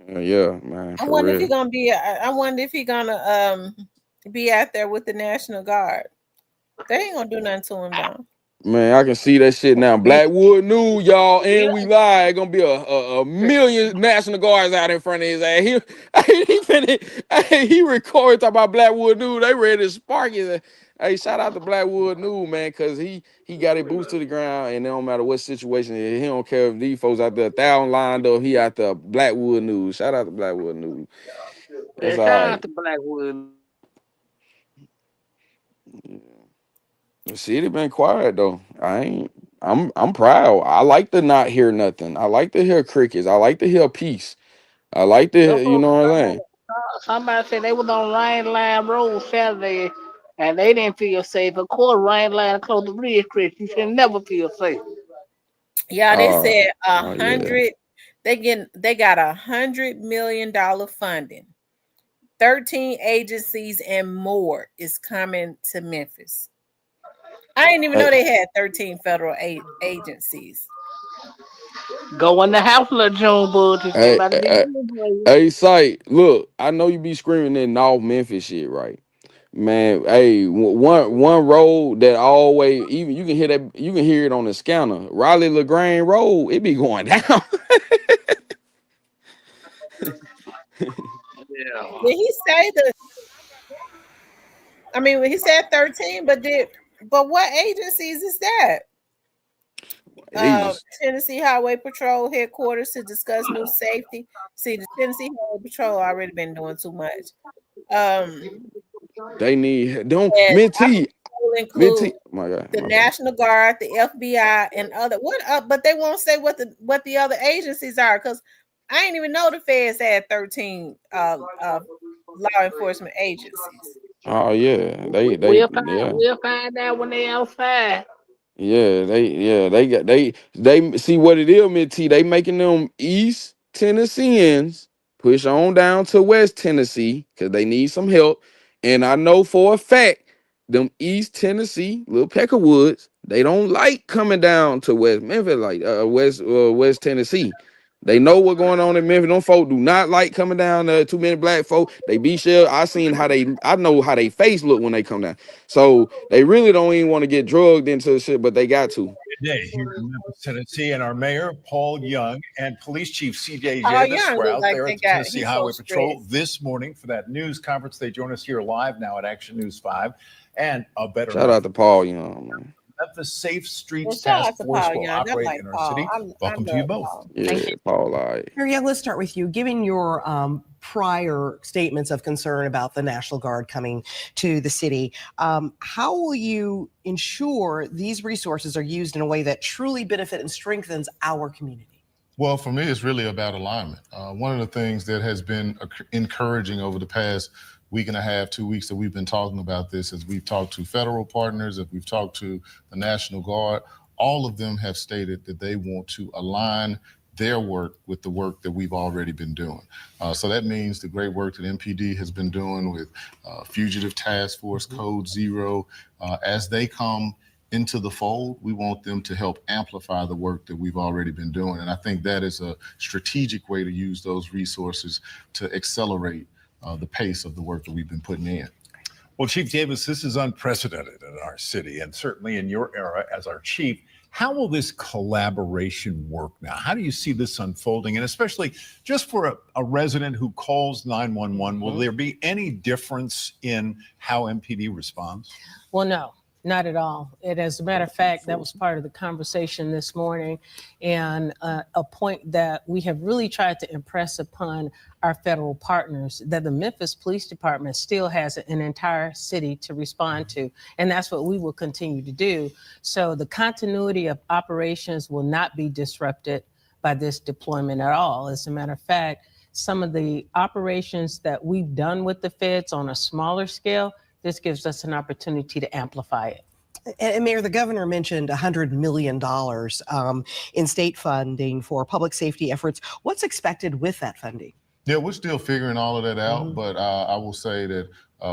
Yeah, man. I For wonder if he real. gonna be. I wonder if he gonna be out there with the National Guard. They ain't gonna do nothing to him though. Man, I can see that shit now. Blackwood News, y'all, and we live. Gonna be a million National Guards out in front of his ass. He recorded talking about Blackwood News. They ready to spark it. Hey, shout out to Blackwood News, man, because he got it boots to the ground, and it don't matter what situation it is. He don't care if these folks out there 1,000 lined up. He out there Blackwood News. Shout out to Blackwood News. It's all Shout right. out to Blackwood. The city been quiet though. I'm proud. I like to not hear nothing. I like to hear crickets. I like to hear peace. I like to hear, you know what I'm saying? Somebody said they was on Rain Line Road Saturday and they didn't feel safe. Of course, Rain Line close to Bridge Creek. You should never feel safe. Yeah, they said yeah. They got $100 million funding. 13 agencies and more is coming to Memphis. I didn't even know they had 13 federal agencies. Go in the house, little June budget. Hey, Sight, look, I know you be screaming that North Memphis shit, right? Man, hey, one road that always even you can hear it on the scanner. Raleigh LaGrange Road, it be going down. Did he say he said 13, but what agencies is that? Tennessee Highway Patrol headquarters to discuss new safety. See, the Tennessee Highway Patrol already been doing too much. They need don't will Minty. include My God, the National Guard, the FBI, and other but they won't say what the other agencies are because I didn't even know the feds had 13 law enforcement agencies. Oh yeah, We'll find out when they outside. Yeah, they see what it is, Minty. They making them East Tennesseans push on down to West Tennessee because they need some help. And I know for a fact, them East Tennessee, little Peckerwoods, they don't like coming down to West Memphis, like West Tennessee. They know what's going on in Memphis. Them folk do not like coming down there. Too many black folk. They be sure. I know how they face look when they come down. So they really don't even want to get drugged into shit, but they got to. Today here in Memphis, Tennessee, and our mayor, Paul Young, and Police Chief CJ Paul Davis Young were look out like there they at the got. Tennessee He's Highway so Patrol stressed. this morning for that news conference. They join us here live now at Action News 5 and a better Shout out to Paul Young, man. Memphis Safe Streets Well, shout out Task to Force Paul will Young. I operate like in our Paul. city. I Welcome to you love both. Paul. Yeah, Paul, all right. Mary Young, let's start with you. Given your prior statements of concern about the National Guard coming to the city, how will you ensure these resources are used in a way that truly benefit and strengthens our community? Well, for me, it's really about alignment. One of the things that has been encouraging over the past week and a half, 2 weeks that we've been talking about this, as we've talked to federal partners, as we've talked to the National Guard, all of them have stated that they want to align their work with the work that we've already been doing. So that means the great work that MPD has been doing with Fugitive Task Force, Code Zero, as they come into the fold, we want them to help amplify the work that we've already been doing. And I think that is a strategic way to use those resources to accelerate the pace of the work that we've been putting in. Well, Chief Davis, this is unprecedented in our city and certainly in your era as our chief. How will this collaboration work now? How do you see this unfolding? And especially just for a resident who calls 911, will there be any difference in how MPD responds? Well, no, not at all. As a matter of fact, that was part of the conversation this morning, and a point that we have really tried to impress upon our federal partners, that the Memphis Police Department still has an entire city to respond to, and that's what we will continue to do. So the continuity of operations will not be disrupted by this deployment at all. As a matter of fact, some of the operations that we've done with the feds on a smaller scale, this gives us an opportunity to amplify it. And Mayor, the governor mentioned $100 million in state funding for public safety efforts. What's expected with that funding? Yeah, we're still figuring all of that out, but I will say that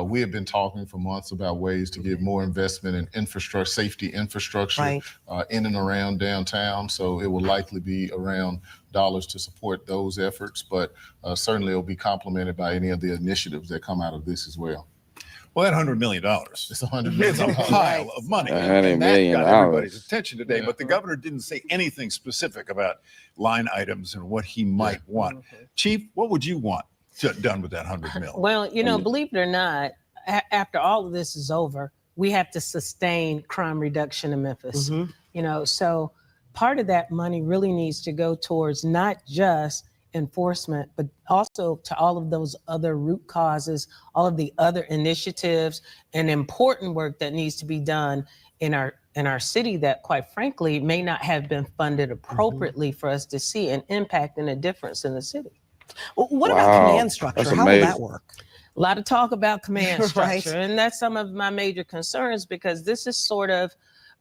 we have been talking for months about ways to get more investment in infrastructure, safety infrastructure in and around downtown. So it will likely be around dollars to support those efforts, but certainly it'll be complemented by any of the initiatives that come out of this as well. Well, that $100 million. It's $100 million. It's a pile of money. $100 And that million. got everybody's attention today, but the governor didn't say anything specific about line items and what he might want. Chief, what would you want done with that $100 million? Well, you know, believe it or not, after all of this is over, we have to sustain crime reduction in Memphis. You know, so part of that money really needs to go towards not just enforcement, but also to all of those other root causes, all of the other initiatives and important work that needs to be done in our city that, quite frankly, may not have been funded appropriately for us to see an impact and a difference in the city. Well, what about command structure? How will that work? A lot of talk about command structure, Right. and that's some of my major concerns, because this is sort of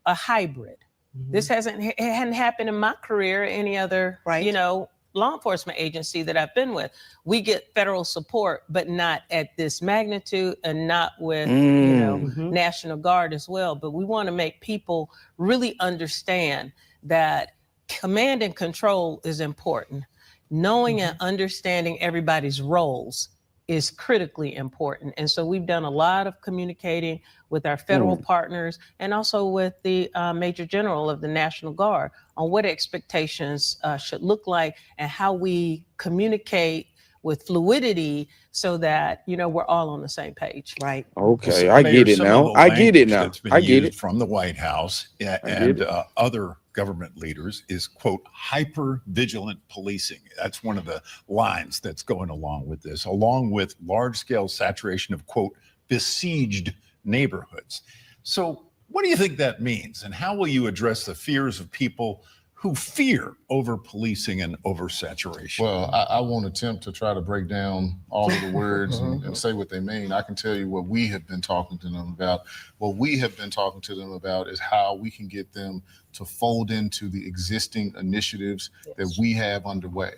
a hybrid. This it hadn't happened in my career, any other, you know, law enforcement agency that I've been with. We get federal support, but not at this magnitude and not with, you know, National Guard as well. But we want to make people really understand that command and control is important. Knowing and understanding everybody's roles is critically important. And so we've done a lot of communicating with our federal partners and also with the Major General of the National Guard on what expectations should look like and how we communicate with fluidity so that, you know, we're all on the same page. Right. Okay, I get it now. I get it now. I get it. From the White House and other government leaders is, quote, hyper vigilant policing. That's one of the lines that's going along with this, along with large scale saturation of, quote, besieged neighborhoods. So what do you think that means? And how will you address the fears of people who fear over policing and oversaturation? Well, I won't attempt to try to break down all of the words and say what they mean. I can tell you what we have been talking to them about. What we have been talking to them about is how we can get them to fold into the existing initiatives that we have underway.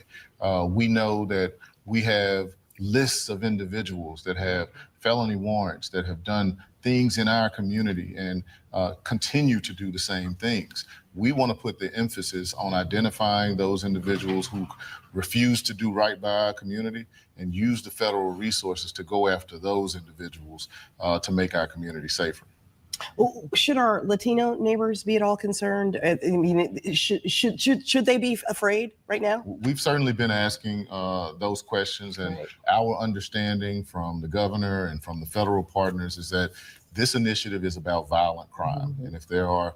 We know that we have lists of individuals that have felony warrants, that have done things in our community and continue to do the same things. we want to put the emphasis on identifying those individuals who refuse to do right by our community and use the federal resources to go after those individuals to make our community safer. Should our Latino neighbors be at all concerned? I mean, should they be afraid right now? We've certainly been asking those questions, and our understanding from the governor and from the federal partners is that this initiative is about violent crime. And if there are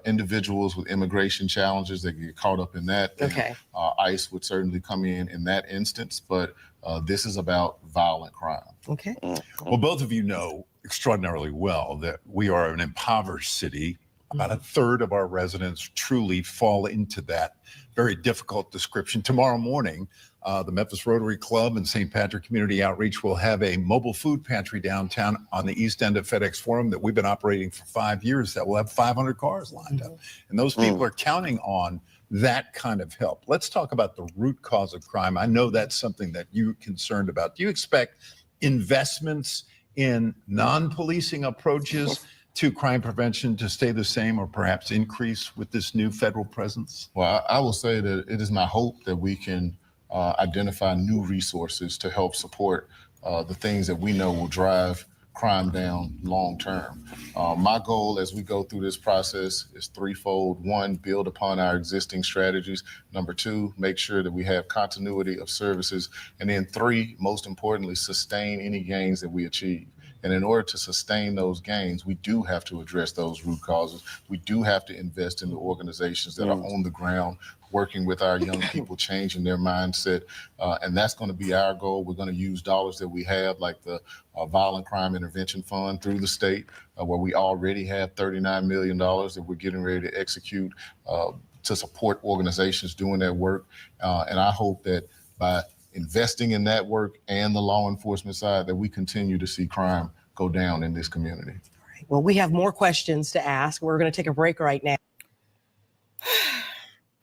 individuals with immigration challenges that get caught up in that, then ICE would certainly come in that instance. But this is about violent crime. Okay. Well, both of you know extraordinarily well that we are an impoverished city. About a third of our residents truly fall into that very difficult description. Tomorrow morning, the Memphis Rotary Club and St. Patrick Community Outreach will have a mobile food pantry downtown on the east end of FedEx Forum that we've been operating for 5 years that will have 500 cars lined up. And those people are counting on that kind of help. Let's talk about the root cause of crime. I know that's something that you're concerned about. Do you expect investments in non-policing approaches to crime prevention to stay the same or perhaps increase with this new federal presence? Well, I will say that it is my hope that we can identify new resources to help support the things that we know will drive crime down long term. My goal as we go through this process is threefold. One, build upon our existing strategies. Number two, make sure that we have continuity of services. And then three, most importantly, sustain any gains that we achieve. And in order to sustain those gains, we do have to address those root causes. We do have to invest in the organizations that are on the ground, working with our young people, changing their mindset. And that's going to be our goal. We're going to use dollars that we have, like the Violent Crime Intervention Fund through the state, where we already have $39 million that we're getting ready to execute to support organizations doing that work. And I hope that by investing in that work and the law enforcement side, that we continue to see crime go down in this community. All right. Well, we have more questions to ask. We're going to take a break right now.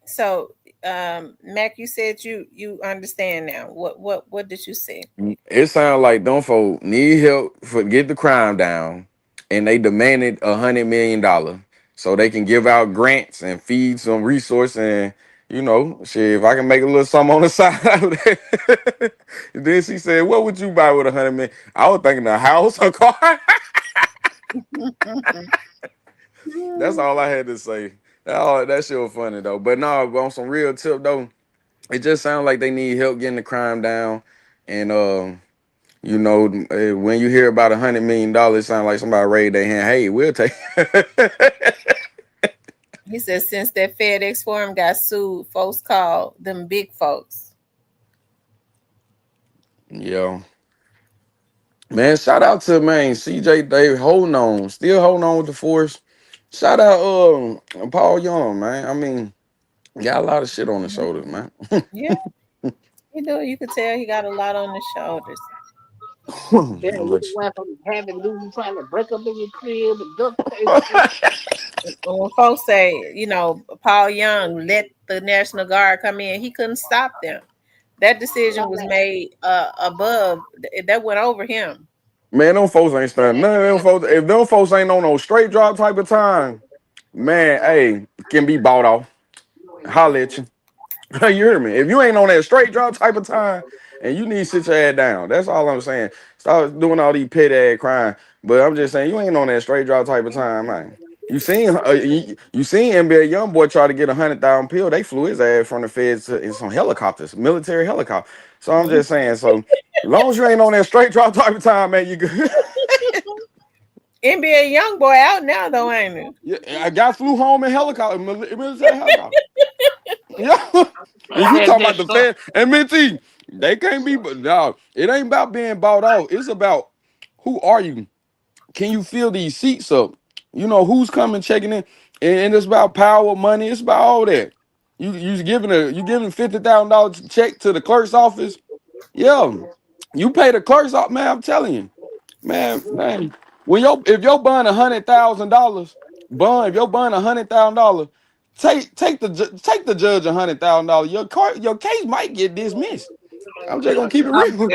So, Mac, you said you understand now. What did you say? It sounds like them folk need help for get the crime down, and they demanded $100 million so they can give out grants and feed some resource. And you know, shit, if I can make a little something on the side of that. Then she said, "What would you buy with $100 million?" I was thinking a house, a car. That's all I had to say. That shit was funny though. But no, on some real tip though, it just sounds like they need help getting the crime down. And you know, when you hear about $100 million, it sounds like somebody raised their hand. Hey, we'll take. He said since that FedEx Forum got sued, folks called them big folks. Yeah. Man, shout out to CJ Dave still holding on with the force. Shout out Paul Young, man. I mean, got a lot of shit on his shoulders, man. Yeah. You could tell he got a lot on his shoulders. Yeah, you went from having dudes trying to break up in your crib and duct tape. When folks say, you know, Paul Young let the National Guard come in, he couldn't stop them. That decision was made above. That went over him. Man, them folks ain't standing. None of them folks. If them folks ain't on no straight drop type of time, man, hey, can be bought off. Holla at you. You hear me? If you ain't on that straight drop type of time, and you need to sit your ass down. That's all I'm saying. Stop doing all these petty ass crime. But I'm just saying, you ain't on that straight drop type of time, man. You seen NBA YoungBoy try to get 100,000 pill. They flew his ass from the feds in some helicopters, military helicopter. So I'm just saying, so as long as you ain't on that straight drop type of time, man, you good. NBA YoungBoy out now though, ain't it? Yeah, I got flew home in helicopter, military helicopter. Yeah, and you talking about the fed and Minty, they can't be, but no, it ain't about being bought out. It's about who are you? Can you fill these seats up? You know who's coming, checking in, and it's about power, money. It's about all that. You giving $50,000 check to the clerk's office. Yeah, you pay the clerk's off, man. I'm telling you, man. If your bond $100,000, if your bond $100,000, take the judge $100,000. Your case might get dismissed. I'm just gonna keep it real.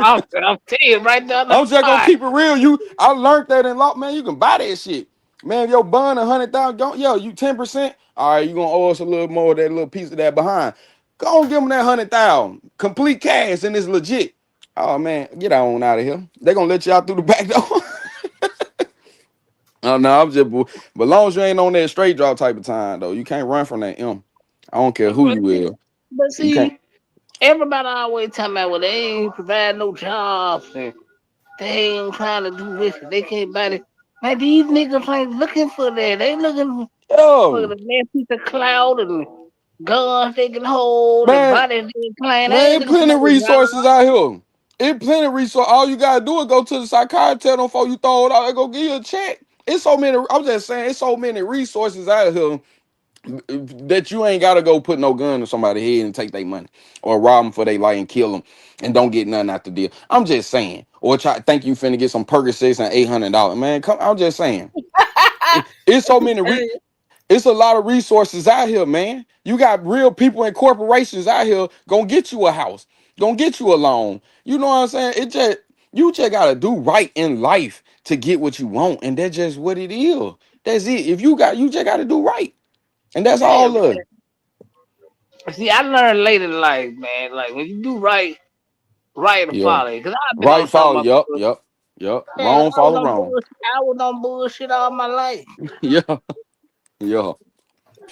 I'm telling you right now. I'm just gonna keep it real. I learned that in law, man. You can buy that shit. Man, if your bond 100,000, yo, you 10%. All right, you gonna owe us a little more of that little piece of that behind. Go on, give them that 100,000, complete cash, and it's legit. Oh man, get on out of here. They gonna let you out through the back door. Oh no, I'm just, but long as you ain't on that straight drop type of time though, you can't run from that M. I don't care who you is. But You can't. see, everybody always talking about, well, they ain't provide no jobs and they ain't trying to do this. They can't buy it. Man, these niggas ain't looking for that. They looking for Yo, the next piece of cloud and guns they can hold and man, bodies they can claim. They man, ain't ain't looking for plenty no of job. resources out here. It plenty of resources. All you gotta do is go to the psychiatrist, tell them before you throw it out, they go give you a check. It's so many. I'm just saying, it's so many resources out here that you ain't gotta go put no gun to somebody's head and take their money or rob them for their life and kill them and don't get nothing out the deal. I'm just saying. Or try think you finna get some Percocets and $800. Man, come. I'm just saying. It's so many. It's a lot of resources out here, man. You got real people and corporations out here gonna get you a house, gonna get you a loan. You know what I'm saying? It just you just gotta do right in life to get what you want, and that's just what it is. That's it. If you just gotta do right, and that's Yeah, all of it. man. See, I learned late in life, man. Like when you do right, right or Yeah. folly. Because I've been Right, on some follow. of Yup, them. yup, yup. Man, Wrong, follow wrong. I was on bullshit all my life. Yeah, yeah.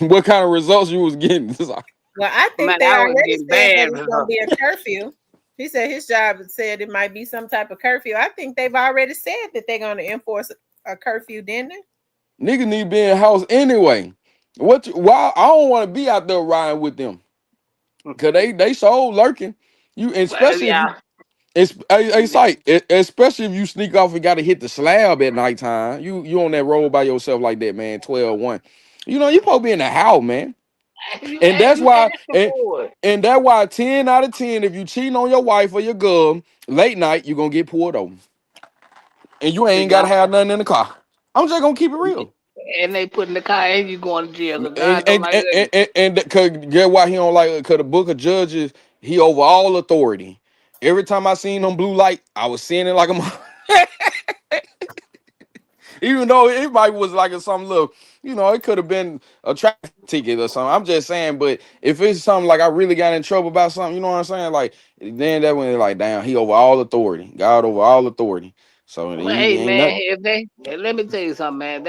What kind of results you was getting? Well, I Man, think they I was already getting said that bad. it's going to be a curfew. He said his job said it might be some type of curfew. I think they've already said that they're going to enforce a curfew, didn't they? Niggas need to be in the house anyway. Why I don't want to be out there riding with them. Cause they so lurking. You and Well, especially if you yeah. it's like especially if you sneak off and gotta hit the slab at nighttime. You on that road by yourself like that, man. 12-1. You know, you supposed to be in the house, man. You And that's you why asking for it. and that's why 10 out of 10, if you cheating on your wife or your girl late night, you're gonna get pulled over. And you See, ain't gotta God, have nothing in the car. I'm just gonna keep it real. and they put in the car and you going to jail. Cause And God don't like that. cause get why he don't like it, cause the book of judges, he over all authority. Every time I seen them blue light, I was seeing it like a even though it might was like a some little, it could have been a traffic ticket or something. I'm just saying, but if it's something like I really got in trouble about something, you know what I'm saying? Like then that when it's like, damn, he over all authority, God over all authority. So Well, he hey ain't man, nothing. let me tell you something, man.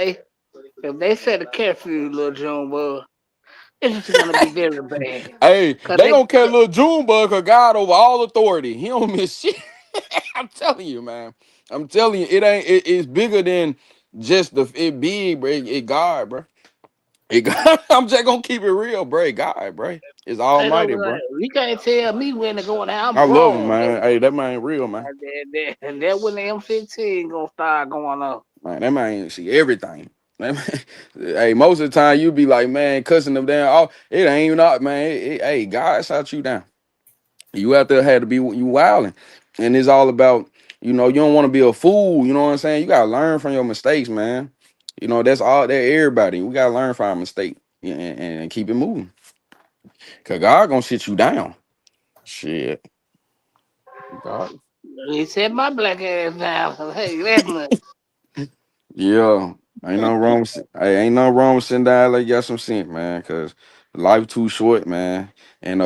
If they set a curfew, little June, well, it's just gonna be very bad. Hey, Cause they they gonna catch little Junebug, cause God over all authority. He don't miss shit. I'm telling you, man. I'm telling you, it's bigger than just it big, bro. It God, bro. It God. I'm just gonna keep it real, bro. It God, bro. It's they don't, almighty, bro. you can't tell me when to go. Now I'm I love him, grown. man. Hey, that man real, man. And then when the M15 gonna start going up. Man, that man see everything. That hey, most of the time you be like, man, cussing them down. Oh, it ain't even up, man. Hey, God shot you down. You out there had to be you wilding. And it's all about, you don't want to be a fool. You know what I'm saying? You gotta learn from your mistakes, man. That's all that everybody. We gotta learn from our mistake and keep it moving. Cause God gonna sit you down. Shit. God. He said my black ass down. Hey, that's nothing. Yeah. Ain't nothing wrong with sitting down like you got some sense, man. Cause life too short, man. And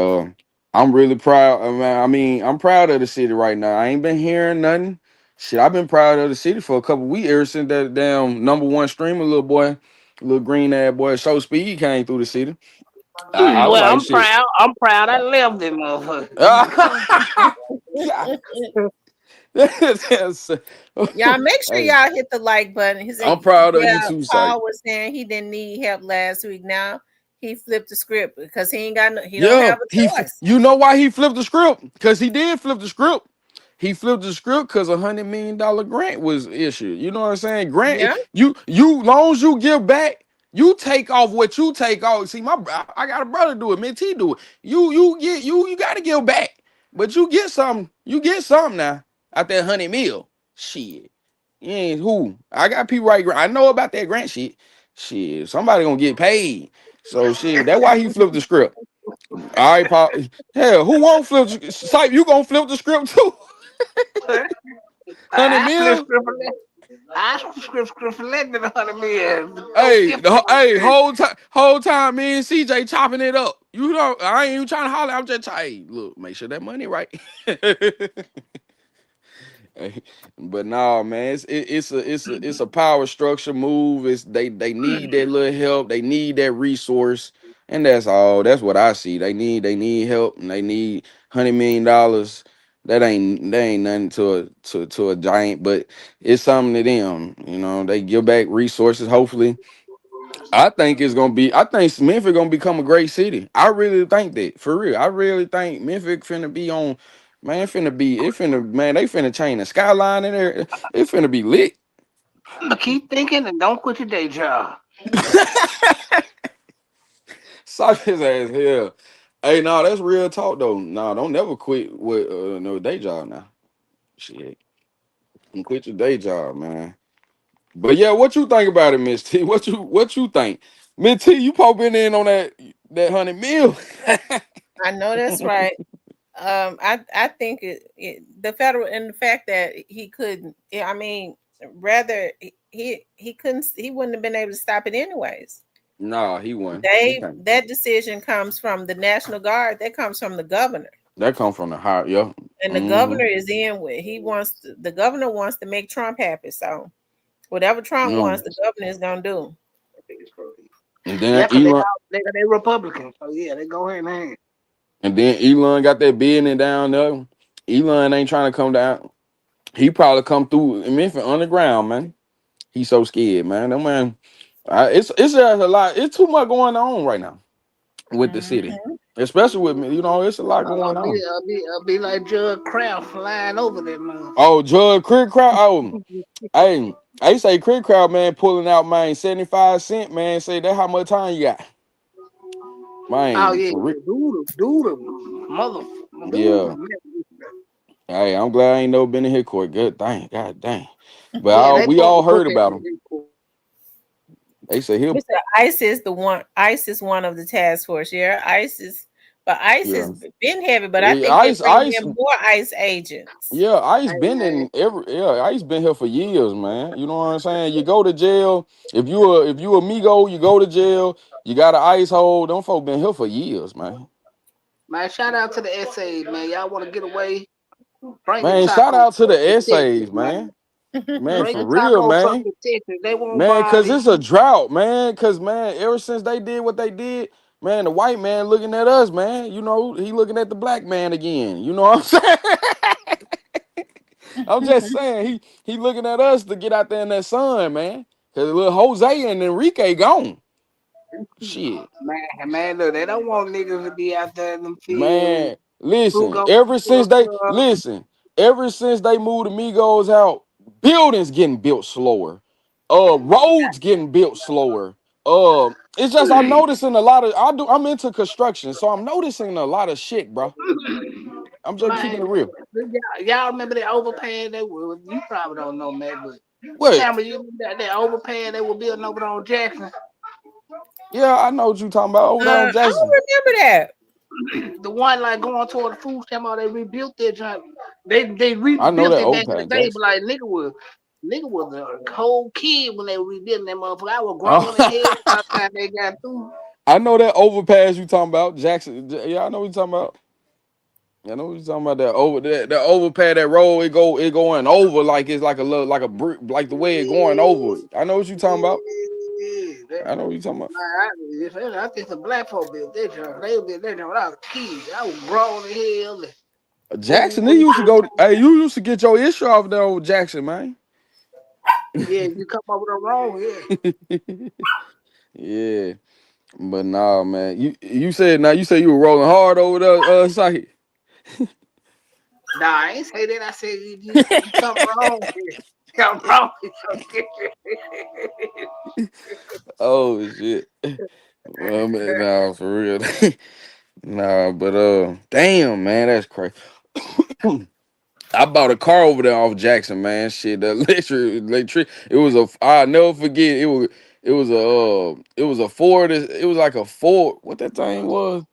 I'm really proud. Man, I'm proud of the city right now. I ain't been hearing nothing. Shit, I've been proud of the city for a couple weeks ever since that damn #1 streamer little boy, little green ass boy, Show Speed came through the city. I was Well, like, I'm shit. proud. I'm proud I left them motherfucker. Y'all make sure Hey, y'all hit the like button. He said, I'm proud of you yeah, too, Sight. Paul was saying he didn't need help last week. Now he flipped the script because he ain't got he don't Yeah, have a choice. you know why he flipped the script? Because he did flip the script. He flipped the script because $100 million grant was issued. You know what I'm saying? Grant, Yeah. long as you give back, you take off what you take off. See, I got a brother do it, Mentee do it. You gotta give back. But you get something now out that 100 mil. Shit. You ain't who. I got people right. I know about that grant shit. Shit. Somebody gonna get paid. So shit. That's why he flipped the script. All right, Pop. Hell, who won't flip? Sipe, you gonna flip the script too? 100 I flip mil? script. I subscription let me 100 million. Hey, whole time, me and CJ chopping it up. You know, I ain't even trying to holler. I'm just trying. Hey, look, make sure that money right. Hey, but no, man, it's a power structure move. It's they need that little help. They need that resource, and that's all. That's what I see. They need help, and they need $100 million. That ain't nothing to a giant, but it's something to them. You know, they give back resources. Hopefully, I think Memphis gonna become a great city. I really think that, for real. I really think Memphis finna be on, man. Man, they finna change the skyline in there. It finna be lit. Keep thinking and don't quit your day job. Suck his ass here. Hey, no, that's real talk though. No, don't never quit with no day job now. Shit, don't quit your day job, man. But yeah, what you think about it, Miss T? What you think, Miss T? You popping in on that 100 mil? I know that's right. I think the federal, and the fact that he couldn't. I mean, rather he wouldn't have been able to stop it anyways. Nah, he won. That decision comes from the National Guard. That comes from the governor. That come from the high, yeah. And the governor is in with. The governor wants to make Trump happy. So whatever Trump wants, the governor is gonna do. And then they Republicans. So yeah, they go hand in hand. And then Elon got that business down there. Elon ain't trying to come down. He probably come through in Memphis underground, man. He's so scared, man. That man, it's just a lot. It's too much going on right now with the city, especially with me. You know, it's a lot going on. I'll be like Judge Kraft flying over there, man. Oh, Judge Crick Crowd. Oh, I say Crick Crowd, man, pulling out, man, 75 cents, man. Say that how much time you got, man. Oh yeah, dude, mother. Yeah. Hey, I'm glad I ain't never been in his court. Good dang, god dang. But Yeah, we all heard about him. They say he'll. ICE is the one. ICE is one of the task force. Yeah, ICE has been heavy, but I think ICE, they bring in more ICE agents. Yeah, ICE been in ICE been here for years, man. You know what I'm saying? You go to jail if you a Migo, you go to jail. You got an ICE hold. Them folk been here for years, man. Man, shout out to the essays, man. Y'all want to get away? Man, shout out to the essays, man. Man, for real, man. Man, cause it's a drought, man. Cause man, ever since they did what they did, man, the white man looking at us, man. You know, he looking at the black man again. You know what I'm saying? I'm just saying, he looking at us to get out there in that sun, man. Cause little Jose and Enrique gone. Shit. Man, look, they don't want niggas to be out there in them fields. Man, listen, ever since they moved the Migos out, buildings getting built slower. Roads getting built slower. It's just I'm noticing a lot of I'm into construction, so I'm noticing a lot of shit, bro. I'm just keeping it real. Y'all remember that overpass that was, you probably don't know, man, but what? Cameron, you remember that overpass they were building over there on Jackson? Yeah, I know what you talking about over there on Jackson. I don't remember that. The one like going toward the food stamp, they rebuilt their joint. They rebuilt I know that it back in the overpass, day, but like nigga was a cold kid when they were rebuilding that motherfucker. I was grown as hell by the time they got through. I know that overpass you talking about, Jackson. Yeah, I know what you talking about. I know what you talking about. That overpass, that road, it going over like it's like a little like a brick, like the way it going over. I know what you talking about. I know what you talking about. I think the black folk built their joint. They built their joint when I was a kid. I was grown as hell. Jackson, they used to go. Hey, you used to get your issue off there with Jackson, man. Yeah, you come up with a wrong, yeah. But nah, man. You said you were rolling hard over the site. Nah, I ain't say that. I said you come wrong. Come wrong. Oh shit. Well, man, nah, for real. Nah, but damn, man, that's crazy. I bought a car over there off Jackson, man. Shit, the electric. It was I'll never forget. It was a Ford. It was like a Ford. What that thing was?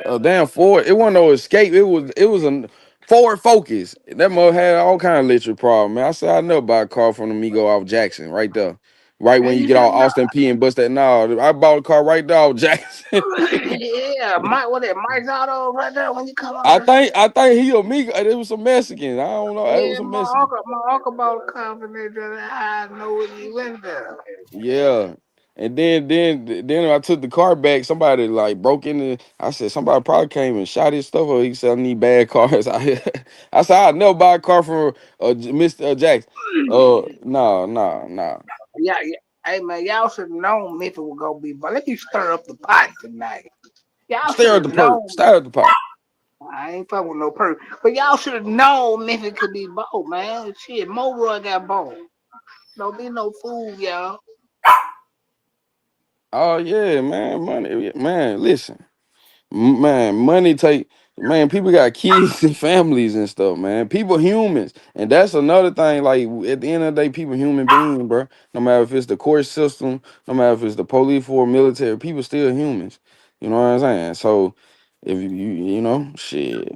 A damn Ford. It wasn't no Escape. It was a Ford Focus. That mother had all kind of electric problem, man. I said I know buy a car from the Migo off Jackson right there. Right when And you you get said off no. Austin P and bust that. No, I bought a car right there off Jackson. Yeah, Mike, what that Mike's Auto right there when you come out I the think I think he a Migo. It was some Mexican. I don't know. It was yeah, some Mexican. my uncle bought a company that I know he went there. Yeah. And then I took the car back. Somebody like broke in the. I said somebody probably came and shot his stuff. Or he said I need bad cars. I said I'd never buy a car from Mr. Jackson. No. Yeah, yeah. Hey man, y'all should have known Memphis was gonna be. But let me stir up the pot tonight. Y'all should Stir up have the perk. known. Stir up the pot. I ain't fucking with no person, but y'all should have known Memphis could be bold, man. Shit, Mobile got bold. Don't be no fool, y'all. Oh yeah, man. Money, man. Listen. Man, money take man, people got kids and families and stuff, man. People humans. And that's another thing. Like at the end of the day, people human beings, bro. No matter if it's the court system, no matter if it's the police force, military, people still humans. You know what I'm saying? So if you know, shit.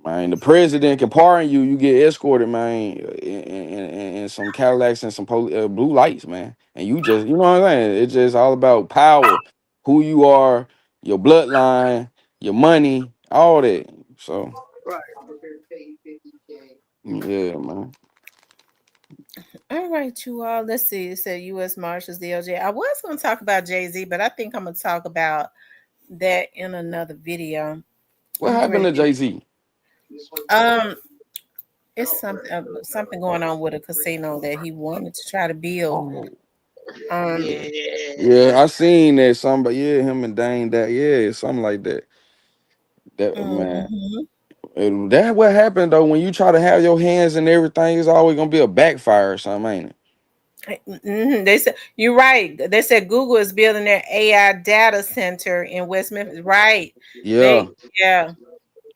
Man, the president can pardon you. You get escorted, man, in some Cadillacs and some blue lights, man. And you just, you know what I'm saying? It's just all about power, who you are, your bloodline, your money, all that. So, Right. yeah, man. All right, you all. Let's see. It said U.S. Marshals, DOJ. I was going to talk about Jay-Z, but I think I'm going to talk about that in another video. What I'm getting happened ready to to. Jay-Z? It's something going on with a casino that he wanted to try to build. Oh, Um, yeah, I seen that somebody, yeah, him and Dane, that, yeah, something like that. That man. mhm. And that what happened though when you try to have your hands in everything, it's always gonna be a backfire or something, ain't it? They said you're right. They said Google is building their AI data center in West Memphis. Right? Yeah, Yeah.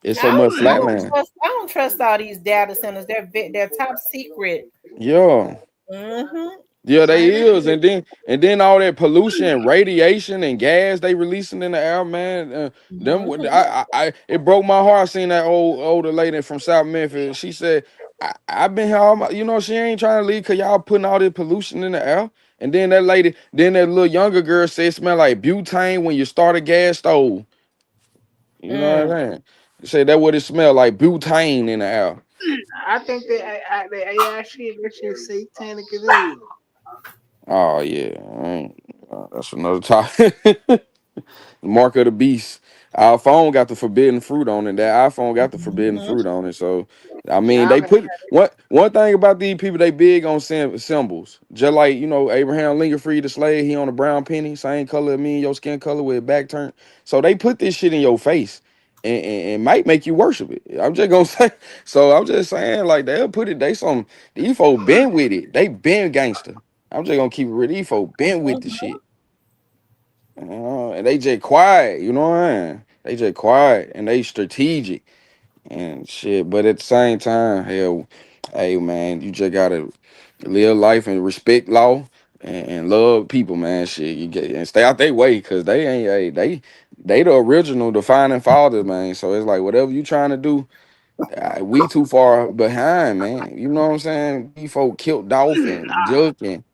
it's I so much don't, I flat don't man. trust. I don't trust all these data centers. They're top secret. Yeah, Mm-hmm. yeah, they Man, is, and then all that pollution, radiation, and gas they releasing in the air, man. It broke my heart seeing that older lady from South Memphis. She said, I've been here, she ain't trying to leave because y'all putting all this pollution in the air." And then that little younger girl said, "It smell like butane when you start a gas stove." You know what I'm saying? Say that what it smell like, butane in the air. I think the AI shit, that shit satanic as hell. Oh yeah, that's another topic. Mark of the beast. Our phone got the forbidden fruit on it. That iPhone got the forbidden fruit on it. So I mean, Y'all they can put one thing about these people. They big on symbols. Just like Abraham Lincoln freed the slave. He on a brown penny, same color as me and your skin color with it back turned. So they put this shit in your face. And might make you worship it. I'm just gonna say. So I'm just saying, like they'll put it. These folk been with it. They been gangster. I'm just gonna keep it real. These folk been with the shit. And they just quiet, you know what I mean? They just quiet and they strategic and shit. But at the same time, hell, hey man, you just gotta live life and respect law and love people, man. Shit, you get and stay out their way because they ain't they the original defining fathers, man. So it's like whatever you trying to do, we too far behind, man. You know what I'm saying? These folk killed Dolph and Duck and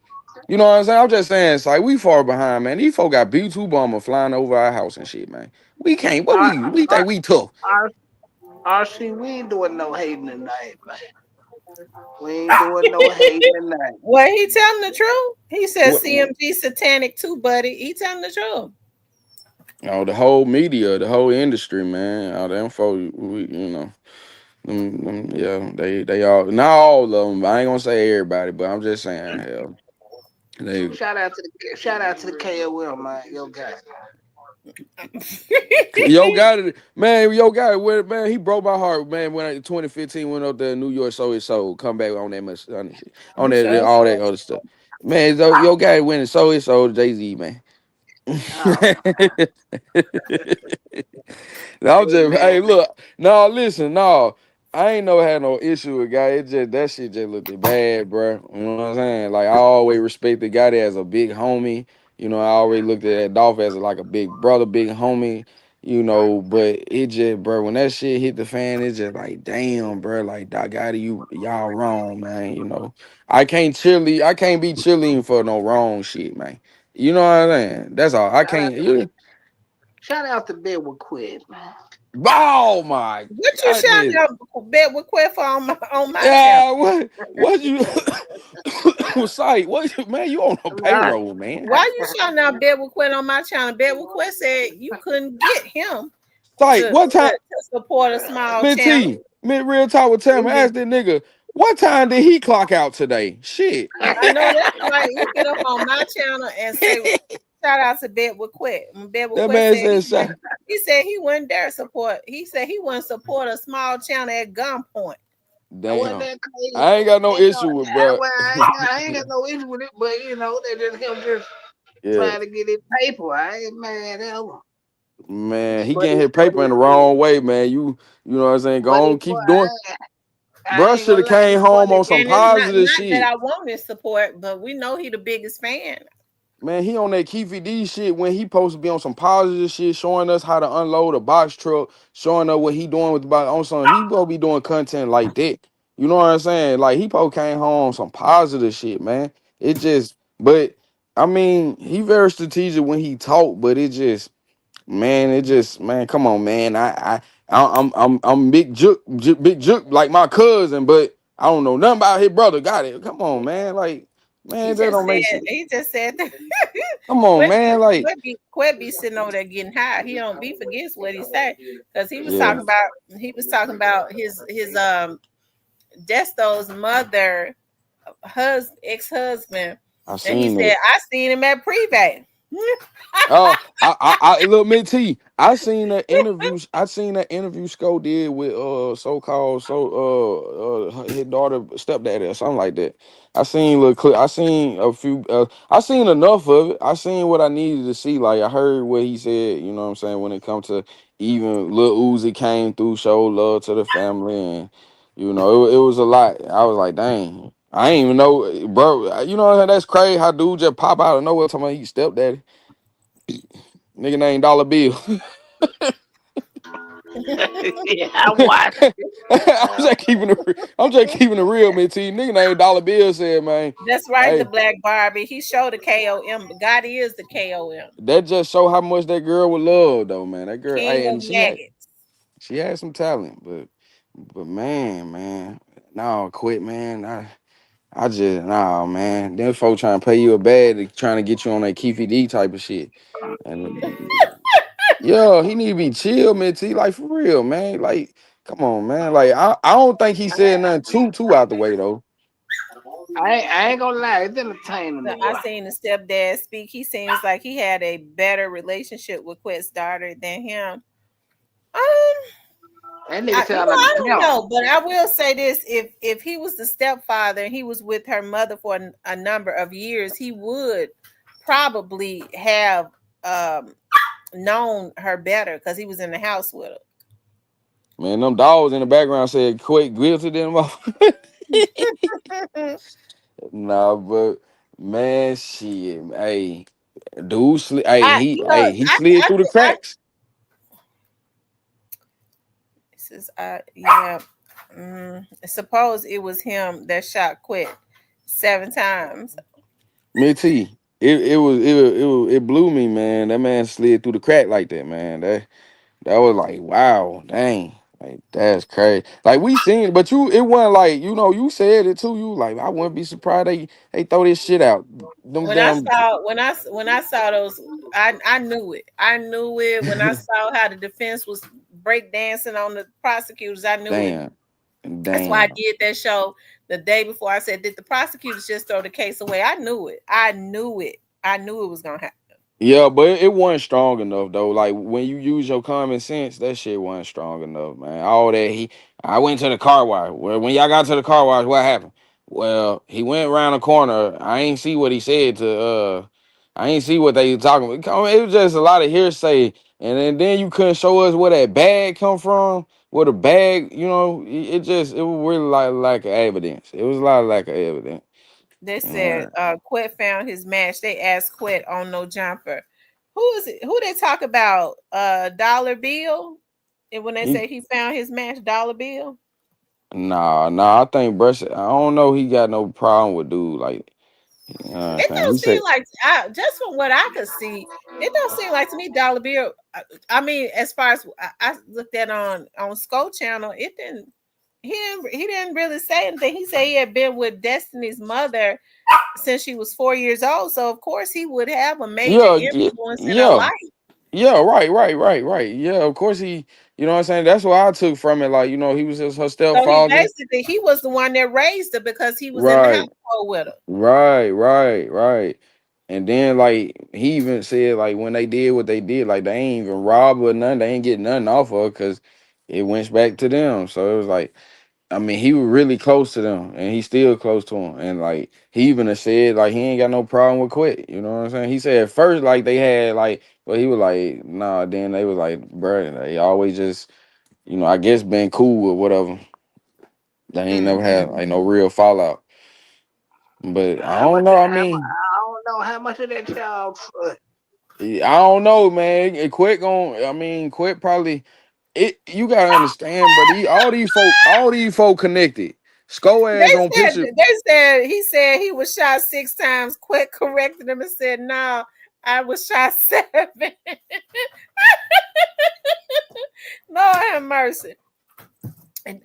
you know what I'm saying? I'm just saying, it's like we far behind, man. These folk got B-2 bomber flying over our house and shit, man. We can't. What I, we I, think we tough? RC, we ain't doing no hating tonight, man. We ain't doing no hating tonight. Well, he telling the truth. He said What? CMG satanic too, buddy. He telling the truth. The whole media, the whole industry, man. All them folk, yeah, they all not all of them. I ain't gonna say everybody, but I'm just saying, hell, they Shout out to the KOL, man. Yo, guy. Yo got it, man. Yo got it. Man, he broke my heart, man. When in 2015 went up there in New York, so his soul come back on that much on that Sure, all that sure. other stuff. Man, yo got it when so his soul Jay-Z, man. I'm Hey, just man. hey look, no, listen, no. I ain't never had no issue with guy. It just that shit just looked bad, bro. You know what I'm saying? Like I always respected Gotti as a big homie. I always looked at Dolph as like a big brother, big homie. you know, but it just, bro, when that shit hit the fan, it's just like, damn, bro, like, I got y'all wrong, man. You know, I can't be cheerleading for no wrong shit, man. You know what I'm saying? That's all. I can't. Shout out to Bed with Quid, man. Oh my What you shouting goodness. out bet with Quit for on my channel? Yeah, what you Sight? Man, you on a payroll, man. Why you shouting out bet with Quit on my channel? Bet with Quit said you couldn't get him Sight, to what time? support a small Mid channel. T, mid real talk with Tammy. Ask that nigga, what time did he clock out today? Shit. I know that's right. He get up on my channel and say shout out to Bet with Quit. Bet with That Quit man said said, he said he wouldn't dare support. He said he wouldn't support a small channel at gunpoint. Wasn't damn. that crazy? I ain't got no You know, issue with, bro. I ain't got no issue with it, but you know, they just him just Yeah, trying to get his paper. I ain't mad at him. man, he But getting it, his paper in the wrong way, man. You know what I'm saying? but Go it, on, boy, keep doing. I Bruh ain't should gonna have lie, came it, boy, home on some And it's positive not that shit. I want his support, but we know he the biggest fan. Man, he on that Keefy D shit when he supposed to be on some positive shit, showing us how to unload a box truck, showing us what he doing with the box. On some, he supposed to be doing content like that. You know what I'm saying? Like he supposed came home on some positive shit, man. It just, but I mean, he very strategic when he talk, but it just, man, it just, man, come on, man. I'm big juke like my cousin, but I don't know nothing about his brother. Got it? Come on, man. Like, man, that don't make sense. He just said that Come on, man. Like, Quit be sitting over there getting high. He don't be forgets what he said. Because he was yeah, talking about his Desto's mother ex-husband. I And he seen said, that. I seen him at Privé. Oh, I look, Mint T. I seen that interview. I seen that interview Sco did with so-called his daughter stepdaddy or something like that. I seen little clip. I seen a few. I seen enough of it. I seen what I needed to see. Like I heard what he said. You know what I'm saying? When it comes to even Lil Uzi came through, showed love to the family, and you know it was a lot. I was like, dang. I ain't even know, bro. You know what I'm saying? That's crazy how dude just pop out of nowhere talking about he stepdaddy. Nigga named Dollar Bill. yeah, I watched. I'm just keeping it real, man. T. Nigga named Dollar Bill said, man. That's right, the Hey, Black Barbie. He showed the KOM. God is the KOM. that just show how much that girl would love, though, man. That girl, King hey, of and Maggots. she had some talent, but man, no, quit, man. I just nah, man. Them folks trying to pay you a bad, trying to get you on that Keefy D type of shit, and yo, he need to be chill, man. T, like for real, man. Like, come on, man. Like, I don't think he said nothing too out the way though. I ain't gonna lie, it's entertaining, So boy. I seen the stepdad speak. He seems like he had a better relationship with Quet's daughter than him. That nigga sound like I a don't pimp. know, but I will say this: if he was the stepfather and he was with her mother for a number of years, he would probably have known her better because he was in the house with Man, them dogs in the background said quit guilty them off. her. Nah, but man, shit. Hey, dude hey, he slid through the cracks. This is yeah. Suppose it was him that shot Quit 7 times. Me too. It blew me, man. That man slid through the crack like that, man. That was like, wow, dang. Like that's crazy. Like we seen it, but it wasn't like, you said it too. You like, I wouldn't be surprised they throw this shit out. Them When I damn saw those, I knew it. I knew it when I saw how the defense was breakdancing on the prosecutors. I knew it. That's why I damn. did that show the day before. I said, did the prosecutors just throw the case away? I knew it. I knew it. I knew it was gonna happen. Yeah, but it wasn't strong enough though. Like when you use your common sense, that shit wasn't strong enough, man. All that I went to the car wash. Well, when y'all got to the car wash, what happened? Well, he went around the corner. I ain't see what he said I ain't see what they talking about. It was just a lot of hearsay. And then you couldn't show us where that bag come from. Where the bag, it was really like lack of evidence. It was a lot of lack of evidence. They And said Quet found his match. They asked Quet on no jumper. who is it? Who they talk about? Dollar Bill. And when they say he found his match, Dollar Bill. Nah. I think Brush. I don't know. He got no problem with dude. Like, you know what I'm It saying? don't He seem said, like just from what I could see, it don't seem like to me Dollar Bill. I mean, as far as I looked at on Skull Channel, it didn't. He didn't really say anything. He said he had been with Destiny's mother since she was 4 years old. So of course he would have a major influence in her life. Yeah, right. Yeah, of course he. You know what I'm saying? That's what I took from it. Like, you know, he was just her So stepfather. he was the one that raised her because he was in the Right. household with her. Right. And then like he even said like when they did what they did, like they ain't even rob her or nothing, they ain't get nothing off her because it went back to them. So it was like, I mean, he was really close to them and he's still close to them. And like he even have said like he ain't got no problem with quit. You know what I'm saying? He said at first like they had like, but he was like, nah, then they was like, bruh, they always just, you know, I guess been cool or whatever. They ain't never had like no real fallout. But I don't know. I mean, I don't know how much of that child trust. I don't know, man. Quit probably. You gotta understand, but all these folk connected. Sko ass on picture. He said he was shot 6 times. Quick corrected him and said, "No, I was shot 7." Lord have mercy. And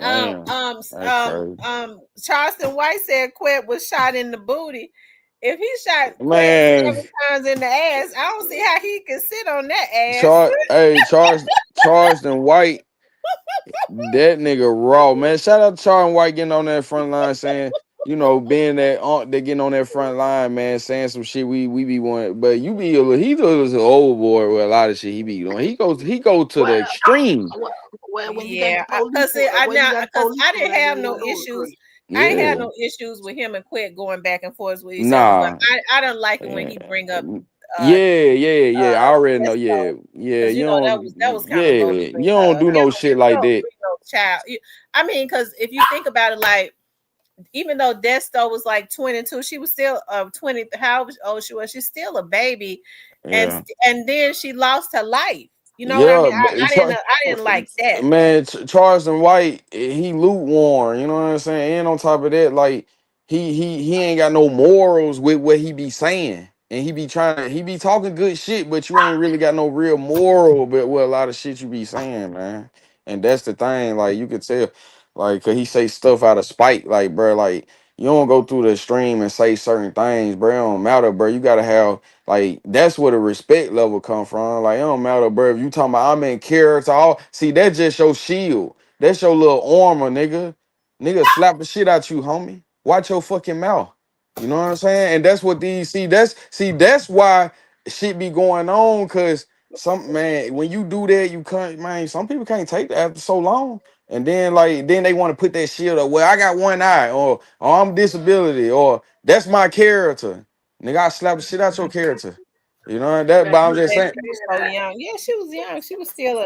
Charleston White said Quet was shot in the booty. If he shot Quet 7 times in the ass, I don't see how he can sit on that ass. Charleston White, that nigga raw, man. Shout out to Charleston White getting on that front line saying, you know, being that they getting on that front line, man, saying some shit we be wanting. But he was an old boy with a lot of shit he be doing. He goes to the extreme. Well, when you Yeah, got the police, because I didn't have no issues. Yeah. I ain't had no issues with him and Quit going back and forth with each other. But I don't like it when he bring up. I already know. Yeah. You know that was kind of low. You don't do no shit like that. Child, I mean, because if you think about it, like even though Desto was like 22, she was still 20. How old she was? She's still a baby, and then she lost her life. You know what I mean? I didn't like that. Man, Charleston White, he lukewarm. You know what I'm saying? And on top of that, like he ain't got no morals with what he be saying, and he be talking good shit, but you ain't really got no real moral. But with a lot of shit you be saying, man, and that's the thing. Like you could tell, like, cause he say stuff out of spite, like, bro, like. You don't go through the stream and say certain things, bro. It don't matter, bro. You gotta have like that's where the respect level come from. Like it don't matter, bro. If you talking about I'm in character, see that just your shield. That's your little armor, nigga. Nigga slap the shit out you, homie. Watch your fucking mouth. You know what I'm saying? And that's what that's why shit be going on. Cause when you do that, you can't, man. Some people can't take that after so long. And then they want to put that shield up. Well, I got one eye, or I'm disability, or that's my character. Nigga, I slap the shit out your character. You know that, but I'm just saying. She was so young. Yeah, she was young. She was still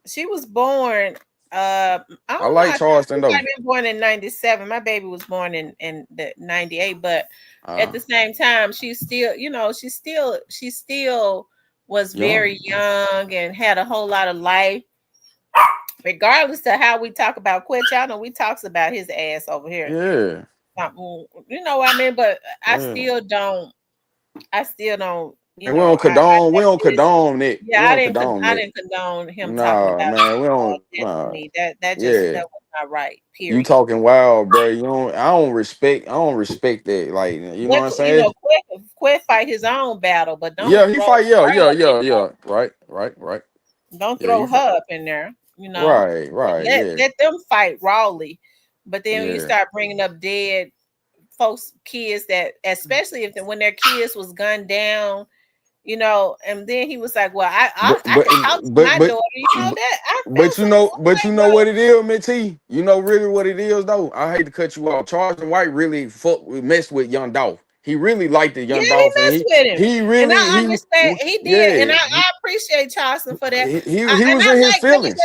she was born. I like Charleston though. I've been born in 97. My baby was born in the 98, but at the same time, she's still, she still was very young and had a whole lot of life. Regardless of how we talk about Quit, y'all know we talks about his ass over here. Yeah. You know what I mean? But I still don't. We don't condone it. Yeah, I didn't condone him talking about man, we don't. to me. That was not right. Period. You talking wild, bro. I don't respect that. Like, you know what I'm saying? Quit fight his own battle, but don't. Yeah, he fight. Yeah. Right. Don't throw her up in there. Right. Let them fight rawly. But then when you start bringing up dead folks, kids that, especially when their kids was gunned down, and then he was like, "Well, I can talk to my daughter." But you know what it is, Miss T. You know really what it is, though. I hate to cut you off. Charleston White really messed with young Dolph. He really liked the young Dolph. He messed with him. He really, and I understand he did, and I appreciate Charleston for that. He was in his feelings.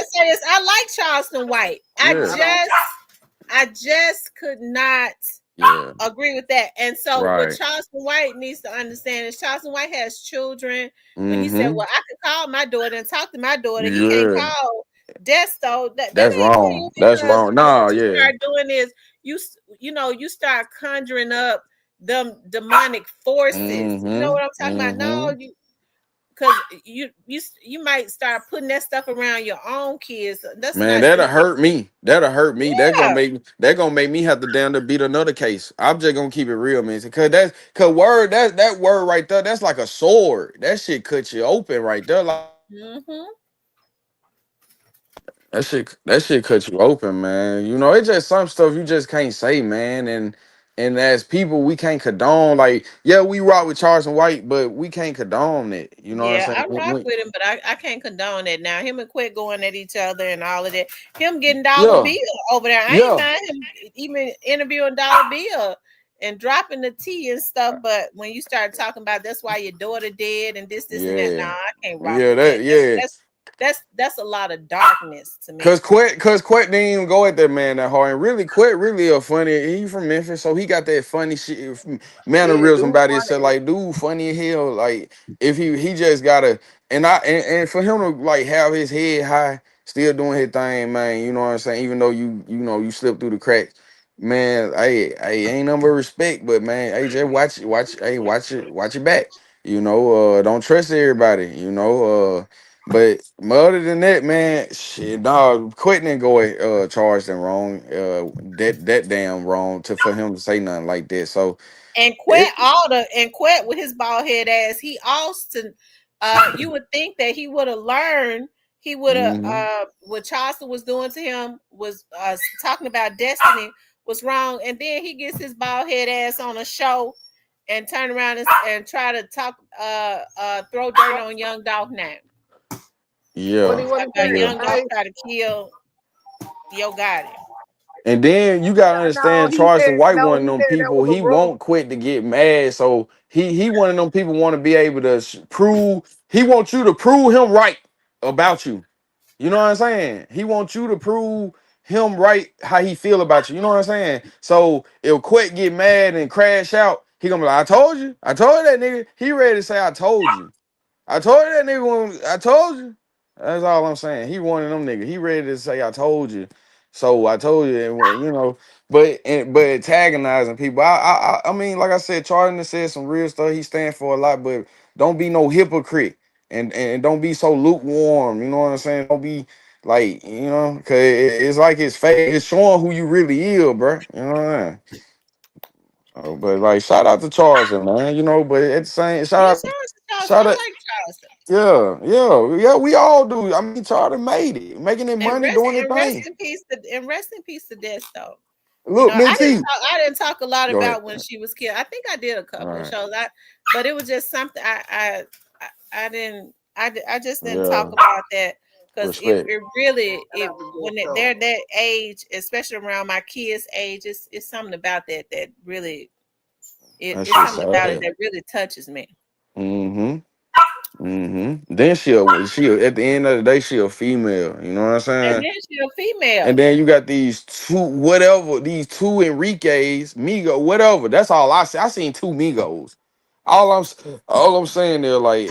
I like Charleston White. I just could not Yeah. Agree with that. And so what Right. Charleston White needs to understand is Charleston White has children. When he said, Mm-hmm. well, I can call my daughter and talk to my daughter, he can't Yeah. call Desto. That That's ain't cool, wrong. That's because wrong. then what Nah, you yeah. start doing is you start conjuring up them demonic forces. You know Mm-hmm. what I'm talking about? Mm-hmm. No, because you might start putting that stuff around your own kids. That's Man, not that'll good. hurt me. That'll hurt me. Yeah. That gonna make me have to down to beat another case. I'm just gonna keep it real, man. That word right there, that's like a sword. That shit cuts you open right there. Like Mm-hmm. that shit cuts you open, man. You know, it's just some stuff you just can't say, man. And as people, we can't condone. Like, yeah, we rock with Charles and White, but we can't condone it. You know what I'm Yeah, saying? I rock with him, but I can't condone it now. Him and Quit going at each other and all of that. Him getting Dollar Yeah, Bill over there. I ain't yeah. mind him even interviewing Dollar Bill and dropping the tea and stuff. But when you start talking about that's why your daughter dead and this and that, nah, Yeah. I can't rock Yeah, with that. that yeah. That's a lot of darkness to me. Cause Quet didn't even go at that man that hard. And really, Quet really a funny. He from Memphis, so he got that funny shit, Yeah, mannerism dude, about himself. funny. Like, dude, funny as hell. Like, if he just gotta, and for him to like have his head high, still doing his thing, man. You know what I'm saying? Even though you slip through the cracks, man. I ain't nothing but respect, but man, hey, just watch it back. You know, don't trust everybody. You know, but other than that, man, shit, dog, quitting and go charged and wrong. That damn wrong for him to say nothing like that. So And it, Quet with his bald head ass, he Austin. You would think that he would have learned. He would have mhm. what Charleston was doing to him was talking about destiny was wrong, and then he gets his bald head ass on a show and turn around and try to talk throw dirt on Young Dolph now. Yeah, What he About said? yeah. Young Dolph try to kill Yo Gotti. And then you gotta No, understand, Charles the White no, one of he them said that people. was a He roast. won't quit to get mad. So he one of them people want to be able to prove. He wants you to prove him right about you. You know what I'm saying? He wants you to prove him right how he feel about you. You know what I'm saying? So if Quit get mad and crash out, he gonna be like, I told you. I told that nigga. He ready to say, I told you. I told you that nigga I told you. That's all I'm saying. He one of them niggas. He ready to say, I told you. So I told you, and you know, but antagonizing people. I mean, like I said, Charlie said some real stuff. He stand for a lot, but don't be no hypocrite and don't be so lukewarm. You know what I'm saying? Don't be like, cause it's like it's fake. It's showing who you really is, bro. You know what I mean? Oh, but like, shout out to Charleston, man. You know, but at the same, Yeah, shout out to Charleston. shout I out. like Charleston. Yeah. We all do. I mean, Charlie made it, making it And money, doing it rest thing. in peace to Desto. You Look, know, Minty. I didn't talk a lot Go ahead. about when she was killed. I think I did a All couple of right. shows. But it was just something I didn't I just didn't talk Yeah. about that because Respect. it really when they're that age, especially around my kids' age, it's something about that really That it's shit something about it sad. that really touches me. Mm-hmm. Then she'll at the end of the day, she a female. You know what I'm And saying? then she's a female. And then you got these two Enrique's, Migo, whatever. That's all I see. I seen two Migos. All I'm saying there, like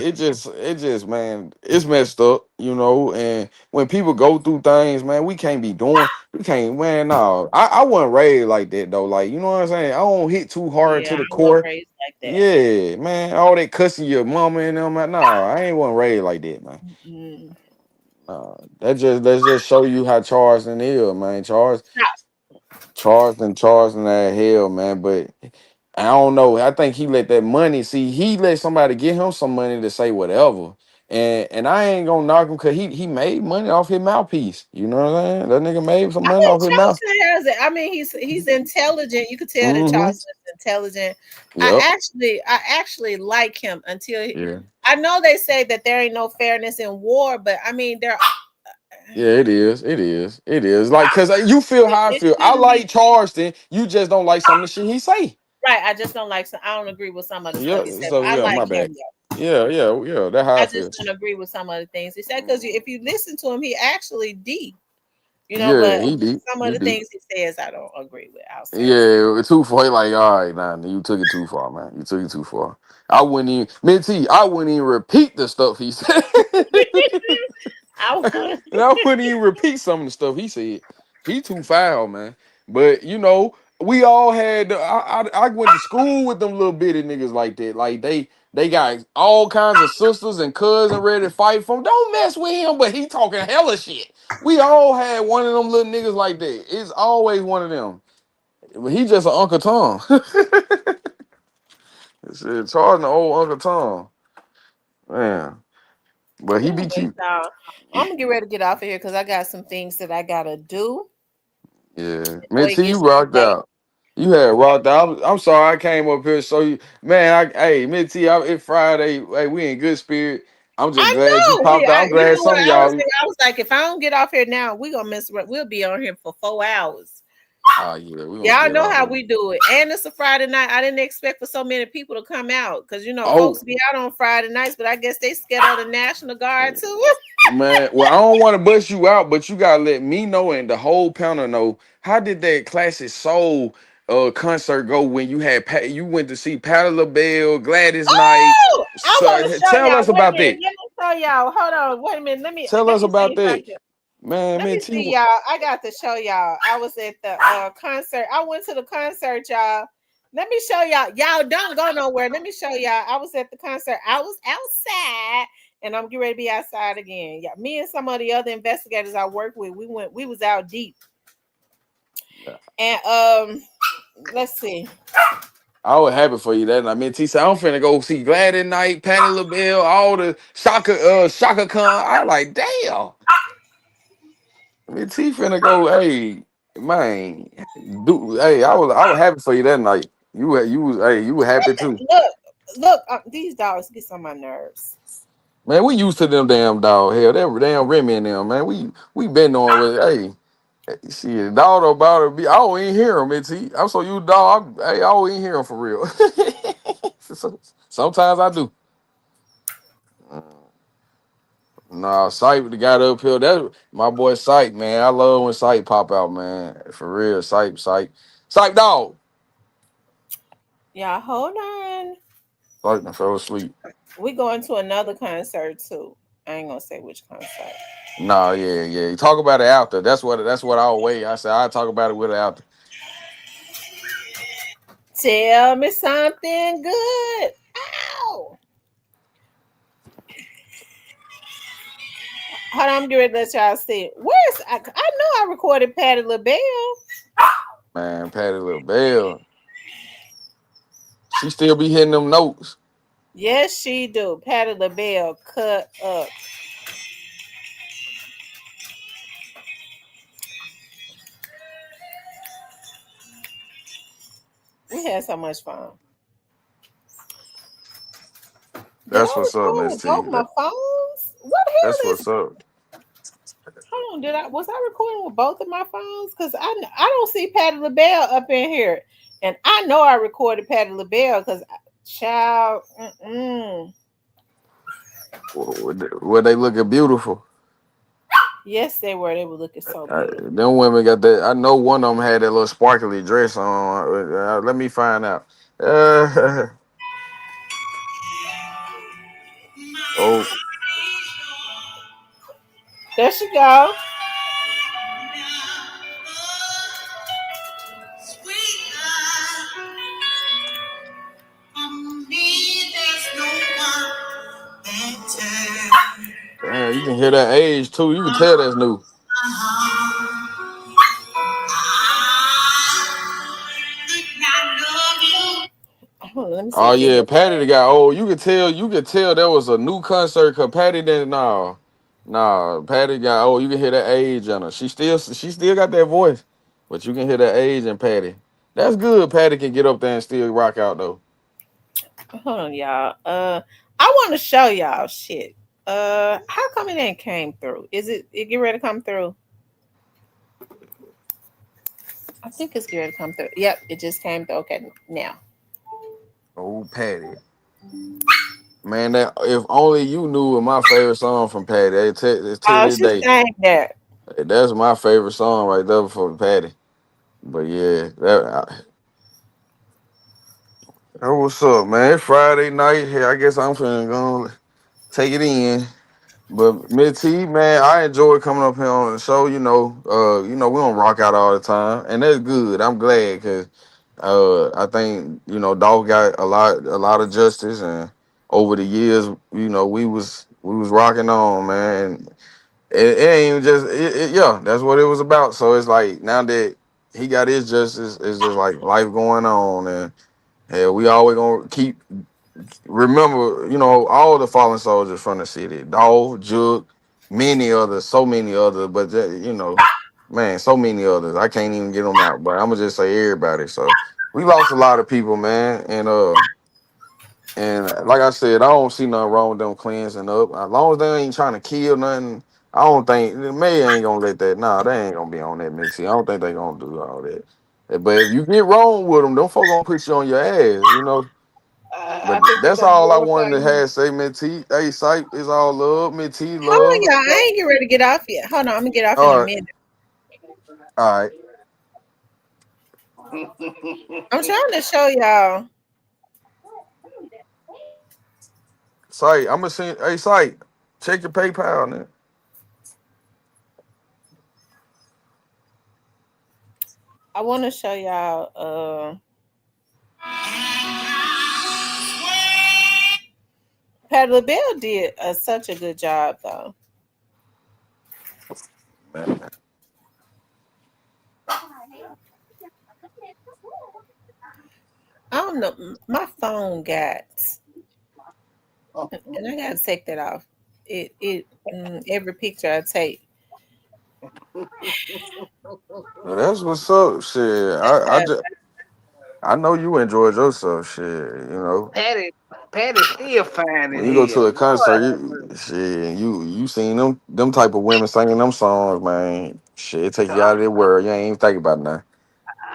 man, it's messed up, and when people go through things, man, we can't, man, no. I wasn't raised like that though. Like, you know what I'm saying? I don't hit too hard Yeah, to the I wasn't core. raised like that. Yeah, man. All that cussing your mama and them, no, I ain't wasn't raised like that, man. Mm. Let's just show you how Charleston is, man. Charleston that hell, man. But I don't know. I think he let that money. See, he let somebody give him some money to say whatever. And I ain't gonna knock him because he made money off his mouthpiece. You know what I'm saying? That nigga made some I money think off his mouth. Charleston has it. I mean, he's intelligent. You could tell that Mm-hmm. Charleston is intelligent. Yep. I actually like him until Yeah. I know they say that there ain't no fairness in war, but I mean Yeah, it is. It is. It is. Like, cause you feel how I it feel. I shouldn't be like Charleston. You just don't like some of the shit he say. right. I just don't like some. I don't agree with some of the stuff he Yeah. said. So I yeah, like my him bad. though. Yeah. That's how I I just feel. don't agree with some of the things he said because if you listen to him, he actually deep. You know, Yeah, but he did. some of He the did. things he says I don't agree with. I'll say that. Yeah, too far. He like, all right, nah, you took it too far, man. You took it too far. I wouldn't even, Minty, I wouldn't even repeat the stuff he said. I would. And I wouldn't even repeat some of the stuff he said. He too foul, man. But you know, we all had. I went to school with them little bitty niggas like that. Like they got all kinds of sisters and cousins ready to fight for him. Don't mess with him, but he talking hella shit. We all had one of them little niggas like that. It's always one of them. But he just an Uncle Tom. It's charging the old Uncle Tom. Man. But he be Anyway, keep. y'all, I'm gonna get ready to get off of here because I got some things that I gotta do Yeah, before man, it T, you gets too rocked late. out. You had rocked out. I'm sorry I came up here so you, man. Hey, Mint T, it's Friday. Hey, we in good spirit. I'm just I glad you know. popped out. I'm You glad know what some of I was y'all. thinking? I was like, if I don't get off here now, we gonna miss. We'll be on here for 4 hours. Oh yeah, we gonna Y'all get know off how here. we do it, and it's a Friday night. I didn't expect for so many people to come out because you know Oh folks be out on Friday nights, but I guess they scared of the National Guard too. man, well I don't want to bust you out, but you gotta let me know and the whole panel know how did that Classic Soul concert go when you had you went to see Patti LaBelle, Gladys Knight. Oh, I want to So show tell y'all. us Wait a about minute. that. Let me show y'all. Hold on. Wait a minute. Tell Let us me see about if I that, can. man. Let me Man, see, T. y'all. I got to show y'all. I was at the concert. I went to the concert, y'all. Let me show y'all. Y'all don't go nowhere. Let me show y'all. I was at the concert. I was outside, and I'm getting ready to be outside again. Yeah, me and some of the other investigators I work with, we went. We was out deep, and let's see. I was happy for you that night. I mean, T said, I'm finna go see Gladys Knight, Patti LaBelle, all the Shaka Khan. I like, damn. I mean, T finna go, hey, man. I was happy for you that night. You were happy too. Look. These dogs get on my nerves. Man, we used to them damn dog. Hell, them damn Remy and them, man. We been on with, shit, dog about it. I don't even hear him, T. I'm so you dog. I don't even hear him for real. Sometimes I do. Nah, Sight got up here. That my boy Sight, man. I love when Sight pop out, man. For real, Sight, dog. Y'all, hold on. Sight done fell asleep. We going to another concert too. I ain't gonna say which concert. Nah, yeah. You talk about it after. That's what I'll wait. I said I'll talk about it with it after. Tell me something good. Ow! Hold on, I'm getting ready to let y'all see. I know I recorded Patti LaBelle. Man, Patti LaBelle. She still be hitting them notes. Yes, she do. Patti LaBelle cut up. We had so much fun. Did That's I what's up, record Miss with T. both my phones? What the hell That's is? what's up. Hold on, was I recording with both of my phones? Because I don't see Patti LaBelle up in here, and I know I recorded Patti LaBelle because child. Were they looking beautiful? Yes, they were. They were looking so good. Them women got that. I know one of them had that little sparkly dress on. Let me find out. Oh, There she go. damn, you can hear that age too. You can tell that's new. Let me see Oh if yeah, it. Patty got old. You could tell. You could tell there was a new concert. Cause Patty didn't. Nah. Patty got old. You can hear that age in her. She still got that voice, but you can hear that age in Patty. That's good. Patty can get up there and still rock out though. Hold on, y'all. I want to show y'all shit. How come it ain't came through? It get ready to come through? I think it's getting ready to come through. Yep, it just came through. Okay, now. Oh, Patty. Man, that if only you knew what my favorite song from Patty. It's till Oh, this she day. sang that. That's my favorite song right there for Patty. But yeah, what's up, man? It's Friday night. Hey, I guess I'm finna go take it in. But Miss T, man, I enjoy coming up here on the show. We don't rock out all the time, and that's good. I'm glad because I think Dolph got a lot of justice, and over the years, we was rocking on, man. It ain't even just yeah, that's what it was about. So it's like now that he got his justice, it's just like life going on, and hell, we always gonna keep remember, all the fallen soldiers from the city, Dolph, Jug, many others, so many others, but man, so many others. I can't even get them out, but I'm gonna just say everybody. So we lost a lot of people, man, and like I said, I don't see nothing wrong with them cleansing up. As long as they ain't trying to kill nothing, I don't think the mayor ain't gonna let that. Nah, they ain't gonna be on that mixie. I don't think they gonna do all that. But if you get wrong with them folks gonna put you on your ass. I But think they're that's gonna all I glorify wanted to you. have say, Mint T. Hey, Sight is all love. Mint T, Hold on, love. y'all. I ain't get ready to get off yet. Hold on, I'm gonna get off in a All right. minute. All right. I'm trying to show y'all. Sight, I'm going to send. Hey, Sight, check your PayPal, man. I want to show y'all. Patti LaBelle did such a good job, though. I don't know. My phone got, and I gotta take that off. Every picture I take. Well, that's what's up. Shit, I know you enjoyed yourself. Shit. Patty's still fine When in you go to hell. a concert, Lord have you seen them type of women singing them songs, man. Shit, it take you out of the world. You ain't even think about nothing.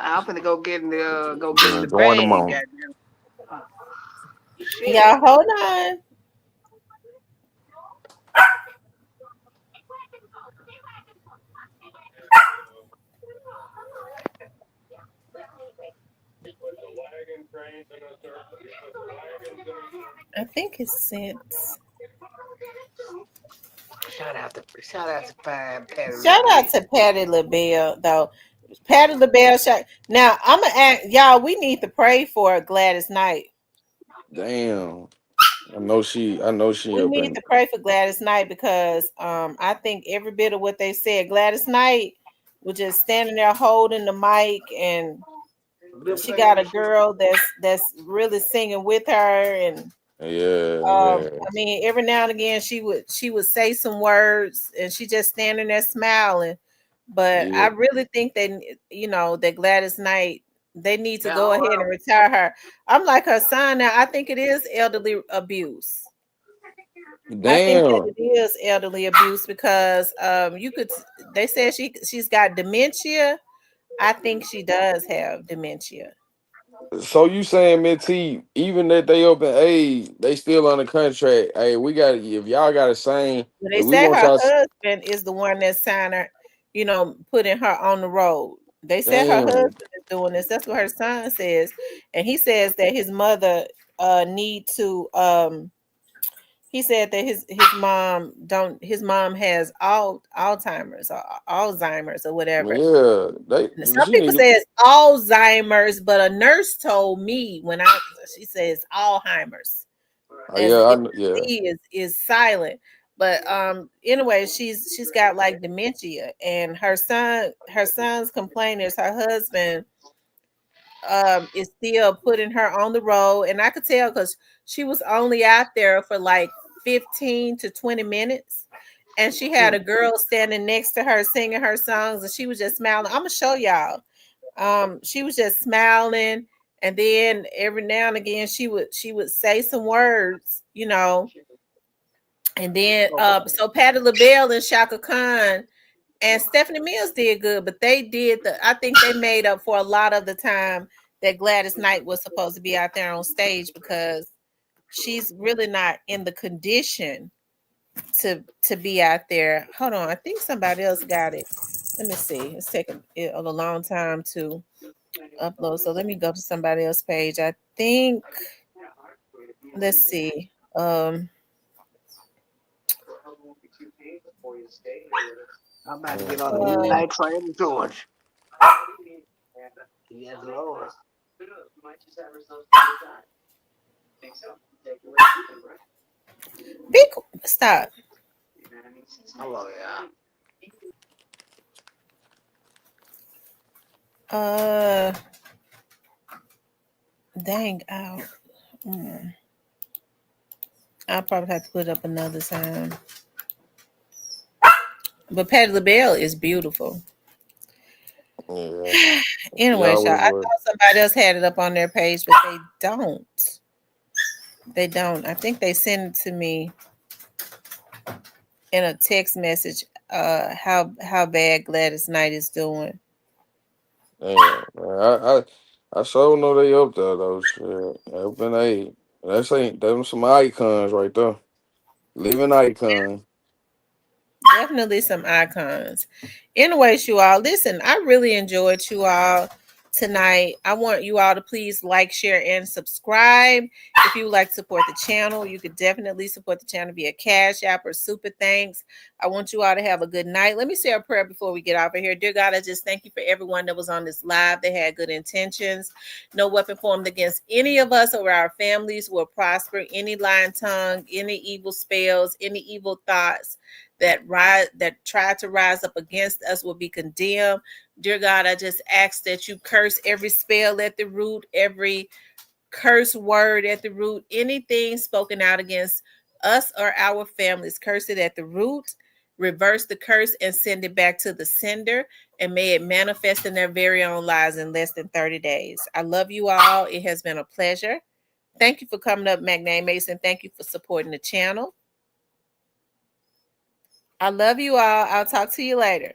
I'm finna go get Just in the enjoying the bag, moment. goddamn. Shit. Y'all hold on. I think it's since. Shout out to fine Patty Shout out LaBelle. to Patti LaBelle, though. Patti LaBelle. Now I'm gonna ask y'all. We need to pray for Gladys Knight. Damn. I know she We up need in to pray for Gladys Knight because I think every bit of what they said, Gladys Knight was just standing there holding the mic, and she got a girl that's really singing with her, and yeah. I mean, every now and again she would say some words, and she just standing there smiling. But I Yeah. really think that Gladys Knight, they need to Yeah, go ahead and retire her. I'm like her son now. I think it is elderly abuse. I think that Damn. it is elderly abuse because they said she's got dementia. I think she does have dementia. So you saying, Miss T, even that they up in age, they still on the contract. Hey, if y'all got to sing, But they if we say want her y'all, husband is the one that signed her, putting her on the road. They said her damn, husband is doing this. That's what her son says. And he says that his mother need to he said that his mom has Alzheimer's or Alzheimer's or whatever. yeah, Some she people need to, say it's Alzheimer's, but a nurse told me she says Alzheimer's, as yeah, if yeah, the Z is silent. But anyway, she's got like dementia, and her son's complaint is her husband is still putting her on the road, and I could tell because she was only out there for like 15 to 20 minutes, and she had a girl standing next to her singing her songs, and she was just smiling. I'm gonna show y'all. She was just smiling, and then every now and again she would say some words, and then so Patti LaBelle and Shaka Khan and Stephanie Mills did good, but I think they made up for a lot of the time that Gladys Knight was supposed to be out there on stage because she's really not in the condition to be out there. Hold on, I think somebody else got it. Let me see. It's taking a long time to upload. So let me go to somebody else's page. I think. Let's see. I'm about to get on the midnight train to George. Yes, Lord. Stop. Hello, yeah. Dang out. I'll probably have to put it up another time. But Patti LaBelle is beautiful. Yeah. Anyway, Y'all y'all, I would. thought somebody else had it up on their page, but they don't. They don't. I think they send it to me in a text message. How bad Gladys Knight is doing. Damn, man. I sure know they up there though. Shit. Open A. Them some icons right there. Living icon. Definitely some icons. Anyways, you all, listen, I really enjoyed you all tonight. I want you all to please like, share, and subscribe. If you would like to support the channel, you could definitely support the channel via Cash App or Super Thanks. I want you all to have a good night. Let me say a prayer before we get off of here. Dear God, I just thank you for everyone that was on this live. They had good intentions. No weapon formed against any of us or our families will prosper. Any lying tongue, any evil spells, any evil thoughts that try to rise up against us will be condemned. Dear God, I just ask that you curse every spell at the root, every curse word at the root, anything spoken out against us or our families, curse it at the root, reverse the curse and send it back to the sender, and may it manifest in their very own lives in less than 30 days. I love you all. It has been a pleasure. Thank you for coming up, McName Mason. Thank you for supporting the channel. I love you all. I'll talk to you later.